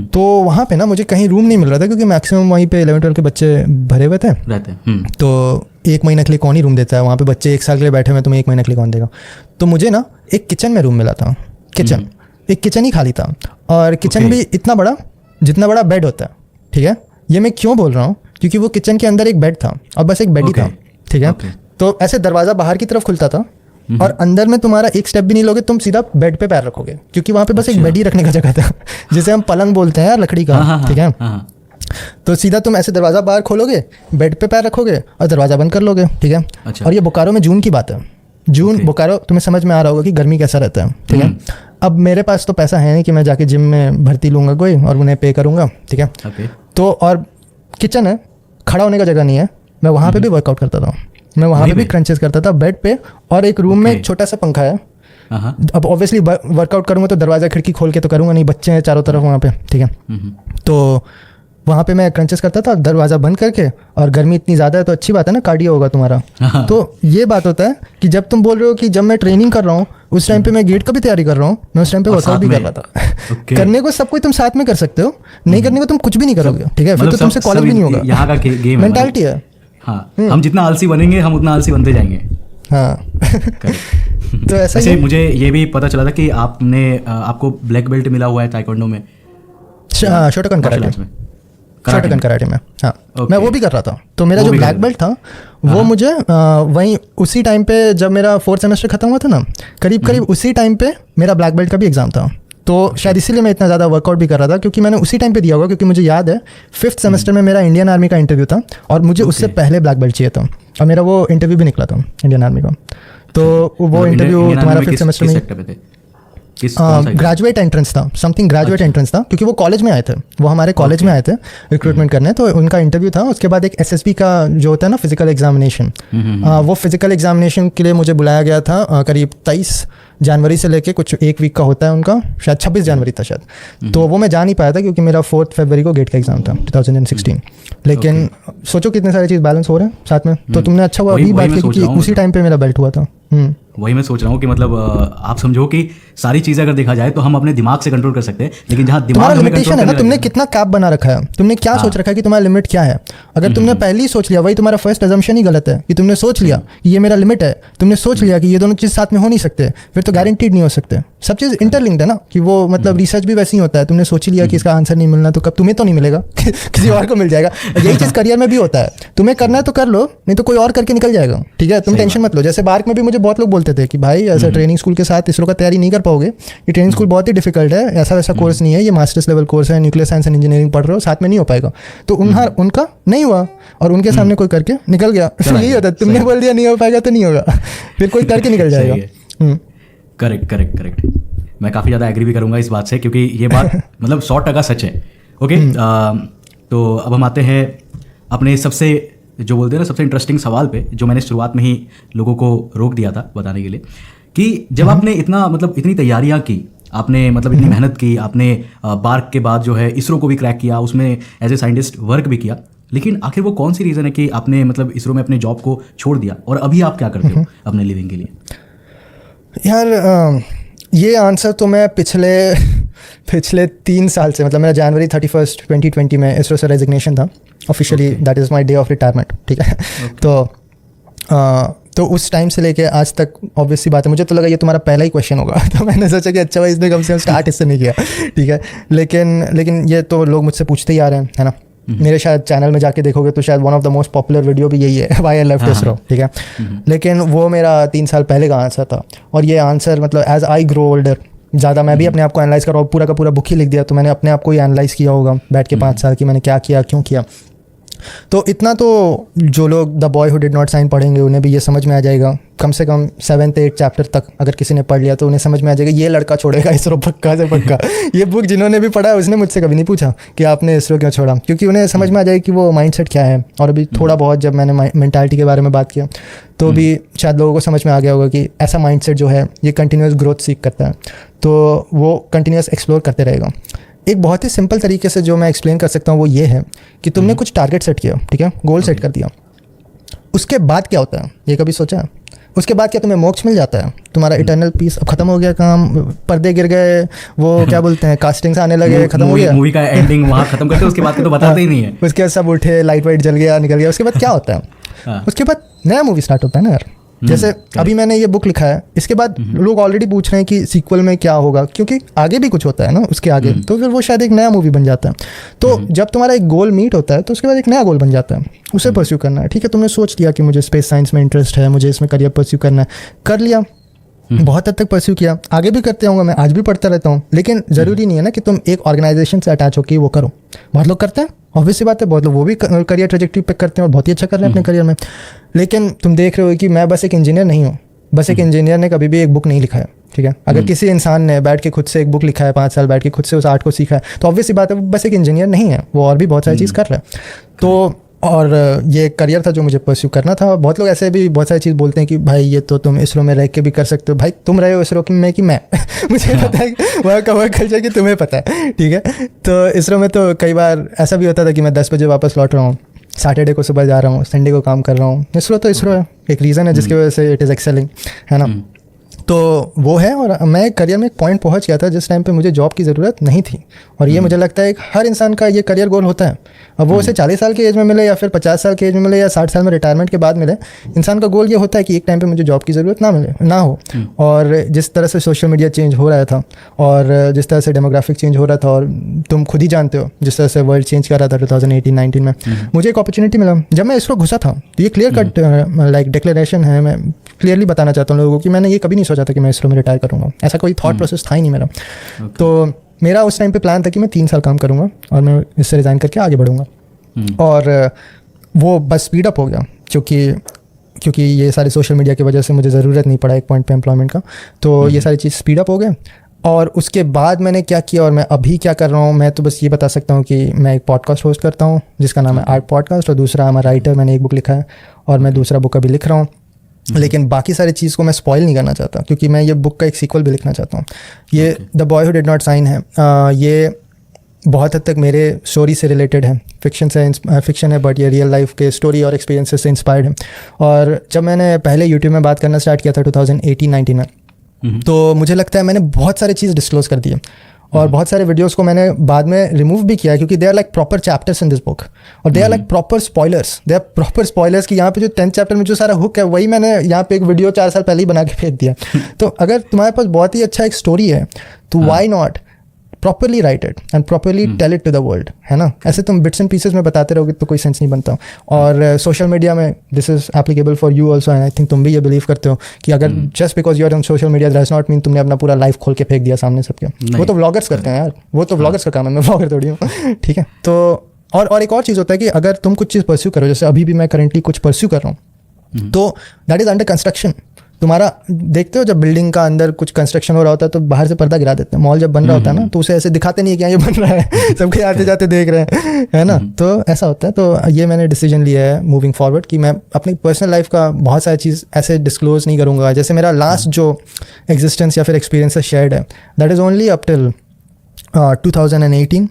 तो वहाँ पे ना मुझे कहीं रूम नहीं मिल रहा था, क्योंकि मैक्सिमम वहीं पे 11-12 के बच्चे भरे हुए थे तो 1 महीने के लिए कौन ही रूम देता है, वहाँ पे बच्चे 1 साल के लिए बैठे हुए, तुम्हें 1 महीने के लिए कौन देगा। तो मुझे ना एक किचन में रूम मिला था, एक किचन ही खाली था, और किचन भी इतना बड़ा जितना बड़ा बेड होता है, ठीक है। ये मैं क्यों बोल रहा हूँ, क्योंकि वो किचन के अंदर एक बेड था और बस एक बेड ही था, ठीक है। तो ऐसे दरवाज़ा बाहर की तरफ खुलता था और अंदर में तुम्हारा एक स्टेप भी नहीं लोगे, तुम सीधा बेड पे पैर रखोगे, क्योंकि वहाँ पे बस एक बेड ही रखने का जगह था, जिसे हम पलंग बोलते हैं यार, लकड़ी का, ठीक है। तो सीधा तुम ऐसे दरवाज़ा बाहर खोलोगे, बेड पे पैर रखोगे और दरवाज़ा बंद कर लोगे, ठीक है। और ये बोकारो में जून की बात है, जून बोकारो, तुम्हें समझ में आ रहा होगा कि गर्मी कैसा रहता है, ठीक है। अब मेरे पास तो पैसा है नहीं कि मैं जाके जिम में भर्ती लूँगा कोई और उन्हें पे करूँगा, ठीक है। तो और किचन है, खड़ा होने का जगह नहीं है, मैं वहाँ पे भी वर्कआउट करता था, मैं वहाँ पे भी क्रंचेस करता था बेड पे, और एक रूम में एक छोटा सा पंखा है। अब ऑब्वियसली वर्कआउट करूँगा तो दरवाज़ा खिड़की खोल के तो करूँगा नहीं, बच्चे हैं चारों तरफ वहाँ पे, ठीक है। तो वहाँ पे मैं क्रंचेस करता था दरवाज़ा बंद करके, और गर्मी इतनी ज़्यादा है तो अच्छी बात है ना, कार्डियो होगा तुम्हारा। तो ये बात होता है कि जब तुम बोल रहे हो कि जब मैं ट्रेनिंग कर रहा हूँ उस टाइम पे मैं गेट का भी तैयारी कर रहा हूँ, मैं उस टाइम पे वर्कआउट भी कर रहा था। करने को सब कोई तुम साथ में कर सकते हो, नहीं करने को तुम कुछ भी नहीं करोगे, ठीक है। फिर तो तुमसे कॉलेज भी नहीं होगा, यहाँ का गेम मेंटालिटी है। हम जितना आलसी बनेंगे हम उतना आलसी बनते जाएंगे। तो ऐसा मुझे ये भी पता चला था कि आपको ब्लैक बेल्ट मिला हुआ है ताइक्वांडो में, शोटोकन कराटे में। हाँ, मैं वो भी कर रहा था। तो मेरा जो ब्लैक बेल्ट था वो मुझे वहीं उसी टाइम पे, जब मेरा 4th सेमेस्टर खत्म हुआ था ना, करीब उसी टाइम पे मेरा ब्लैक बेल्ट का भी एग्जाम था। तो शायद इसीलिए मैं इतना ज़्यादा वर्कआउट भी कर रहा था, क्योंकि मैंने उसी टाइम पे दिया होगा, क्योंकि मुझे याद है 5th सेमेस्टर में मेरा इंडियन आर्मी का इंटरव्यू था और मुझे उससे पहले ब्लैक बेल्ट चाहिए था, और मेरा वो इंटरव्यू भी निकला था इंडियन आर्मी का। तो वो इंटरव्यू तुम्हारा 5th सेमेस्टर में ग्रेजुएट एंट्रेंस था, समथिंग ग्रेजुएट एंट्रेंस था, क्योंकि वो कॉलेज में आए थे, वो हमारे कॉलेज में आए थे रिक्रूटमेंट करने, तो उनका इंटरव्यू था। उसके बाद एक SSB का जो होता है ना, फिजिकल एग्जामिनेशन, वो फिजिकल एग्जामिनेशन के लिए मुझे बुलाया गया था। करीब 23 जनवरी से लेके कुछ 1 वीक का होता है उनका, शायद 26 जनवरी था शायद। तो वो मैं जा नहीं पाया था क्योंकि मेरा 4 फरवरी को गेट का एग्जाम था 2016। लेकिन सोचो कितने सारी चीज़ बैलेंस हो रहे हैं साथ में। तो तुमने अच्छा हुआ अभी बात की कि उसी टाइम पे मेरा बेल्ट हुआ था। वही मैं सोच रहा हूँ कि मतलब आप समझो कि सारी चीज़ें अगर देखा जाए तो हम अपने दिमाग से कंट्रोल कर सकते हैं, लेकिन जहाँ दिमाग लिमिटेशन है ना, तुमने कितना कैप बना रखा है, तुमने क्या सोच रखा है कि तुम्हारा लिमिट क्या है। अगर तुमने पहले ही सोच लिया, वही तुम्हारा फर्स्ट अजम्पशन ही गलत है कि तुमने सोच लिया कि ये मेरा लिमिट है, तुमने सोच लिया कि ये दोनों चीज़ साथ में हो नहीं सकते, फिर तो गारंटीड नहीं हो सकते। सब चीज़ इंटरलिंक्ड है ना, कि वो मतलब रिसर्च भी वैसे ही होता है। तुमने सोच लिया कि इसका आंसर नहीं मिलना, तो कब तुम्हें तो नहीं मिलेगा किसी और को मिल जाएगा। यही चीज़ करियर में भी होता है, तुम्हें करना है तो कर लो, नहीं तो कोई और करके निकल जाएगा, ठीक है। तुम टेंशन मत लो। जैसे बार्क में भी मुझे बहुत लोग बोलते थे कि भाई ऐसा ट्रेनिंग स्कूल के साथ इसरो का तैयारी नहीं कर पाओगे, ये ट्रेनिंग स्कूल बहुत ही डिफिकल्ट है, ऐसा वैसा कोर्स नहीं है, ये मास्टर्स लेवल कोर्स है, न्यूक्लियर साइंस एंड इंजीनियरिंग पढ़ रहे हो, साथ में नहीं हो पाएगा। तो उनका नहीं हुआ और उनके सामने कोई करके निकल गया। यही होता है, तुमने बोल दिया नहीं हो पाएगा तो नहीं होगा, फिर कोई करके निकल जाएगा। करेक्ट। मैं काफ़ी ज़्यादा एग्री भी करूँगा इस बात से, क्योंकि ये बात मतलब 100% सच है। ओके, तो अब हम आते हैं अपने सबसे जो बोलते हैं ना सबसे इंटरेस्टिंग सवाल पे, जो मैंने शुरुआत में ही लोगों को रोक दिया था बताने के लिए, कि जब आपने इतनी तैयारियां की, आपने मतलब इतनी मेहनत की, आपने बार्क के बाद जो है इसरो को भी क्रैक किया, उसमें एज ए साइंटिस्ट वर्क भी किया, लेकिन आखिर वो कौन सी रीज़न है कि आपने मतलब इसरो में अपने जॉब को छोड़ दिया और अभी आप क्या करते हो अपने लिविंग के लिए? यार ये आंसर तो मैं पिछले 3 साल से, मतलब मेरा जनवरी 31, 2020 में इसरो से रेजिग्नेशन था officially, that is my day of retirement, ठीक है। तो उस टाइम से लेके आज तक ऑब्वियस सी बात है, मुझे तो लगा ये तुम्हारा पहला ही क्वेश्चन होगा तो मैंने सोचा कि अच्छा भाई इसने कम से कम स्टार्ट इससे नहीं किया, ठीक है। लेकिन ये तो लोग मुझसे पूछते ही आ रहे हैं, है ना। मेरे शायद चैनल में जाके देखोगे तो शायद one of the most popular video भी यही है, व्हाई आई लेफ्ट इसरो, ठीक है। लेकिन वो मेरा 3 साल पहले का आंसर था, और ये आंसर मतलब एज आई ग्रो ओल्डर ज़्यादा मैं भी अपने आप को एनालाइज कर रहा हूँ, पूरा का पूरा बुक ही लिख दिया, तो मैंने अपने आप को ही एनालाइज किया होगा बैठ के 5 साल की मैंने क्या किया, क्यों किया। तो इतना तो जो लोग the boy who did not sign पढ़ेंगे उन्हें भी ये समझ में आ जाएगा, कम से कम 7th-8th चैप्टर तक अगर किसी ने पढ़ लिया तो उन्हें समझ में आ जाएगा ये लड़का छोड़ेगा इसरो पक्का से पक्का। ये बुक जिन्होंने भी पढ़ा है उसने मुझसे कभी नहीं पूछा कि आपने इसरो क्यों छोड़ा, क्योंकि उन्हें समझ में आ जाएगा कि वो माइंडसेट क्या है। और अभी थोड़ा बहुत जब मैंने मेंटालिटी के बारे में बात किया तो भी शायद लोगों को समझ में आ गया होगा कि ऐसा माइंडसेट जो है ये कंटिन्यूस ग्रोथ सीख करता है, तो वो कंटिन्यूस एक्सप्लोर करते रहेगा। एक बहुत ही सिंपल तरीके से जो मैं एक्सप्लेन कर सकता हूँ वो ये है कि तुमने कुछ टारगेट सेट किया, ठीक है, गोल सेट कर दिया, उसके बाद क्या होता है ये कभी सोचा? उसके बाद क्या तुम्हें मोक्ष मिल जाता है, तुम्हारा इटर्नल पीस, अब खत्म हो गया काम, पर्दे गिर गए, वो क्या बोलते हैं कास्टिंग्स आने लगे, खत्म हो गया मूवी का एंडिंग वहाँ खत्म करते, उसके बाद के तो बताते ही नहीं है। उसके बाद सब उठे, लाइट वाइट जल गया, निकल गया, उसके बाद क्या होता है? उसके बाद नया मूवी स्टार्ट होता है ना यार। जैसे अभी मैंने ये बुक लिखा है, इसके बाद लोग ऑलरेडी पूछ रहे हैं कि सीक्वल में क्या होगा, क्योंकि आगे भी कुछ होता है ना उसके आगे, तो फिर वो शायद एक नया मूवी बन जाता है। तो जब तुम्हारा एक गोल मीट होता है तो उसके बाद एक नया गोल बन जाता है, उसे परस्यू करना है। ठीक है, तुमने सोच लिया कि मुझे स्पेस साइंस में इंटरेस्ट है, मुझे इसमें करियर परस्यू करना है, कर लिया, बहुत हद तक परस्यू किया, आगे भी करते होंगे, मैं आज भी पढ़ता रहता हूँ, लेकिन ज़रूरी नहीं है ना कि तुम एक ऑर्गेनाइजेशन से अटैच होकर वो करो। बहुत लोग करते हैं, ऑब्वियस सी बात है, बहुत लोग वो भी करियर ट्रेजेक्टरी पे करते हैं और बहुत ही अच्छा कर रहे हैं अपने करियर में। लेकिन तुम देख रहे हो कि मैं बस एक इंजीनियर नहीं हूँ, बस एक इंजीनियर ने कभी भी एक बुक नहीं लिखा है, ठीक है। अगर किसी इंसान ने बैठ के खुद से एक बुक लिखा है, 5 साल बैठ के खुद से उस आर्ट को सीखा है, तो ऑब्वियस सी बात है वो बस एक इंजीनियर नहीं है, वो और भी बहुत सारी चीज़ कर रहा है। तो और ये करियर था जो मुझे परस्यू करना था। बहुत लोग ऐसे भी बहुत सारी चीज़ बोलते हैं कि भाई ये तो तुम इसरो में रह के भी कर सकते हो। भाई तुम रहे हो इसरो में कि मैं मुझे पता है वहाँ का वर्क कल्चर कि तुम्हें पता है, ठीक है। तो इसरो में तो कई बार ऐसा भी होता था कि मैं 10 बजे वापस लौट रहा हूँ, सैटरडे को सुबह जा रहा हूँ, संडे को काम कर रहा हूँ। इसरो तो इसरो है, एक रीज़न है जिसकी वजह से इट इज़ एक्सेलिंग, है ना। तो वो है। और मैं करियर में एक पॉइंट पहुंच गया था जिस टाइम पे मुझे जॉब की ज़रूरत नहीं थी, और ये मुझे लगता है हर इंसान का ये करियर गोल होता है। अब वो उसे 40 साल के एज में मिले या फिर 50 साल के एज में मिले या 60 साल में रिटायरमेंट के बाद मिले, इंसान का गोल ये होता है कि एक टाइम पे मुझे जॉब की ज़रूरत ना हो। और जिस तरह से सोशल मीडिया चेंज हो रहा था और जिस तरह से डेमोग्राफिक चेंज हो रहा था, और तुम खुद ही जानते हो जिस तरह से वर्ल्ड चेंज कर रहा था 2018-19 में, मुझे एक अपॉर्चुनिटी मिला जब मैं इसरो घुसा था। तो ये क्लियर कट लाइक डिक्लेरेशन है, मैं क्लियरली बताना चाहता हूँ लोगों को कि मैंने ये कभी नहीं सोचा था कि मैं इसरो में रिटायर करूँगा, ऐसा कोई थॉट प्रोसेस था ही नहीं मेरा। तो मेरा उस टाइम पे प्लान था कि मैं 3 साल काम करूँगा और मैं इससे रिज़ाइन करके आगे बढ़ूँगा। और वो बस स्पीड अप हो गया क्योंकि ये सारी सोशल मीडिया की वजह से मुझे ज़रूरत नहीं पड़ा एक पॉइंट पे एम्प्लॉयमेंट का, तो ये सारी चीज़ स्पीड अप हो गए। और उसके बाद मैंने क्या किया और मैं अभी क्या कर रहा हूँ, मैं तो बस ये बता सकता हूँ कि मैं एक पॉडकास्ट होस्ट करता हूँ जिसका नाम है आर्ट पॉडकास्ट, और दूसरा मैं राइटर, मैंने एक बुक लिखा है और मैं दूसरा बुक अभी लिख रहा हूँ। लेकिन बाकी सारी चीज़ को मैं स्पॉइल नहीं करना चाहता क्योंकि मैं ये बुक का एक सीक्वल भी लिखना चाहता हूँ। ये the boy who did not sign है, ये बहुत हद तक मेरे स्टोरी से रिलेटेड है, फिक्शन है बट ये रियल लाइफ के स्टोरी और एक्सपीरियंसेस से इंस्पायर्ड है। और जब मैंने पहले यूट्यूब में बात करना स्टार्ट किया था 2018-19 में, तो मुझे लगता है मैंने बहुत सारे चीज़ डिस्क्लोज कर दी है और बहुत सारे वीडियोस को मैंने बाद में रिमूव भी किया क्योंकि they are like proper chapters in this book, और they are like proper spoilers कि यहाँ पे जो 10th चैप्टर में जो सारा हुक है वही मैंने यहाँ पे एक वीडियो 4 साल पहले ही बना के फेंक दिया। तो अगर तुम्हारे पास बहुत ही अच्छा एक स्टोरी है तो why not properly write it and properly tell it to the world, है ना। ऐसे तुम बिट्स एंड पीसेस में बताते रहोगे तो कोई सेंस नहीं बनता। और सोशल मीडिया में this is applicable for you also, and I think तुम भी ये बिलीव करते हो कि अगर just because you are on social media does not mean तुमने अपना पूरा लाइफ खोल के फेंक दिया सामने सबके। वो तो व्लॉगर्स करते हैं यार, वो तो व्लॉगर्स का काम है, मैं व्लॉगर थोड़ी हूँ, ठीक है। तो और एक और चीज़ होता है कि अगर तुम कुछ चीज़ परस्यू करो, जैसे अभी भी मैं करेंटली कुछ परस्यू कर रहा हूँ, तो दैट इज़ अंडर कंस्ट्रक्शन। तुम्हारा देखते हो जब बिल्डिंग का अंदर कुछ कंस्ट्रक्शन हो रहा होता है तो बाहर से पर्दा गिरा देते हैं। मॉल जब बन रहा होता है ना तो उसे ऐसे दिखाते नहीं है कि ये बन रहा है, सबके आते जाते देख रहे हैं, है ना। तो ऐसा होता है। तो ये मैंने डिसीजन लिया है मूविंग फॉरवर्ड कि मैं अपनी पर्सनल लाइफ का बहुत सारी चीज़ ऐसे डिस्क्लोज नहीं करूँगा। जैसे मेरा लास्ट जो एग्जिस्टेंस या फिर एक्सपीरियंस शेयर्ड है that is only up till 2018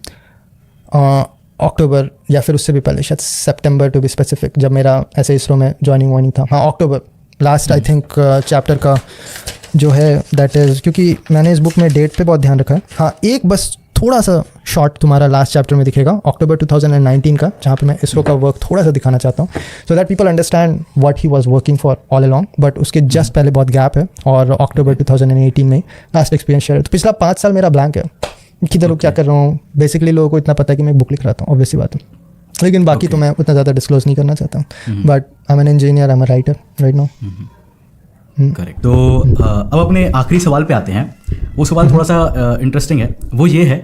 अक्टूबर, या फिर उससे भी पहले शायद सितंबर टू बी स्पेसिफिक, जब मेरा ऐसे इसरो में ज्वाइनिंग वाइनिंग था। हाँ, अक्टूबर लास्ट आई थिंक चैप्टर का जो है दैट इज़, क्योंकि मैंने इस बुक में डेट पे बहुत ध्यान रखा है। हाँ, एक बस थोड़ा सा शॉर्ट तुम्हारा लास्ट चैप्टर में दिखेगा अक्टूबर 2019 का, जहाँ पे मैं इसरो का वर्क थोड़ा सा दिखाना चाहता हूँ so that people understand what he was working for all along. But उसके जस्ट पहले बहुत गैप है और अक्टूबर 2018 में लास्ट एक्सपीरियंस शेयर है। तो पिछला 5 साल मेरा ब्लैंक है, किधर क्या कर रहा हूँ। बेसिकली लोगों को इतना पता है कि मैं बुक लिख रहा था, ऑब्वियसली बात है, लेकिन बाकी तो मैं उतना ज़्यादा डिस्क्लोज नहीं करना चाहता हूँ। But I am an engineer, I am a writer right now. Correct. तो अब अपने आखिरी सवाल पे आते हैं। वो सवाल थोड़ा सा इंटरेस्टिंग है। वो ये है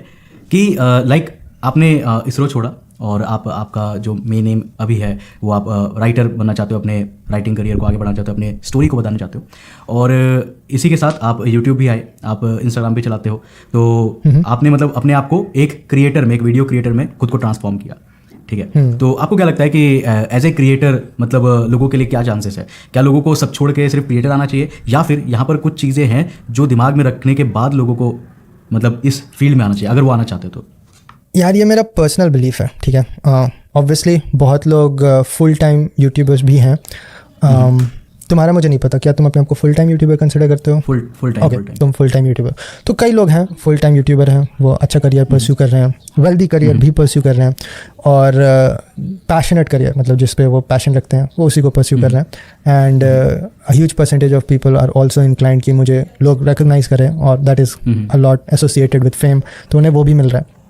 कि लाइक आपने इसरो छोड़ा और आपका जो मेन एम अभी है वो आप राइटर बनना चाहते हो, अपने राइटिंग करियर को आगे बढ़ाना चाहते हो, अपने स्टोरी को बताना चाहते हो। और इसी के साथ आप यूट्यूब भी आए, आप इंस्टाग्राम भी चलाते हो, तो आपने मतलब अपने आप को एक क्रिएटर में, एक वीडियो क्रिएटर में खुद को ट्रांसफॉर्म किया, ठीक है। तो आपको क्या लगता है कि एज ए क्रिएटर मतलब लोगों के लिए क्या चांसेस है? क्या लोगों को सब छोड़ के सिर्फ क्रिएटर आना चाहिए, या फिर यहाँ पर कुछ चीज़ें हैं जो दिमाग में रखने के बाद लोगों को मतलब इस फील्ड में आना चाहिए, अगर वो आना चाहते तो? यार ये मेरा पर्सनल बिलीफ है, ठीक है। ऑब्वियसली बहुत लोग फुल टाइम यूट्यूबर्स भी हैं। तुम्हारा मुझे नहीं पता, क्या तुम अपने आपको फुल टाइम यूट्यूबर कंसिडर करते हो? Full time. ओके, तुम फुल टाइम यूट्यूबर। तो कई लोग हैं फुल टाइम यूट्यूबर हैं, वो अच्छा करियर परस्यू कर रहे हैं, वेल्दी करियर भी परस्यू कर रहे हैं, और पैशनेट करियर मतलब जिस पे वो पैशन रखते हैं वो उसी को परस्यू कर रहे हैं। And huge percentage of people are also inclined कि मुझे लोग रिकग्नाइज करें, और that is a lot associated with fame, तो उन्हें वो भी मिल रहा है।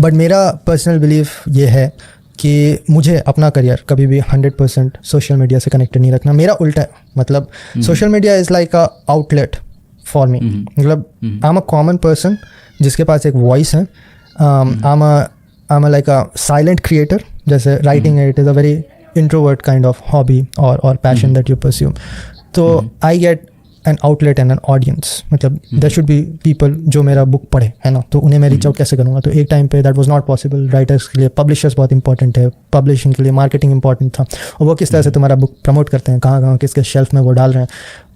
बट मेरा पर्सनल बिलीफ ये है कि मुझे अपना करियर कभी भी 100% सोशल मीडिया से कनेक्टेड नहीं रखना। मेरा उल्टा है, मतलब social media is like a outlet for me. मतलब I am a common person जिसके पास एक वॉइस है। I am like a silent creator, जैसे writing it is a very introvert kind of hobby और पैशन दैट यू परस्यू। तो I get an outlet and an audience, मतलब there should be people जो मेरा book पढ़े, है ना। तो उन्हें मैं रीच आउट कैसे करूँगा? तो एक टाइम पे that was not possible. Writers के लिए पब्लिशर्स बहुत इंपॉर्टेंट है, पब्लिशिंग के लिए मार्केटिंग इंपॉर्टेंट था, और वो किस तरह से तुम्हारा बुक प्रमोट करते हैं, कहाँ कहाँ किसके शेल्फ में वो डाल रहे हैं,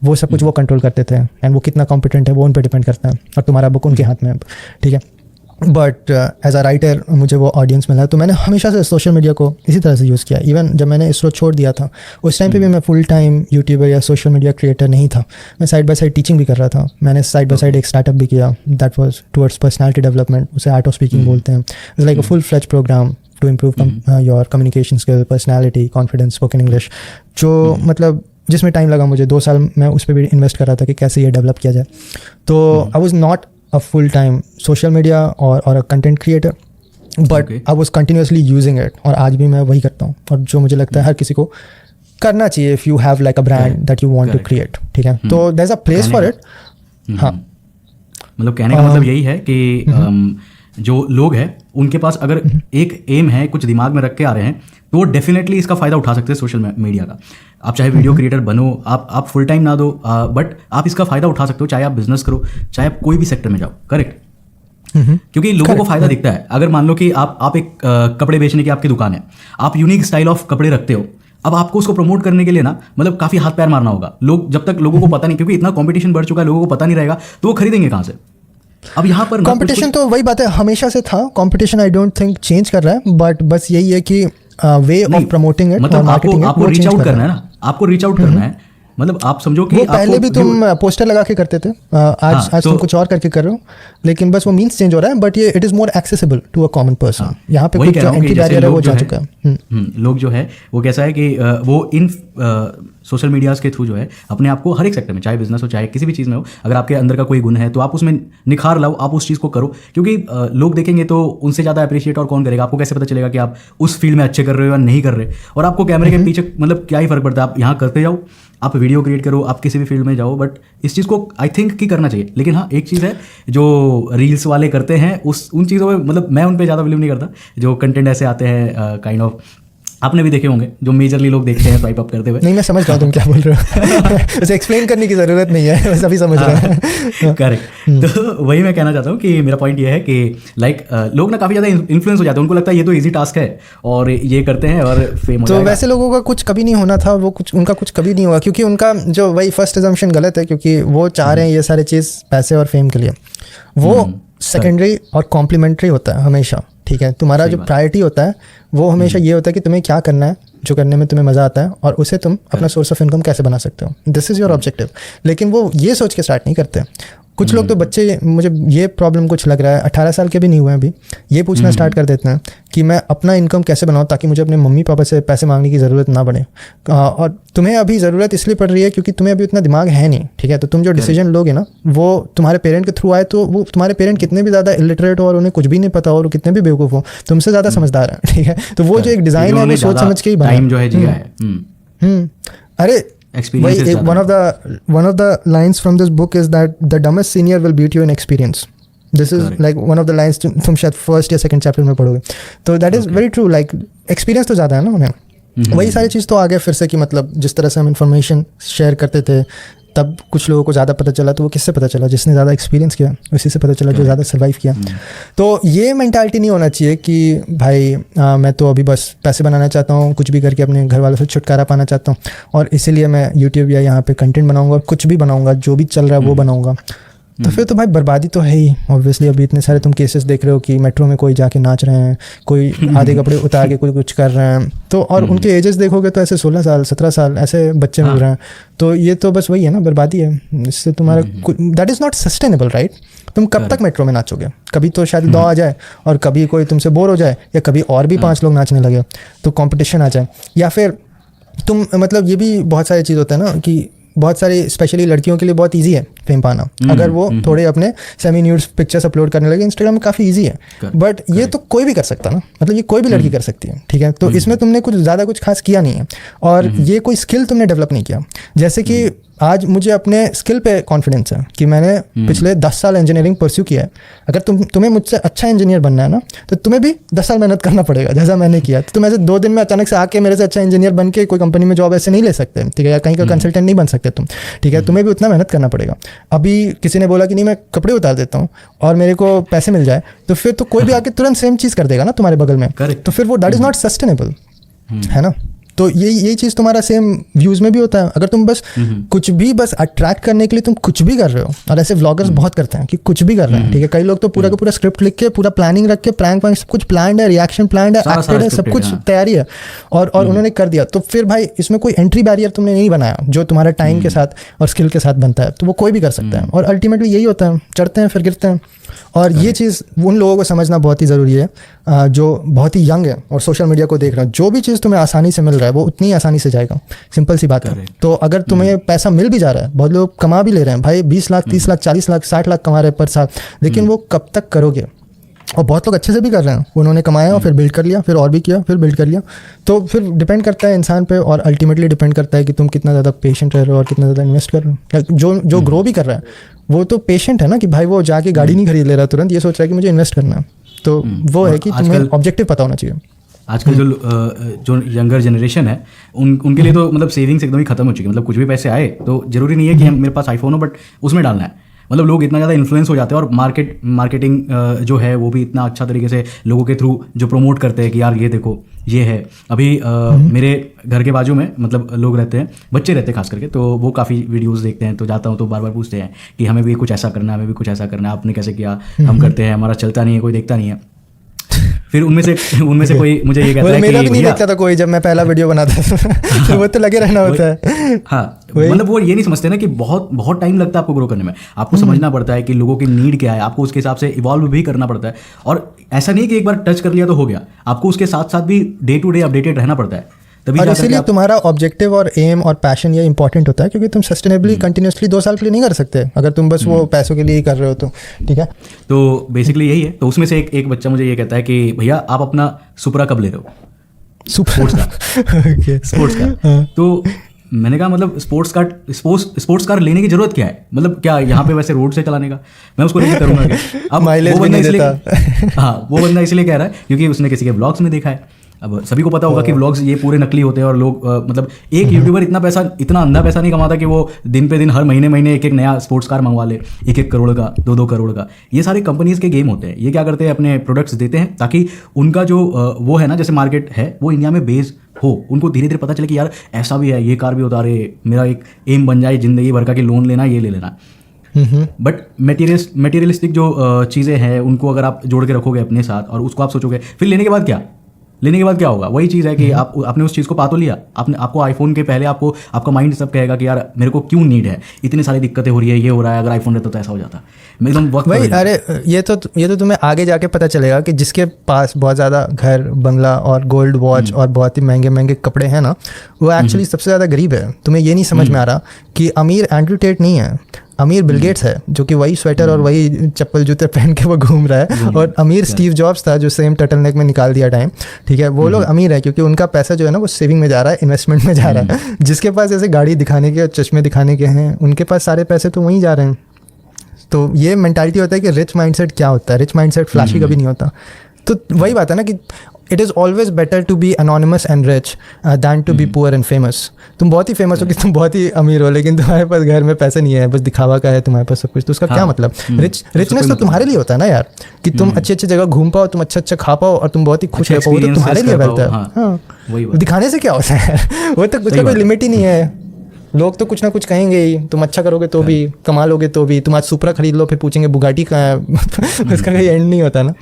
वो सब कुछ वो कंट्रोल करते थे। एंड वो कितना कॉम्पिटेंट है वो उन पर डिपेंड करता है, और तुम्हारा बुक उनके हाथ में है, ठीक है। बट एज अ राइटर मुझे वो ऑडियंस मिला, तो मैंने हमेशा से सोशल मीडिया को इसी तरह से यूज़ किया। इवन जब मैंने इसरो छोड़ दिया था उस टाइम पे भी मैं फुल टाइम यूट्यूबर या सोशल मीडिया क्रिएटर नहीं था। मैं साइड बाय साइड टीचिंग भी कर रहा था। मैंने साइड बाय साइड एक स्टार्टअप भी किया, that was towards personality development, उसे आर्ट ऑफ स्पीकिंग बोलते हैं। It's like a full fledge programme to improve your communication skill, personality, confidence, spoken English, जो मतलब जिसमें टाइम लगा मुझे 2 साल मैं उस पर भी इन्वेस्ट कर रहा था कि कैसे ये डेवलप किया जाए। तो I was not a full-time social media or a content creator, but I was continuously using it, और आज भी मैं वही करता हूँ, और जो मुझे लगता है हर किसी को करना चाहिए if you have like a brand that you want to create, ठीक है। तो there's a place for it। हाँ, मतलब कहने का मतलब यही है कि जो लोग हैं उनके पास अगर एक एम है, कुछ दिमाग में रख के आ रहे हैं, तो वो डेफिनेटली इसका फ़ायदा उठा सकते हैं सोशल मीडिया का। आप चाहे वीडियो क्रिएटर बनो, आप फुल टाइम ना दो, बट आप इसका फ़ायदा उठा सकते हो, चाहे आप बिजनेस करो, चाहे आप कोई भी सेक्टर में जाओ, करेक्ट। क्योंकि लोगों को फ़ायदा दिखता है। अगर मान लो कि आप एक कपड़े बेचने की आपकी दुकान है, आप यूनिक स्टाइल ऑफ कपड़े रखते हो, अब आपको उसको प्रमोट करने के लिए ना मतलब काफ़ी हाथ पैर मारना होगा। लोग जब तक लोगों को पता नहीं, क्योंकि इतना कॉम्पिटिशन बढ़ चुका है, लोगों को पता नहीं रहेगा, तो वो खरीदेंगे कहाँ से? अब यहाँ पर कंपटीशन तो वही बात है, हमेशा से था competition. I don't think change कर रहा है, बट बस यही है कि वे ऑफ प्रमोटिंग इट, मतलब आपको रीच आउट करना है ना, आपको रीच आउट करना है। मतलब आप समझो कि पहले भी तुम पोस्टर लगा के करते थे, आज तुम कुछ और करके कर रहे हो, लेकिन बस वो मीन्स चेंज हो रहा है। बट ये it is more accessible to a common person. यहाँ पे कुछ जो एंट्री बैरियर है वो जा चुका है। लोग जो है वो कैसा है कि वो इन सोशल मीडियाज के थ्रू जो है अपने आप को हर एक सेक्टर में, चाहे बिजनेस हो चाहे किसी भी चीज़ में हो, अगर आपके अंदर का कोई गुण है तो आप उसमें निखार लाओ, आप उस चीज़ को करो। क्योंकि लोग देखेंगे तो उनसे ज़्यादा अप्रिशिएट और कौन करेगा? आपको कैसे पता चलेगा कि आप उस फील्ड में अच्छे कर रहे हो या नहीं कर रहे? और आपको कैमरे के पीछे मतलब क्या ही फर्क पड़ता है? आप यहाँ करते जाओ, आप वीडियो क्रिएट करो, आप किसी भी फील्ड में जाओ, बट इस चीज़ को आई थिंक कि करना चाहिए। लेकिन हाँ, एक चीज़ है जो रील्स वाले करते हैं, उन चीज़ों में मतलब मैं उन पर ज़्यादा बिलीव नहीं करता। जो कंटेंट ऐसे आते हैं काइंड ऑफ, आपने भी देखे होंगे जो मेजरली लोग देखते हैं स्वाइप अप करते हुए। नहीं, मैं समझ रहा हूँ तुम क्या बोल रहे हो। उसे एक्सप्लेन करने की ज़रूरत नहीं है, बस अभी समझ रहे हैं। करेक्ट। तो वही मैं कहना चाहता हूँ कि मेरा पॉइंट ये है कि लाइक लोग ना काफ़ी ज़्यादा इन्फ्लुएंस हो जाते हैं, उनको लगता है ये तो ईजी टास्क है और ये करते हैं और फेम हो जाएगा। तो वैसे लोगों का कुछ कभी नहीं होना था, वो कुछ उनका कुछ कभी नहीं हुआ, क्योंकि उनका जो वही फर्स्ट अजम्पशन गलत है, क्योंकि वो चाह रहे हैं ये सारे चीज़ पैसे और फेम के लिए। वो सेकेंडरी और कॉम्प्लीमेंट्री होता है हमेशा, ठीक है। तुम्हारा जो प्रायोरिटी होता है वो हमेशा ये होता है कि तुम्हें क्या करना है, जो करने में तुम्हें मज़ा आता है, और उसे तुम अपना सोर्स ऑफ इनकम कैसे बना सकते हो। This is your objective. लेकिन वो ये सोच के स्टार्ट नहीं करते। कुछ लोग तो बच्चे, मुझे ये प्रॉब्लम कुछ लग रहा है, 18 साल के भी नहीं हुए अभी, ये पूछना स्टार्ट कर देते हैं कि मैं अपना इनकम कैसे बनाऊँ ताकि मुझे अपने मम्मी पापा से पैसे मांगने की ज़रूरत ना पड़े। और तुम्हें अभी ज़रूरत इसलिए पड़ रही है क्योंकि तुम्हें अभी उतना दिमाग है नहीं, ठीक है। तो तुम जो डिसीजन लोगे ना, वो तुम्हारे पेरेंट के थ्रू आए, तो वो तुम्हारे पेरेंट कितने भी ज़्यादा इलिटरेट हो और उन्हें कुछ भी नहीं पता हो और कितने भी बेवकूफ़ हो, तुमसे ज़्यादा समझदार है, ठीक है। तो वो जो एक डिज़ाइन है वो सोच समझ के ही बना जो है जिया है। अरे one of the lines from this book is that the dumbest senior will beat you in experience. This is like one of the lines तुम शायद फर्स्ट या सेकंड चैप्टर में पढ़ोगे, तो that is very true. Like experience तो ज़्यादा है ना उन्हें, वही सारी चीज़ तो आ गया फिर से कि मतलब जिस तरह से हम इंफॉर्मेशन शेयर करते थे तब कुछ लोगों को ज़्यादा पता चला, तो वो किससे पता चला? जिसने ज़्यादा एक्सपीरियंस किया, उसी से पता चला जो ज़्यादा सर्वाइव किया। तो ये मेंटालिटी नहीं होना चाहिए कि भाई मैं तो अभी बस पैसे बनाना चाहता हूँ, कुछ भी करके अपने घर वालों से छुटकारा पाना चाहता हूँ और इसीलिए मैं यूट्यूब या यहाँ पे कंटेंट बनाऊँगा और कुछ भी बनाऊँगा, जो भी चल रहा है वो बनाऊँगा। तो फिर तो भाई बर्बादी तो है ही ऑब्वियसली। अभी इतने सारे तुम केसेस देख रहे हो कि मेट्रो में कोई जाके नाच रहे हैं, कोई आधे कपड़े उतार के कोई कुछ कर रहे हैं, तो और उनके एजेस देखोगे तो ऐसे 16 साल 17 साल ऐसे बच्चे मिल रहे हैं। तो ये तो बस वही है ना, बर्बादी है। इससे तुम्हारा that is not sustainable, right? तुम कब तक मेट्रो में नाचोगे? कभी तो शायद दौ आ जाए और कभी कोई तुमसे बोर हो जाए, या कभी और भी 5 लोग नाचने लगे तो कंपटीशन आ जाए, या फिर तुम मतलब ये भी बहुत सारी चीज़ होता है ना कि बहुत सारी स्पेशली लड़कियों के लिए बहुत इजी है फेम पाना। अगर वो थोड़े अपने सेमी न्यूड्स पिक्चर्स अपलोड करने लगे इंस्टाग्राम में, काफ़ी इजी है। बट ये तो कोई भी कर सकता ना, मतलब ये कोई भी लड़की कर सकती है, ठीक है? तो इसमें तुमने कुछ ज़्यादा कुछ खास किया नहीं है और ये कोई स्किल तुमने डेवलप नहीं किया। जैसे कि आज मुझे अपने स्किल पे कॉन्फिडेंस है कि मैंने पिछले 10 साल इंजीनियरिंग परस्यू किया है। अगर तुम्हें मुझसे अच्छा इंजीनियर बनना है ना, तो तुम्हें भी 10 साल मेहनत करना पड़ेगा जैसा मैंने किया। तो तुम ऐसे 2 दिन में अचानक से आके मेरे से अच्छा इंजीनियर बन के कोई कंपनी में जॉब ऐसे नहीं ले सकते, ठीक है? या कहीं का कंसल्टेंट नहीं बन सकते तुम, ठीक है? तुम्हें भी उतना मेहनत करना पड़ेगा। अभी किसी ने बोला कि नहीं मैं कपड़े उतार देता हूँ और मेरे को पैसे मिल जाए, तो फिर तो कोई भी आके तुरंत सेम चीज़ कर देगा ना तुम्हारे बगल में, तो फिर वो दैट इज़ नॉट सस्टेनेबल, है ना? तो यही चीज़ तुम्हारा सेम व्यूज़ में भी होता है। अगर तुम बस कुछ भी बस अट्रैक्ट करने के लिए तुम कुछ भी कर रहे हो, और ऐसे व्लॉगर्स बहुत करते हैं कि कुछ भी कर रहे हैं, ठीक है? कई लोग तो पूरा का पूरा स्क्रिप्ट लिख के, पूरा प्लानिंग रख के, प्रैंक सब कुछ प्लान्ड है, रिएक्शन प्लान्ड है, एक्टेड है, सब कुछ तैयारी है और उन्होंने कर दिया। तो फिर भाई इसमें कोई एंट्री बैरियर तुमने नहीं बनाया जो तुम्हारे टाइम के साथ और स्किल के साथ बनता है, तो वो कोई भी कर सकता है। और अल्टीमेटली यही होता है, चढ़ते हैं फिर गिरते हैं। और ये चीज़ उन लोगों को समझना बहुत ही ज़रूरी है जो बहुत ही यंग है और सोशल मीडिया को देख रहे हैं। जो भी चीज़ तुम्हें आसानी से मिल रहा है वो उतनी आसानी से जाएगा, सिंपल सी बात है। तो अगर तुम्हें पैसा मिल भी जा रहा है, बहुत लोग कमा भी ले रहे हैं भाई, 20 लाख 30 लाख 40 लाख 60 लाख कमा रहे हैं पर साल, लेकिन वो कब तक करोगे? और बहुत लोग अच्छे से भी कर रहे हैं, उन्होंने कमाया और फिर बिल्ड कर लिया, फिर और भी किया, फिर बिल्ड कर लिया। तो फिर डिपेंड करता है इंसान पे और अल्टीमेटली डिपेंड करता है कि तुम कितना ज़्यादा पेशेंट रह रहे हो और कितना ज़्यादा इन्वेस्ट कर रहे हो। जो ग्रो भी कर रहा है वो तो पेशेंट है ना, कि भाई वो जाके गाड़ी नहीं खरीद ले रहा तुरंत, ये सोच रहा है कि मुझे इन्वेस्ट करना है। तो वो है कि तुम्हें ऑब्जेक्टिव पता होना चाहिए। आजकल जो यंगर जनरेशन है उनके लिए तो मतलब सेविंग्स एकदम ही खत्म हो चुकी है। मतलब कुछ भी पैसे आए तो जरूरी नहीं है कि मेरे पास आईफोन हो बट उसमें डालना है। मतलब लोग इतना ज़्यादा इन्फ्लुएंस हो जाते हैं और मार्केटिंग जो है वो भी इतना अच्छा तरीके से लोगों के थ्रू जो प्रमोट करते हैं कि यार ये देखो ये है। अभी मेरे घर के बाजू में मतलब लोग रहते हैं, बच्चे रहते हैं खास करके, तो वो काफ़ी वीडियोस देखते हैं। तो जाता हूँ तो बार बार पूछते हैं कि हमें भी कुछ ऐसा करना है, हमें भी कुछ ऐसा करना है, आपने कैसे किया? हम करते हैं, हमारा चलता नहीं है, कोई देखता नहीं है। फिर उनमें से कोई मुझे ये कहता है कि मेरा भी नहीं देखता था कोई जब मैं पहला वीडियो बनाता था तो वो तो लगे रहना होता है। हाँ, मतलब वो ये नहीं समझते ना कि बहुत टाइम लगता है आपको ग्रो करने में। आपको समझना पड़ता है कि लोगों की नीड क्या है, आपको उसके हिसाब से इवॉल्व भी करना पड़ता है। और ऐसा नहीं कि एक बार टच कर लिया तो हो गया, आपको उसके साथ साथ भी डे टू डे अपडेटेड रहना पड़ता है। और इसीलिए तुम्हारा ऑब्जेक्टिव और एम और पैशन ये इंपॉर्टेंट होता है, क्योंकि तुम सस्टेनेबली कंटिन्यूसली 2 साल के लिए नहीं कर सकते अगर तुम बस वो पैसों के लिए ही कर रहे हो तो, ठीक है? तो बेसिकली यही है। तो उसमें से एक बच्चा मुझे ये कहता है कि भैया आप अपना सुपरा कब ले रहे हो? स्पोर्ट्स का। तो मैंने कहा मतलब स्पोर्ट्स कार लेने की जरूरत क्या है? मतलब क्या यहाँ पे वैसे रोड से चलाने का मैं उसको लेके करूँगा क्या? अब माइलेज वो बंदा इसलिए वो बंदा इसलिए कह रहा है क्योंकि उसने किसी के ब्लॉग्स में देखा है। अब सभी को पता होगा कि व्लॉग्स ये पूरे नकली होते हैं और लोग मतलब एक यूट्यूबर इतना अंधा पैसा नहीं कमाता कि वो दिन पे दिन हर महीने एक नया स्पोर्ट्स कार मंगवा ले, 1 करोड़ का 2 करोड़ का। ये सारे कंपनीज के गेम होते हैं। ये क्या करते हैं, अपने प्रोडक्ट्स देते हैं ताकि उनका जो वो है ना, जैसे मार्केट है वो इंडिया में बेस हो, उनको धीरे धीरे पता चले कि यार ऐसा भी है, ये कार भी उतारे, मेरा एक एम बन जाए जिंदगी भर का कि लोन लेना, ये ले लेना। बट मटेरियलिस्टिक जो चीज़ें हैं उनको अगर आप जोड़ के रखोगे अपने साथ और उसको आप सोचोगे फिर लेने के बाद क्या होगा? वही चीज़ है कि आपने उस चीज़ को पा तो लिया, आपको आईफोन के पहले आपका माइंड सब कहेगा कि यार मेरे को क्यों नीड है, इतनी सारी दिक्कतें हो रही है, ये हो रहा है, अगर आईफोन रहता तो ऐसा हो जाता। मैं एकदम वक्त भाई अरे ये तो तुम्हें आगे जाके पता चलेगा कि जिसके पास बहुत ज़्यादा घर बंगला और गोल्ड वॉच और बहुत ही महंगे महंगे कपड़े हैं ना, वो एक्चुअली सबसे ज़्यादा गरीब है। तुम्हें ये नहीं समझ में आ रहा कि अमीर एंड्रू टेट नहीं है, अमीर बिल गेट्स है जो कि वही स्वेटर और वही चप्पल जूते पहन के वो घूम रहा है। और अमीर स्टीव जॉब्स था जो सेम टर्टल नेक में निकाल दिया टाइम, ठीक है? वो लोग अमीर है क्योंकि उनका पैसा जो है ना वो सेविंग में जा रहा है, इन्वेस्टमेंट में जा रहा है। जिसके पास ऐसे गाड़ी दिखाने के, चश्मे दिखाने के हैं, उनके पास सारे पैसे तो वहीं जा रहे हैं। तो ये मेंटालिटी होता है कि रिच माइंडसेट क्या होता है, रिच माइंडसेट फ्लैशी कभी नहीं होता। तो वही बात है ना कि it is always better to be anonymous and rich than to be poor and famous. तुम बहुत ही फेमस हो कि तुम बहुत ही अमीर हो, लेकिन तुम्हारे पास घर में पैसे नहीं है, बस दिखावा का है तुम्हारे पास सब कुछ, तो उसका क्या मतलब? रिचनेस तो तुम्हारे लिए होता है ना यार, कि तुम अच्छी अच्छी जगह घूम पाओ, तुम अच्छा खा पाओ और तुम बहुत ही खुश रह पाओ, तो तुम्हारे लिए वेल्थ है। हाँ, दिखाने से क्या होता है वो तो उसका कोई लिमिट ही नहीं है। लोग तो कुछ ना कुछ कहेंगे ही, तुम अच्छा करोगे तो भी, कमा लोगे तो भी। तुम आज सुपरा खरीद लो, फिर पूछेंगे बुगाटी कहाँ है उसका कोई एंड नहीं होता ना।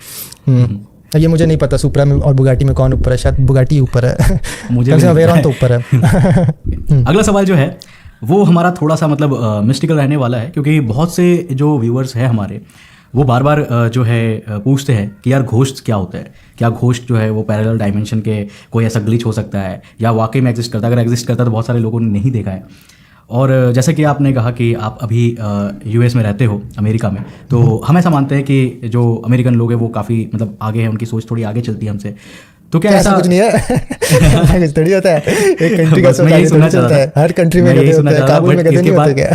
ये मुझे नहीं पता सुपरा में और बुगाटी में कौन ऊपर है, शायद बुगाटी ऊपर है, मुझे वेरॉन तो ऊपर है। अगला सवाल जो है वो हमारा थोड़ा सा मतलब मिस्टिकल रहने वाला है, क्योंकि बहुत से जो व्यूअर्स हैं हमारे वो बार बार जो है पूछते हैं कि यार घोस्ट क्या होता है, क्या घोस्ट जो है वो पैरेलल डायमेंशन के कोई ऐसा ग्लिच हो सकता है या वाकई में एग्जिस्ट करता है? अगर एग्जिस्ट करता है तो बहुत सारे लोगों ने नहीं देखा है। और जैसे कि आपने कहा कि आप अभी यूएस में रहते हो, अमेरिका में, तो हम ऐसा मानते हैं कि जो अमेरिकन लोग हैं वो काफ़ी मतलब आगे हैं, उनकी सोच थोड़ी आगे चलती है हमसे। तो क्या ऐसा कुछ नहीं है? कुछ थोड़ी होता है, एक कंट्री का सोच आगे चलता है, हर कंट्री में गधे होते हैं, काबुल में गधे नहीं होते क्या?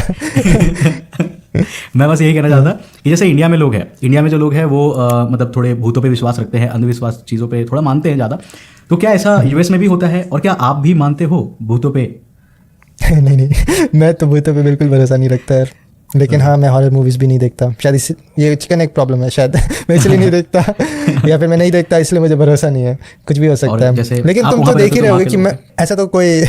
मैं बस यही कहना चाहता कि जैसे इंडिया में लोग हैं, इंडिया में जो लोग हैं वो मतलब थोड़े भूतों पे विश्वास रखते हैं, अंधविश्वास चीज़ों पे थोड़ा मानते हैं ज़्यादा। तो क्या ऐसा यूएस में भी होता है, और क्या आप भी मानते हो भूतों पे? नहीं, मैं तो भूतों पे बिल्कुल भरोसा नहीं रखता यार। लेकिन हाँ, मैं हॉरर मूवीज़ भी नहीं देखता, शायद इस ये चिकन एक प्रॉब्लम है, शायद मैं इसलिए नहीं देखता या फिर मैं नहीं देखता इसलिए मुझे भरोसा नहीं है, कुछ भी हो सकता है। लेकिन तुम तो देख ही रहे होगे कि मैं ऐसा तो कोई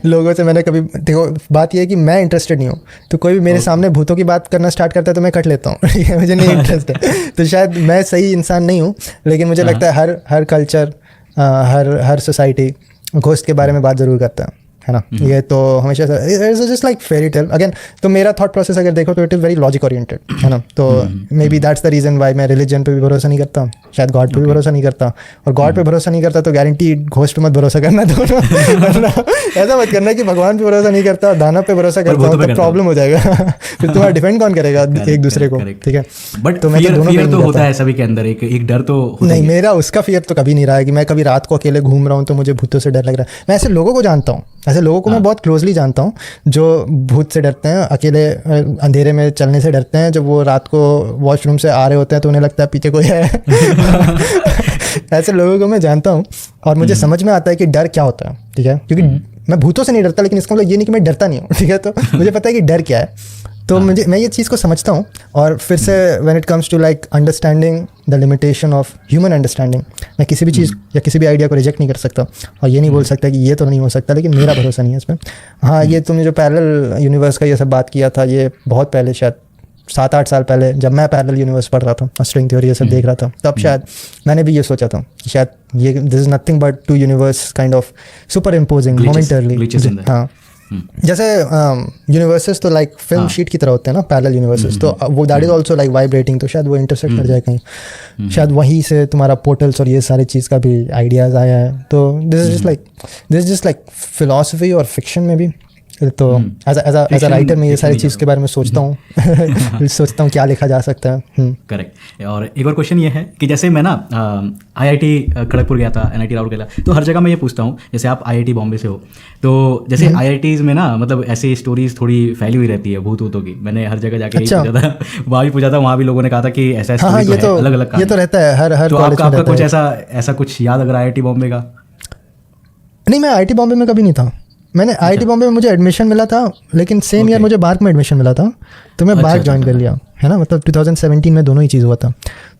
लोगों से मैंने कभी, देखो बात ये है कि मैं इंटरेस्टेड नहीं हूँ, तो कोई भी मेरे सामने भूतों की बात करना स्टार्ट करता है तो मैं कट लेता हूँ मुझे नहीं इंटरेस्ट है। तो शायद मैं सही इंसान नहीं हूँ, लेकिन मुझे लगता है हर कल्चर, हर सोसाइटी घोस्ट के बारे में बात ज़रूर करता है ना। ये तो हमेशा just like fairy tale again. तो मेरा थॉट प्रोसेस अगर देखो तो it is very logic oriented, है ना। तो may be that's the reason why मैं रिलीजन पे भी भरोसा नहीं करता, शायद गॉड पे भी भरोसा नहीं करता। और गॉड पे भरोसा नहीं करता तो गारंटी घोस्ट पे मत भरोसा करना दोनों ऐसा मत करना कि भगवान पे भरोसा नहीं करता, दानव पे भरोसा करता हूँ, तो प्रॉब्लम हो जाएगा फिर तुम्हारा डिफेंड कौन करेगा एक दूसरे को, ठीक है। बट तो मैं दोनों तो होता है सभी के अंदर, एक डर तो नहीं, मेरा उसका फियर तो कभी नहीं रहा है कि मैं कभी रात को अकेले घूम रहा हूँ तो मुझे भूतों से डर लग रहा है। मैं ऐसे लोगों को जानता हूँ, ऐसे लोगों को मैं बहुत क्लोजली जानता हूँ जो भूत से डरते हैं, अकेले अंधेरे में चलने से डरते हैं। जब वो रात को वॉशरूम से आ रहे होते हैं तो उन्हें लगता है पीछे कोई है ऐसे लोगों को मैं जानता हूँ और मुझे समझ में आता है कि डर क्या होता है, ठीक है। क्योंकि मैं भूतों से नहीं डरता, लेकिन इसका मतलब ये नहीं कि मैं डरता नहीं हूँ, ठीक है। तो मुझे पता है कि डर क्या है, तो मैं ये चीज़ को समझता हूँ। और फिर से when it comes to like understanding the limitation of human understanding, मैं किसी भी चीज़ या किसी भी आइडिया को रिजेक्ट नहीं कर सकता और ये नहीं बोल सकता कि ये तो नहीं हो सकता, लेकिन मेरा भरोसा नहीं है इसमें। हाँ, ये तुमने जो पैरेलल यूनिवर्स का ये सब बात किया था, ये बहुत पहले, शायद 7-8 साल पहले, जब मैं पैरेलल यूनिवर्स पढ़ रहा था और स्ट्रिंग थ्योरी ये सब देख रहा था, तब शायद मैंने भी ये सोचा था कि शायद ये this is nothing but to universe kind of super imposing momentarily. हाँ, जैसे यूनिवर्सेस तो लाइक फिल्म शीट की तरह होते हैं ना, पैरेलल यूनिवर्सेस, तो वो that is also like vibrating, तो शायद वो इंटरसेक्ट कर जाए कहीं, शायद वहीं से तुम्हारा पोर्टल्स और ये सारी चीज़ का भी आइडियाज़ आया है। तो this is just like philosophy और फिक्शन में भी। तो एज अ राइटर मैं ये सारी चीज़ के बारे में सोचता हूँ सोचता हूँ क्या लिखा जा सकता है। करेक्ट। और एक और क्वेश्चन ये है कि जैसे मैं ना IIT खड़गपुर गया था, NIT राउरकेला गया, तो हर जगह मैं ये पूछता हूँ, जैसे आप IIT बॉम्बे से हो, तो जैसे IITs में ना मतलब ऐसी स्टोरीज थोड़ी फैली हुई रहती है भूतों की। मैंने हर जगह जाके पूछा था, वहाँ भी पूछा था, वहाँ भी लोगों ने कहा था कि ऐसा अलग अलग, ये तो रहता है हर तो आपका कुछ ऐसा कुछ याद अगर IIT बॉम्बे का? नहीं, मैं IIT बॉम्बे में कभी नहीं था। मैंने IIT बॉम्बे में मुझे एडमिशन मिला था, लेकिन सेम ईयर मुझे बार्क में एडमिशन मिला था, तो मैं बार्क ज्वाइन कर लिया, है ना। मतलब 2017 में दोनों ही चीज़ हुआ था।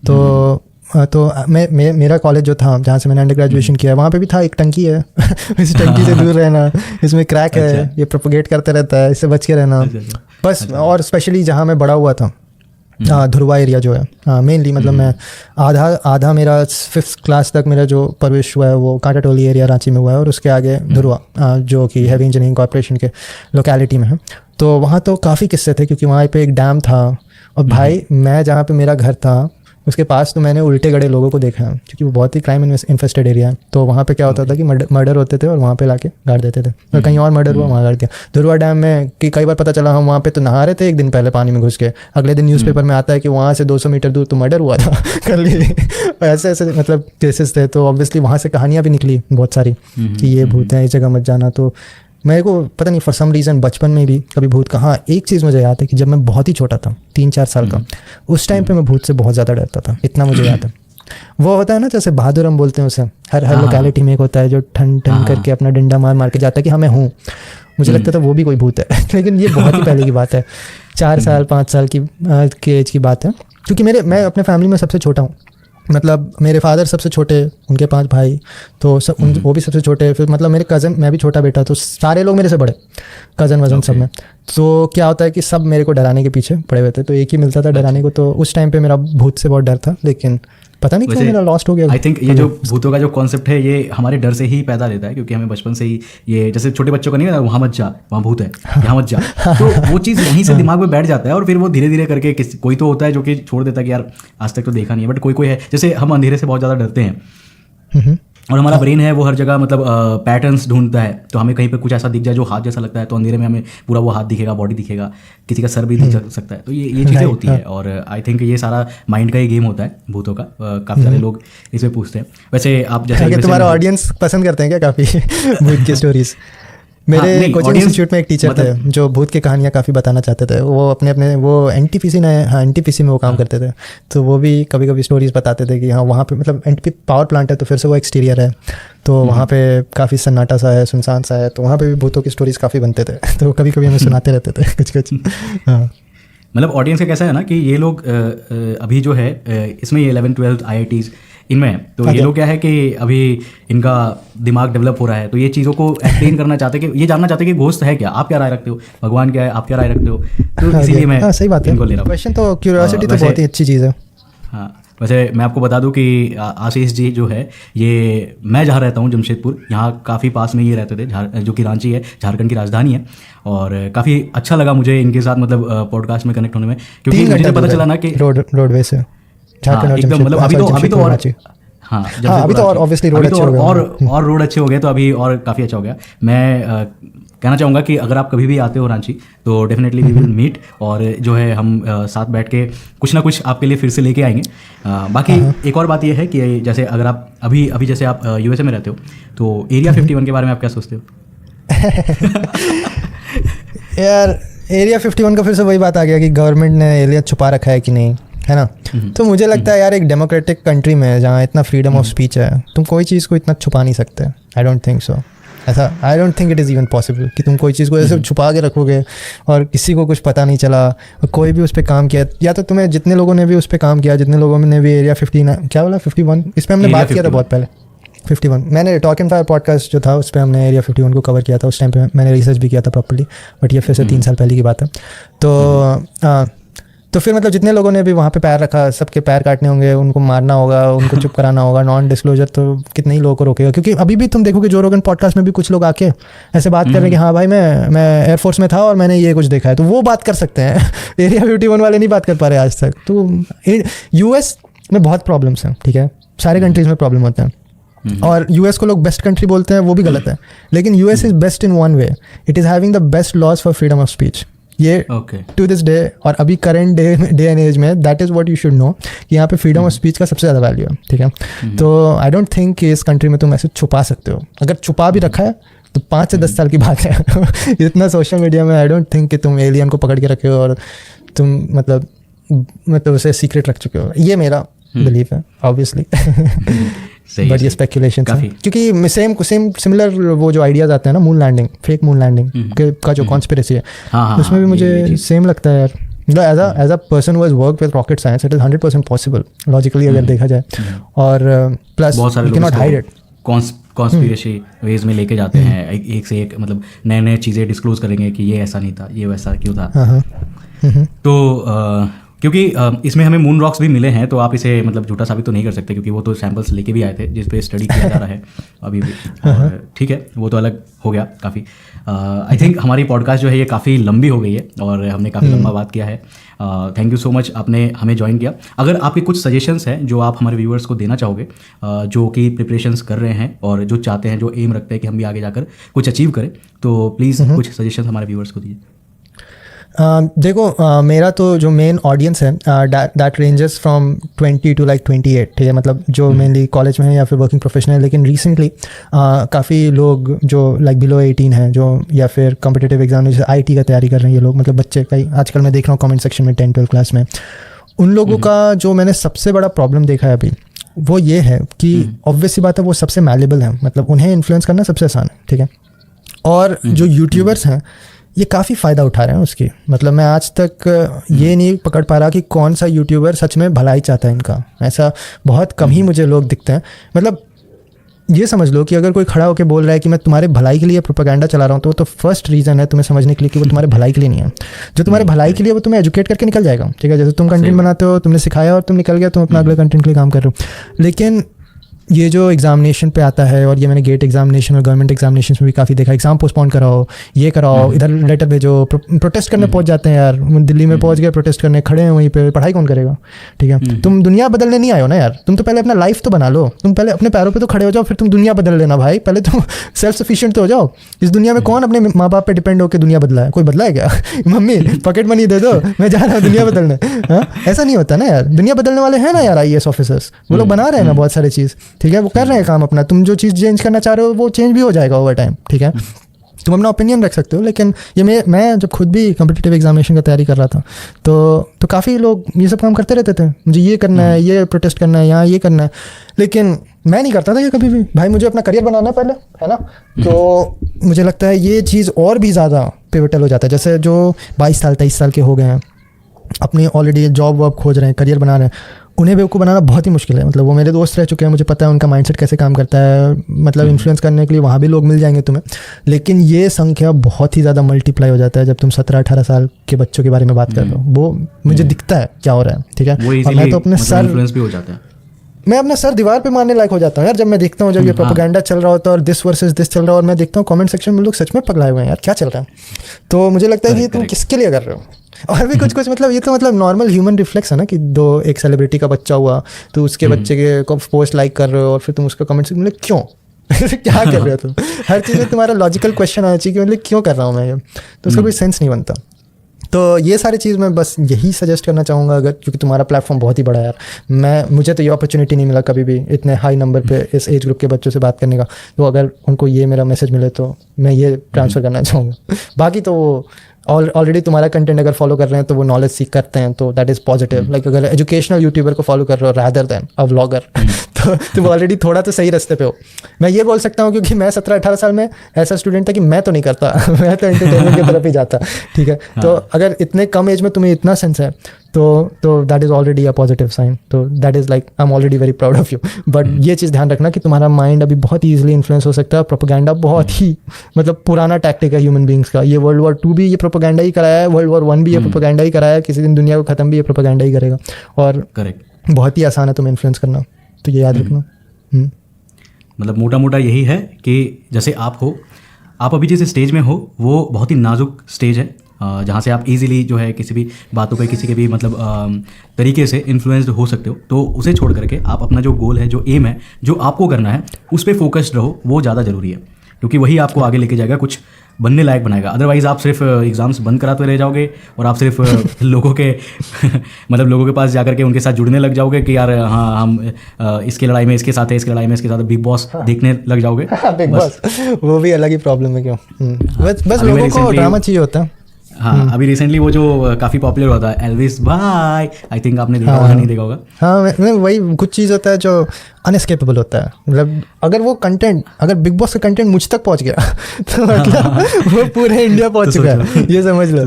तो मेरा कॉलेज जो था जहाँ से मैंने अंडर ग्रेजुएशन किया, वहाँ पे भी था एक टंकी है इस टंकी से दूर रहना, इसमें क्रैक है, ये प्रोपोगेट करते रहता है, इससे बच के रहना बस। और स्पेशली जहाँ मैं बड़ा हुआ था, ध्रुवा एरिया जो है, मेनली मतलब मैं आधा मेरा 5th क्लास तक मेरा जो परवेश हुआ है वो कांटाटोली एरिया रांची में हुआ है, और उसके आगे ध्रुवा जो कि हैवी इंजीनियरिंग कॉर्पोरेशन के लोकेलिटी में है। तो वहाँ तो काफ़ी किस्से थे, क्योंकि वहाँ पे एक डैम था, और भाई मैं जहाँ पे मेरा घर था उसके पास तो मैंने उल्टे गड़े लोगों को देखा है, क्योंकि वो बहुत ही क्राइम इन्फेस्टेड एरिया है। तो वहाँ पे क्या होता था कि मर्डर होते थे और वहाँ पे लाके गाड़ देते थे, और कहीं और मर्डर हुआ वहाँ गाड़ दिया। ध्रुवा डैम में कि कई बार पता चला हम वहाँ पे तो नहा रहे थे एक दिन पहले पानी में घुस के, अगले दिन न्यूज़पेपर में आता है कि वहाँ से 200 मीटर दूर तो मर्डर हुआ था कर ली ऐसे मतलब केसेस थे। तो ऑब्वियसली वहाँ से कहानियाँ भी निकली बहुत सारी कि ये भूत हैं, इस जगह मत जाना। तो मेरे को पता नहीं फॉर सम रीज़न बचपन में भी कभी भूत का, हाँ एक चीज़ मुझे याद है कि जब मैं बहुत ही छोटा था 3-4 साल का, उस टाइम पे मैं भूत से बहुत ज़्यादा डरता था, इतना मुझे याद है। वो होता है ना जैसे बहादुर हम बोलते हैं उसे, हर लोकेलिटी में एक होता है जो ठन ठन करके अपना डंडा मार मार के जाता है कि हाँ मैं हूँ, मुझे लगता था वो भी कोई भूत है लेकिन ये बहुत ही पहले की बात है, 4 साल 5 साल की एज की बात है, क्योंकि मैं अपने फैमिली में सबसे छोटा हूँ, मतलब मेरे फादर सबसे छोटे, उनके 5 भाई, तो वो भी सबसे छोटे, फिर मतलब मेरे कज़न, मैं भी छोटा बेटा, तो सारे लोग मेरे से बड़े, कज़न वज़न सब में। तो क्या होता है कि सब मेरे को डराने के पीछे पड़े हुए थे, तो एक ही मिलता था डराने को, तो उस टाइम पे मेरा भूत से बहुत डर था, लेकिन पता नहीं क्यों मेरा लॉस्ट हो गया। आई थिंक ये जो भूतों का जो कॉन्सेप्ट है ये हमारे डर से ही पैदा लेता है, क्योंकि हमें बचपन से ही ये जैसे छोटे बच्चों का नहीं है वहाँ मत जा, वहाँ भूत है, यहाँ मत जा, तो वो चीज़ यहीं से दिमाग में बैठ जाता है, और फिर वो धीरे धीरे करके कोई तो होता है जो कि छोड़ देता है कि यार आज तक तो देखा नहीं है, बट कोई है, जैसे हम अंधेरे से बहुत ज़्यादा डरते हैं और हमारा ब्रेन है वो हर जगह मतलब पैटर्न्स ढूंढता है, तो हमें कहीं पे कुछ ऐसा दिख जाए जो हाथ जैसा लगता है, तो अंधेरे में हमें पूरा वो हाथ दिखेगा, बॉडी दिखेगा, किसी का सर भी दिख सकता है, तो ये चीज़ें होती है, और आई थिंक ये सारा माइंड का ही गेम होता है भूतों का। काफ़ी सारे लोग इसमें पूछते हैं। वैसे आप जैसे तुम्हारा ऑडियंस पसंद करते हैं क्या काफ़ी भूत की स्टोरीज? मेरे कोचिंग इंस्टीट्यूट में एक टीचर थे जो भूत की कहानियाँ काफ़ी बताना चाहते थे, वो अपने वो एनटीपीसी में वो काम करते थे, तो वो भी कभी कभी स्टोरीज बताते थे कि हाँ वहाँ पे मतलब एनटीपी पावर प्लांट है, तो फिर से वो एक्सटीरियर है, तो वहाँ पे काफ़ी सन्नाटा सा है, सुनसान सा है, तो वहाँ पे भी भूतों की स्टोरीज काफ़ी बनते थे, तो कभी कभी हमें सुनाते रहते थे कुछ हाँ। मतलब ऑडियंस का कैसा है ना कि ये लोग अभी जो है इसमें ये 11-12 IITs इनमें है, तो ये लोग क्या है कि अभी इनका दिमाग डेवलप हो रहा है, तो ये चीज़ों को एक्सप्लेन करना चाहते हैं कि ये जानना चाहते हैं कि घोस्ट है क्या, आप क्या राय रखते हो, भगवान क्या है, आप क्या राय रखते हो, तो इसीलिए मैं सही बात है, इनको ले रहा हूँ। क्वेश्चन तो क्यूरियोसिटी तो बहुत ही अच्छी चीज़ है। हाँ, वैसे मैं आपको बता दूं कि आशीष जी जो है ये, मैं जहाँ रहता हूँ जमशेदपुर, यहाँ काफ़ी पास में ये रहते थे, जो कि रांची है, झारखंड की राजधानी है, और काफ़ी अच्छा लगा मुझे इनके साथ मतलब पॉडकास्ट में कनेक्ट होने में, क्योंकि मुझे पता चला ना कि रोडवे से एकदम मतलब अभी तो और हाँ अभी तो और ऑब्वियसली रोड अच्छे हो गए, और रोड अच्छे हो गए, तो अभी और काफ़ी अच्छा हो गया। मैं कहना चाहूँगा कि अगर आप कभी भी आते हो रांची तो डेफिनेटली वी विल मीट, और जो है हम साथ बैठ के कुछ ना कुछ आपके लिए फिर से लेके आएंगे। बाकी एक और बात यह है कि जैसे अगर आप अभी जैसे आप USA में रहते हो, तो एरिया 51 के बारे में आप क्या सोचते हो? यार एरिया 51 का फिर से वही बात आ गया कि गवर्नमेंट ने एरिया छुपा रखा है कि नहीं, है ना? तो मुझे लगता है यार एक डेमोक्रेटिक कंट्री में जहाँ इतना फ्रीडम ऑफ स्पीच है, तुम कोई चीज़ को इतना छुपा नहीं सकते। आई डोंट थिंक सो, ऐसा आई don't think it is even possible कि तुम कोई चीज़ को ऐसे छुपा के रखोगे और किसी को कुछ पता नहीं चला, और कोई भी उस पर काम किया, या तो तुम्हें जितने लोगों ने भी उस पर काम किया, जितने लोगों ने भी एरिया 51 इस पर हमने बात किया था बहुत पहले, 51 मैंने टॉक एंड फायर पॉडकास्ट जो था उस पर हमने एरिया 51 को कवर किया था, उस टाइम पे मैंने रिसर्च भी किया था प्रॉपर्ली, बट ये फिर से 3 साल पहले की बात है। तो फिर मतलब जितने लोगों ने भी वहाँ पे पैर रखा, सबके पैर काटने होंगे, उनको मारना होगा, उनको चुप कराना होगा, नॉन डिस्क्लोजर, तो कितने ही लोगों को रोकेगा। क्योंकि अभी भी तुम देखोगे जो रोगन पॉडकास्ट में भी कुछ लोग आके ऐसे बात कर रहे हैं कि हाँ भाई मैं एयरफोर्स में था और मैंने ये कुछ देखा है, तो वो बात कर सकते हैं। एरिया 51 वाले नहीं बात कर पा रहे आज तक। तो US में बहुत प्रॉब्लम्स हैं, ठीक है, सारे कंट्रीज में प्रॉब्लम होते हैं, और US को लोग बेस्ट कंट्री बोलते हैं, वो भी गलत है, लेकिन US is best in one way, it is having the best laws for freedom of speech. ये टू दिस डे और अभी करेंट डे एंड एज में that is what you should know कि यहाँ पे फ्रीडम ऑफ स्पीच का सबसे ज़्यादा वैल्यू है, ठीक है। तो आई डोंट थिंक कि इस कंट्री में तुम ऐसे छुपा सकते हो। अगर छुपा भी रखा है तो 5 से 10 साल की बात है। इतना सोशल मीडिया में आई डोंट थिंक कि तुम एलियन को पकड़ के रखे हो और तुम मतलब उसे सीक्रेट रख चुके हो। ये मेरा बिलीफ है ऑब्वियसली, बट ये स्पेकुलेशन है, क्योंकि सेम सिमिलर वो जो आइडियाज आते हैं ना, moon landing, fake moon landing का जो कॉन्स्पिरेसी है, उसमें भी मुझे सेम लगता है यार। As a person who has worked with rocket science, it is 100% possible logically अगर देखा जाए, और plus you can not hide it. Conspiracy ways में लेके जाते हैं, एक से एक मतलब नए चीज़ें डिस्क्लोज करेंगे कि ये ऐसा नहीं था, ये वैसा क्यों था। तो क्योंकि इसमें हमें मून रॉक्स भी मिले हैं, तो आप इसे मतलब झूठा साबित तो नहीं कर सकते, क्योंकि वो तो सैंपल्स लेके भी आए थे जिस पे स्टडी किया जा रहा है अभी भी, और ठीक है, वो तो अलग हो गया काफ़ी। आई थिंक हमारी पॉडकास्ट जो है ये काफ़ी लंबी हो गई है और हमने काफ़ी लंबा बात किया है। थैंक यू सो मच, आपने हमें ज्वाइन किया। अगर आपके कुछ सजेशंस हैं जो आप हमारे व्यूअर्स को देना चाहोगे, जो कि प्रिपरेशंस कर रहे हैं और जो चाहते हैं, जो एम रखते हैं कि हम भी आगे जाकर कुछ अचीव करें, तो प्लीज़ कुछ सजेशन हमारे व्यूअर्स को दीजिए। देखो मेरा तो जो मेन ऑडियंस है that ranges from 20 to like 28, ठीक है, मतलब जो मेनली कॉलेज में है या फिर वर्किंग प्रोफेशनल है। लेकिन रिसेंटली काफ़ी लोग जो लाइक बिलो 18 हैं जो या फिर कॉम्पिटिटिव एग्जाम जैसे IT का तैयारी कर रहे हैं ये लोग, मतलब बच्चे कई आजकल मैं देख रहा हूँ कमेंट सेक्शन में 10-12 क्लास में, उन लोगों का जो मैंने सबसे बड़ा प्रॉब्लम देखा है अभी वो ये है कि ऑब्वियस सी बात है वो सबसे मैलेबल है, मतलब उन्हें इन्फ्लुएंस करना सबसे आसान है, ठीक है। और जो यूट्यूबर्स हैं ये काफ़ी फ़ायदा उठा रहे हैं उसकी, मतलब मैं आज तक ये नहीं पकड़ पा रहा कि कौन सा यूट्यूबर सच में भलाई चाहता है इनका, ऐसा बहुत कम ही मुझे लोग दिखते हैं। मतलब ये समझ लो कि अगर कोई खड़ा होकर बोल रहा है कि मैं तुम्हारे भलाई के लिए प्रोपेगेंडा चला रहा हूँ, तो वो तो फर्स्ट रीज़न है तुम्हें समझने के लिए कि वो तुम्हारे भलाई के लिए नहीं है। जो तुम्हारे भलाई के लिए वो तुम्हें एजुकेट करके निकल जाएगा, ठीक है, जैसे तुम कंटेंट बनाते हो, तुमने सिखाया और तुम निकल गया, तुम अपना अगले कंटेंट के लिए काम कर रहे हो। लेकिन ये जो एग्जामिनेशन पे आता है, और ये मैंने गेट एग्जामिनेशन और गवर्नमेंट एग्जामिनेशन में भी काफ़ी देखा, एग्जाम पोस्टपोन कराओ, ये कराओ, इधर लेटर भेजो, प्रोटेस्ट करने पहुंच जाते हैं यार, दिल्ली में पहुंच गए प्रोटेस्ट करने, खड़े हैं वहीं पे, पढ़ाई कौन करेगा, ठीक है। तुम दुनिया बदलने नहीं आए हो ना यार, तुम तो पहले अपना लाइफ तो बना लो, तुम पहले अपने पैरों पे तो खड़े हो जाओ, फिर तुम दुनिया बदल लेना भाई, पहले तुम सेल्फ सफिशिएंट तो हो जाओ। इस दुनिया में कौन अपने माँ बाप पे डिपेंड होकर दुनिया बदला है? कोई बदला है क्या? मम्मी पॉकेट मनी दे दो, मैं जा रहा हूँ दुनिया बदलने। हाँ, ऐसा नहीं होता ना यार, दुनिया बदलने वाले हैं ना यार IAS ऑफिसर्स, वो लोग बना रहे हैं ना बहुत सारी चीज़, ठीक है, वो कर रहे हैं काम अपना। तुम जो चीज़ चेंज करना चाह रहे हो वो चेंज भी हो जाएगा ओवर टाइम, ठीक है। तुम अपना ओपिनियन रख सकते हो, लेकिन ये मैं जब खुद भी कॉम्पिटिटिव एग्जामिनेशन का तैयारी कर रहा था तो काफ़ी लोग ये सब काम करते रहते थे, मुझे ये करना है, ये प्रोटेस्ट करना है, यहाँ ये करना है, लेकिन मैं नहीं करता था ये कभी भी। भाई मुझे अपना करियर बनाना है पहले, है ना, तो मुझे लगता है ये चीज़ और भी ज़्यादा पिवटल हो जाता है। जैसे जो 22 साल 23 साल के हो गए हैं, अपनी ऑलरेडी जॉब वॉब खोज रहे हैं, करियर बना रहे हैं, उन्हें बेवकूफ़ बनाना बहुत ही मुश्किल है। मतलब वो मेरे दोस्त रह चुके हैं, मुझे पता है उनका माइंडसेट कैसे काम करता है, मतलब इन्फ्लुएंस करने के लिए वहाँ भी लोग मिल जाएंगे तुम्हें, लेकिन ये संख्या बहुत ही ज़्यादा मल्टीप्लाई हो जाता है जब तुम 17-18 साल के बच्चों के बारे में बात कर रहे हो। वो मुझे दिखता है क्या हो रहा है, ठीक है, और मैं तो अपने सर इन्फ्लुएंस भी हो जाता है, मैं अपना सर दीवार पे मारने लायक हो जाता हूँ यार, जब मैं देखता हूँ जब ये प्रोपेगेंडा चल रहा होता है और दिस वर्सेस दिस चल रहा है, और मैं देखता हूँ कमेंट सेक्शन में लोग सच में पगलाए हुए हैं यार, क्या चल रहा है। तो मुझे लगता है कि तुम किसके लिए कर रहे हो, और भी कुछ मतलब ये तो मतलब नॉर्मल ह्यूमन रिफ्लेक्स है ना कि एक सेलिब्रिटी का बच्चा हुआ तो उसके बच्चे के को पोस्ट लाइक कर रहे हो और फिर तुम उसका कमेंट मतलब क्यों क्या कर रहे हो तुम? हर चीज़ में तुम्हारा लॉजिकल क्वेश्चन आना चाहिए कि मतलब क्यों कर रहा हूँ मैं ये, तो उसका कोई सेंस नहीं बनता। तो ये सारी चीज़ मैं बस यही सजेस्ट करना चाहूँगा, अगर क्योंकि तुम्हारा प्लेटफॉर्म बहुत ही बड़ा है यार, मुझे तो ये अपॉर्चुनिटी नहीं मिला कभी भी इतने हाई नंबर पे इस एज ग्रुप के बच्चों से बात करने का, तो अगर उनको ये मेरा मैसेज मिले तो मैं ये ट्रांसफ़र करना चाहूँगा। बाकी तो वो ऑलरेडी तुम्हारा कंटेंट अगर फॉलो कर रहे हैं तो वो नॉलेज सीख करते हैं, तो दैट इज़ पॉजिटिव। लाइक अगर एजुकेशनल यूट्यूबर को फॉलो कर रहे हो रादर देन अ व्लॉगर तो तुम ऑलरेडी थोड़ा तो सही रास्ते पे हो। मैं ये बोल सकता हूँ क्योंकि मैं 17-18 साल में ऐसा स्टूडेंट था कि मैं तो नहीं करता मैं तो एंटरटेनमेंट की तरफ ही जाता, ठीक है। तो अगर इतने कम एज में तुम्हें इतना सेंस है तो that is already a positive sign, तो that is like I am already very proud of you. But ये चीज़ ध्यान रखना कि तुम्हारा माइंड अभी बहुत ईजिली इन्फ्लुएंस हो सकता है। प्रोपेगेंडा बहुत ही मतलब पुराना टैक्टिक है ह्यूमन बींग्स का। ये World War II भी ये प्रोपेगेंडा ही कराया है, World War I भी ये प्रोपेगेंडा ही कराया है, किसी दिन दुनिया को ख़त्म भी ये प्रोपेगेंडा ही करेगा, और करेक्ट, बहुत ही आसान है तुम्हें इन्फ्लुएंस करना, तो ये याद रखना। मतलब मोटा मोटा यही है कि जैसे आप अभी जिस स्टेज में हो वो बहुत ही नाजुक स्टेज है, जहाँ से आप इजीली जो है किसी भी बातों पे किसी के भी मतलब तरीके से इन्फ्लुएंस्ड हो सकते हो। तो उसे छोड़ करके आप अपना जो गोल है, जो एम है, जो आपको करना है, उस पर फोकस्ड रहो, वो ज़्यादा ज़रूरी है, क्योंकि वही आपको आगे लेके जाएगा, कुछ बनने लायक बनाएगा। अदरवाइज आप सिर्फ एग्जाम्स बंद कराते रह जाओगे और आप सिर्फ लोगों के मतलब लोगों के पास जाकर के उनके साथ जुड़ने लग जाओगे कि यार हाँ हम इसकी लड़ाई में इसके साथ है, इसकी लड़ाई में इसके साथ, बिग बॉस देखने लग जाओगे। बिग बॉस वो भी अलग ही प्रॉब्लम है, क्यों बस लोगों को ड्रामा चाहिए होता है। हाँ, अभी रिसेंटली वो जो काफ़ी पॉपुलर हुआ था एल्विस भाई, आई थिंक आपने देखा होगा, नहीं देखा होगा। हाँ, मैं वही कुछ चीज़ होता है जो अनएस्केपेबल होता है। मतलब अगर वो कंटेंट, अगर बिग बॉस का कंटेंट मुझ तक पहुंच गया तो मतलब वो पूरे इंडिया पहुंच चुका है, ये समझ लो।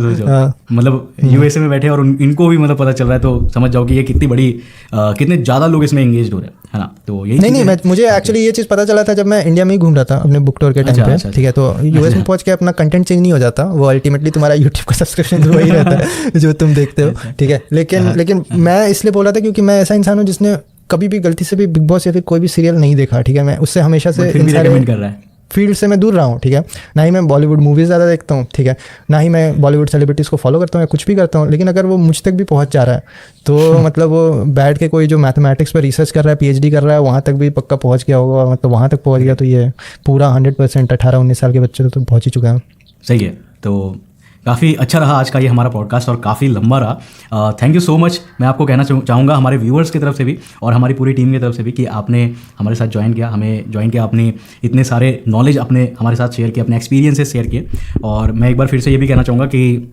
मतलब यूएसए में बैठे और इनको भी मतलब पता चल रहा है, तो समझ जाओ कि ये कितनी बड़ी कितने ज़्यादा लोग इसमें एंगेज हो रहे हैं, है ना। तो यही नहीं, मुझे एक्चुअली ये चीज़ पता चला था जब मैं इंडिया में ही घूम रहा था अपने बुक टूर के टाइम पे, ठीक है। तो यूएस में पहुंच के अपना कंटेंट चेंज नहीं हो जाता, वो अल्टीमेटली तुम्हारा यूट्यूब का सब्सक्रिप्शन वही रहता है जो तुम देखते हो, ठीक है। लेकिन मैं इसलिए बोल रहा था क्योंकि मैं ऐसा इंसान हूँ जिसने कभी भी गलती से भी बिग बॉस या फिर कोई भी सीरियल नहीं देखा, ठीक है। मैं उससे हमेशा से रिकमेंड कर रहा है, फील्ड से मैं दूर रहा हूँ, ठीक है। ना ही मैं बॉलीवुड मूवीज़ ज़्यादा देखता हूँ, ठीक है, ना ही मैं बॉलीवुड सेलिब्रिटीज़ को फॉलो करता हूँ या कुछ भी करता हूँ। लेकिन अगर वो मुझ तक भी पहुँच जा रहा है तो मतलब वो बैठ के कोई जो मैथमेटिक्स पर रिसर्च कर रहा है, PhD कर रहा है, वहाँ तक भी पक्का पहुँच गया होगा, मतलब वहाँ तक पहुँच गया, तो ये पूरा 100% 18-19 साल के बच्चे तो पहुँच ही चुका है। सही है। तो काफ़ी अच्छा रहा आज का ये हमारा पॉडकास्ट और काफ़ी लंबा रहा। Thank you so much. मैं आपको कहना चाहूँगा हमारे व्यूअर्स की तरफ से भी और हमारी पूरी टीम की तरफ से भी कि आपने हमारे साथ ज्वाइन किया, हमें ज्वाइन किया, आपने इतने सारे नॉलेज अपने हमारे साथ शेयर किए, अपने एक्सपीरियंसेस शेयर किए। और मैं एक बार फिर से ये भी कहना चाहूँगा कि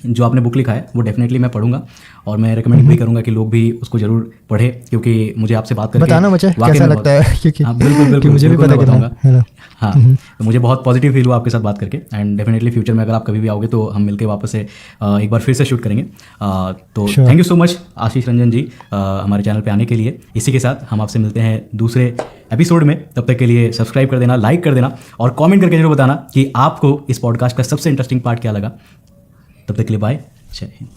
जो आपने बुक लिखा है वो डेफिनेटली मैं पढ़ूंगा और मैं रिकमेंड भी करूंगा कि लोग भी उसको जरूर पढ़े, क्योंकि मुझे आपसे बात करके बताना मुझे वाकई कैसा में लगता है, क्योंकि हाँ बिल्कुल मुझे भी बिल्कुल पता मैं करना बताऊंगा। हाँ, तो मुझे बहुत पॉजिटिव फील हुआ आपके साथ बात करके एंड डेफिनेटली फ्यूचर में अगर आप कभी भी आओगे तो हम मिलके वापस से एक बार फिर से शूट करेंगे। तो थैंक यू सो मच आशीष रंजन जी हमारे चैनल पे आने के लिए। इसी के साथ हम आपसे मिलते हैं दूसरे एपिसोड में। तब तक के लिए सब्सक्राइब कर देना, लाइक कर देना और कमेंट करके जरूर बताना कि आपको इस पॉडकास्ट का सबसे इंटरेस्टिंग पार्ट क्या लगा। तब तक के लिए बाय, जय हिंद।